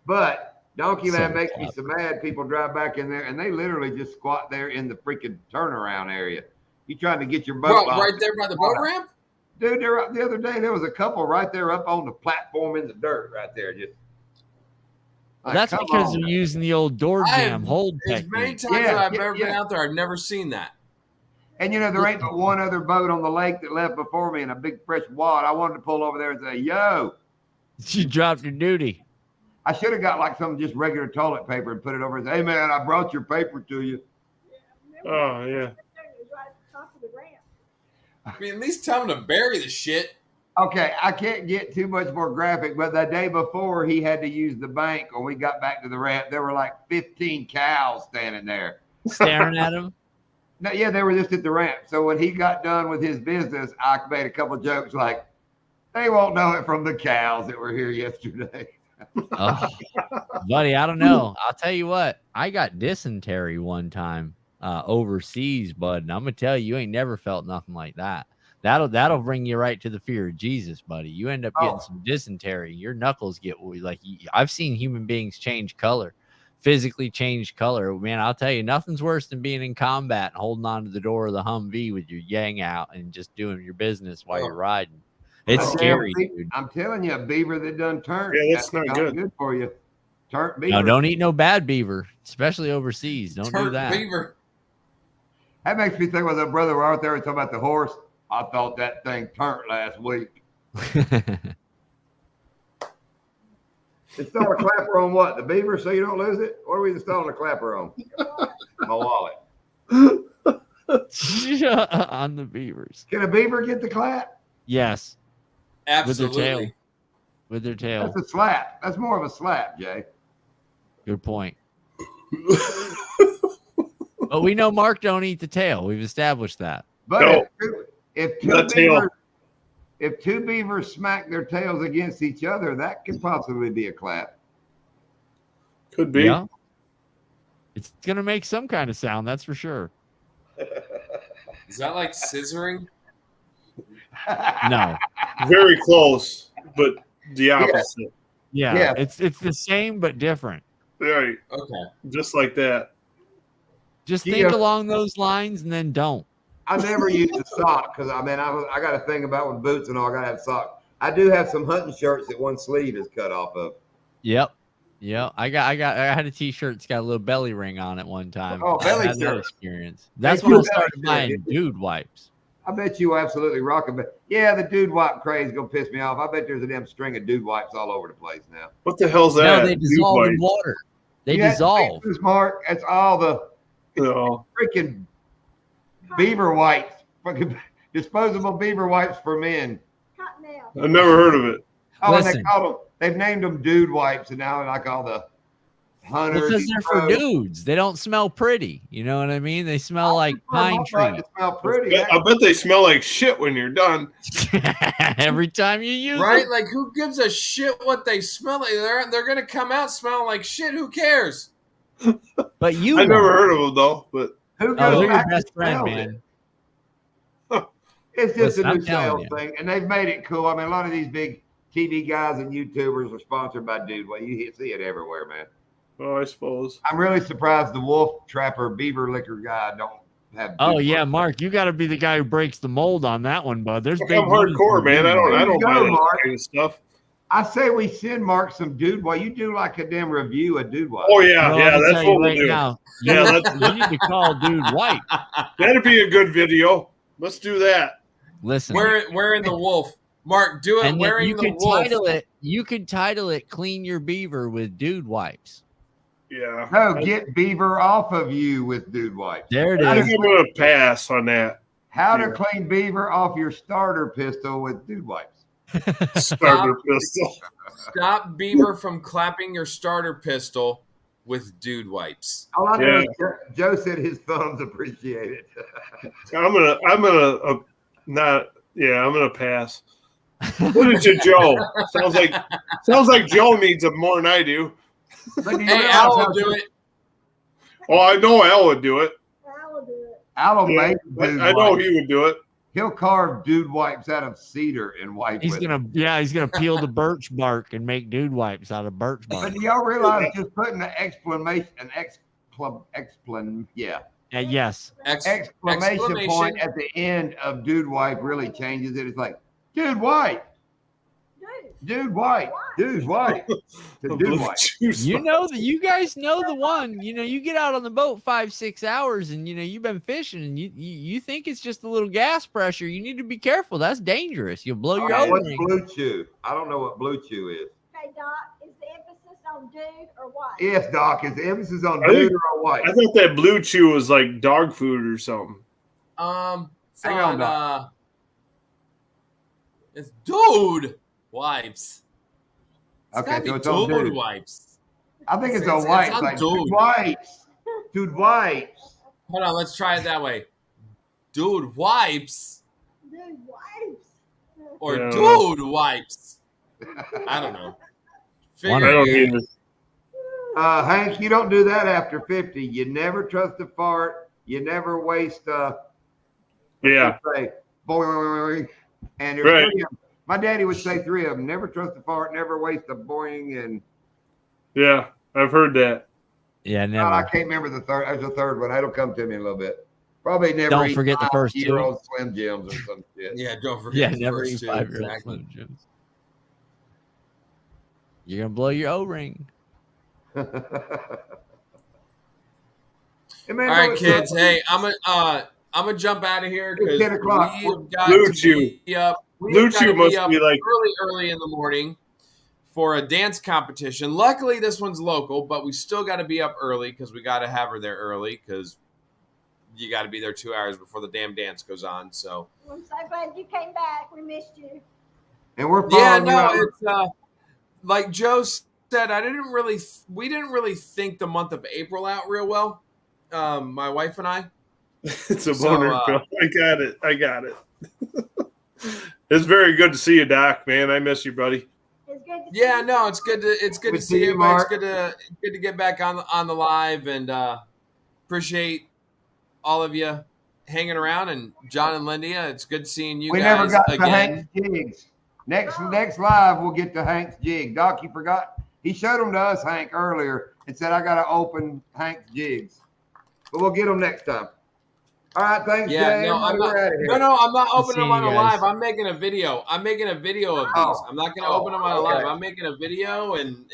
But Donkey So Land makes me tough. so mad. People drive back in there and they literally just squat there in the freaking turnaround area. You trying to get your boat Bro, off. right there by the boat ramp? Dude, the other day there was a couple right there up on the platform in the dirt right there. Just like, That's come because on, they're man. using the old door I jam hold As many technique. times Yeah, as I've yeah, ever been yeah. out there, I've never seen that. And you know, there ain't but one other boat on the lake that left before me in a big fresh wad. I wanted to pull over there and say, yo, You dropped your duty. I should have got like some just regular toilet paper and put it over and say, hey man, I brought your paper to you. Oh, yeah. It was right at the top of the ramp. I mean, at least tell him to bury the shit. Okay, I can't get too much more graphic, but the day before he had to use the bank when we got back to the ramp, there were like 15 cows standing there. Staring at him. No, yeah, they were just at the ramp. So when he got done with his business, I made a couple jokes like, they won't know it from the cows that were here yesterday. Oh, buddy, I don't know. I'll tell you what. I got dysentery one time overseas, bud, and I'm gonna tell you, you ain't never felt nothing like that. That'll bring you right to the fear of Jesus, buddy. You end up getting some dysentery. Your knuckles get like I've seen human beings change color, physically change color. Man, I'll tell you, nothing's worse than being in combat and holding on to the door of the Humvee with your yang out and just doing your business while you're riding. It's scary, dude. I'm telling you, a beaver that done turned. Yeah, that's not good. For you. Turnt beaver. No, don't eat no bad beaver, especially overseas. Don't do Turnt that. beaver. That makes me think when the brother were out there and talking about the horse. I thought that thing turned last week. Install a clapper on what? The beaver so you don't lose it? What are we installing a clapper on? My wallet. On the beavers. Can a beaver get the clap? Yes, Absolutely. with their tail. That's a slap. That's more of a slap, Jay. Good point. But we know Mark don't eat the tail. We've established that. But No. if two beavers smack their tails against each other, that could possibly be a clap. Could be. Yeah. It's gonna make some kind of sound, that's for sure. Is that like scissoring? No. Very close, but the opposite. Yeah. Yeah. It's the same but different. Right. Okay. Just like that. Just Yeah. think along those lines and then don't. I never use a sock because I got a thing about with boots and all. I gotta have socks. I do have some hunting shirts that one sleeve is cut off of. Yep. I had a t-shirt that's got a little belly ring on it one time. Oh, belly I had that shirt. experience. That's Hey, when I belly started shirt, buying dude. dude wipes. I bet you absolutely rock it. But yeah, the dude wipe craze is gonna piss me off. I bet there's a damn string of dude wipes all over the place now. What the hell's that? No, they dissolve in water. They Yeah, dissolve. this, Mark. That's all the No. freaking beaver wipes, fucking disposable beaver wipes for men. Cottonelle. I've never heard of it. Oh, and they Listen. call them. They've named them dude wipes, and now like all the hunters. Because they're for dudes. They don't smell pretty. You know what I mean? They smell like pine tree. To smell pretty. I bet they smell like shit when you're done. Every time you use Right? it. Like, who gives a shit what they smell like? They're gonna come out smelling like shit. Who cares? But you I never won't. heard of them though. But Who Oh, goes they're your back to best friend, smells it? man. It's just Listen, a I'm new telling sales you. thing, and they've made it cool. I mean, a lot of these big TV guys and YouTubers are sponsored by Dude. Well, you see it everywhere, man. oh, I suppose. I'm really surprised the Wolf Trapper Beaver Liquor guy don't have. Oh Dude yeah, wipes. Mark, you got to be the guy who breaks the mold on that one, bud. There's I'm big money hardcore, for man. you. I don't There you buy go, that Mark. kind of stuff. I say we send Mark some dude while you do like a damn review of dude wipe. Oh yeah, Well, yeah, I'm gonna that's tell you what we'll right do. now. Yeah, You need to call Dude White. That'd be a good video. Let's do that. Listen, Wearing the wolf. Mark, do it and then wearing you the could wolf. title it. You could title it "Clean Your Beaver with Dude Wipes." Yeah. No, get beaver off of you with dude wipes. There it I think is. I'm gonna pass on that. How to Yeah. clean beaver off your starter pistol with dude wipes. Starter pistol. Stop beaver from clapping your starter pistol with dude wipes. All I know Yeah. is Joe said his thumbs appreciate it. I'm gonna pass. What is it, Joe? Sounds like Joe needs it more than I do. But do you Hey, realize Al how will do it. Oh, I know Al would do it. I will do it. Al Yeah, made dude I know wipes. he would do it. He'll carve dude wipes out of cedar and wipe He's with gonna, it. he's gonna peel the birch bark and make Dude Wipes out of birch bark. But do y'all realize just putting an exclamation Yes. exclamation point at the end of dude wipe really changes it. It's like, dude wipe, dude wipe, dude wipe, to dude wipe. You know that you guys know the one. You know, you get out on the boat 5-6 hours, and you know you've been fishing, and you think it's just a little gas pressure. You need to be careful. That's dangerous. You'll blow your What's O-ring. blue chew? I don't know what blue chew is. Okay, Doc, is the emphasis on dude or what? Yes, Doc. Is the emphasis on I dude think- or white? I thought that blue chew was like dog food or something. It's Hang on, on, Doc. it's dude wipes. Okay, gotta be so it's on dude. wipes. I think it's It's- on white. it's on Like dude. dude wipes. Dude wipes. Hold on, let's try it that way. Dude wipes Dude wipes. or Yeah. dude wipes. I don't know. One Figure I don't it out. either. Hank, you don't do that after 50. You never trust a fart. You never waste Yeah. say boing, and there's Right. three of them. My daddy would say three of them. Never trust a fart, never waste a boing, and Yeah. I've heard that. Yeah, I never. can't remember the third. There's a third one. That'll come to me in a little bit. Probably never. Don't eat forget the first two. 5-year-old Slim Jims or some shit. Yeah, don't forget. Yeah, the never first eat two, 5-year-old exactly. Slim Jims. You're gonna blow your O-ring. Hey, All man, right, what's kids. up? Hey, I'm gonna jump out of here because It's 10 o'clock. we've got Blue to Chew. be up. We've Blue gotta Chew must up be like- early in the morning for a dance competition. Luckily, this one's local, but we still got to be up early because we got to have her there early because you got to be there 2 hours before the damn dance goes on. So I'm so glad you came back. We missed you. And we're yeah, following no, you. it's like Joe said. We didn't really think the month of April out real well. My wife and I. It's a So, boner pill. I got it. It's very good to see you, Doc, man. I miss you, buddy. It's good to see Yeah, you. no, it's good to Good see to see you, everybody. It's Mark. good to get back on the live and appreciate all of you hanging around and John and Lindia. It's good seeing you We guys never got to again. Hank's jigs. Next live, we'll get to Hank's jig. Doc, you forgot? He showed them to us, Hank, earlier, and said, I got to open Hank's jigs. But we'll get them next time. All right, thanks, Yeah, Jay. no, I'm Everybody, not. we're outta here. No, I'm not Good opening them seeing on you a guys. live. I'm making a video. I'm making a video of these. Oh. I'm not going to Oh, open them on a okay. live. I'm making a video, and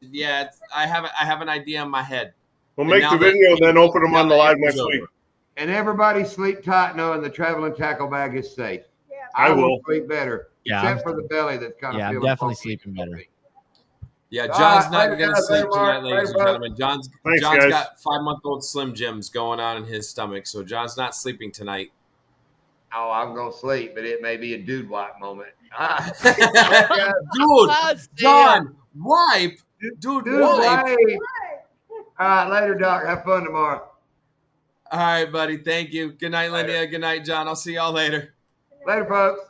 yeah, I have an idea in my head. We'll And make now the that- video, then open them now on the that live April's next week. over. And everybody sleep tight knowing the traveling tackle bag is safe. Yeah. I will. sleep better, Yeah, except for the belly that's kind of yeah, I'm feeling definitely funky. sleeping better. Yeah, All John's right, not later, going to guys. sleep Later, Mark. tonight, ladies and Later, gentlemen. John's Thanks, John's guys. got 5-month-old Slim Jims going on in his stomach, so John's not sleeping tonight. Oh, I'm going to sleep, but it may be a dude wipe moment. Dude, John, wipe. Dude, Dude wipe. wipe. All right, later, Doc. Have fun tomorrow. All right, buddy. Thank you. Good night, Lindia. Good night, John. I'll see y'all later. Later, folks.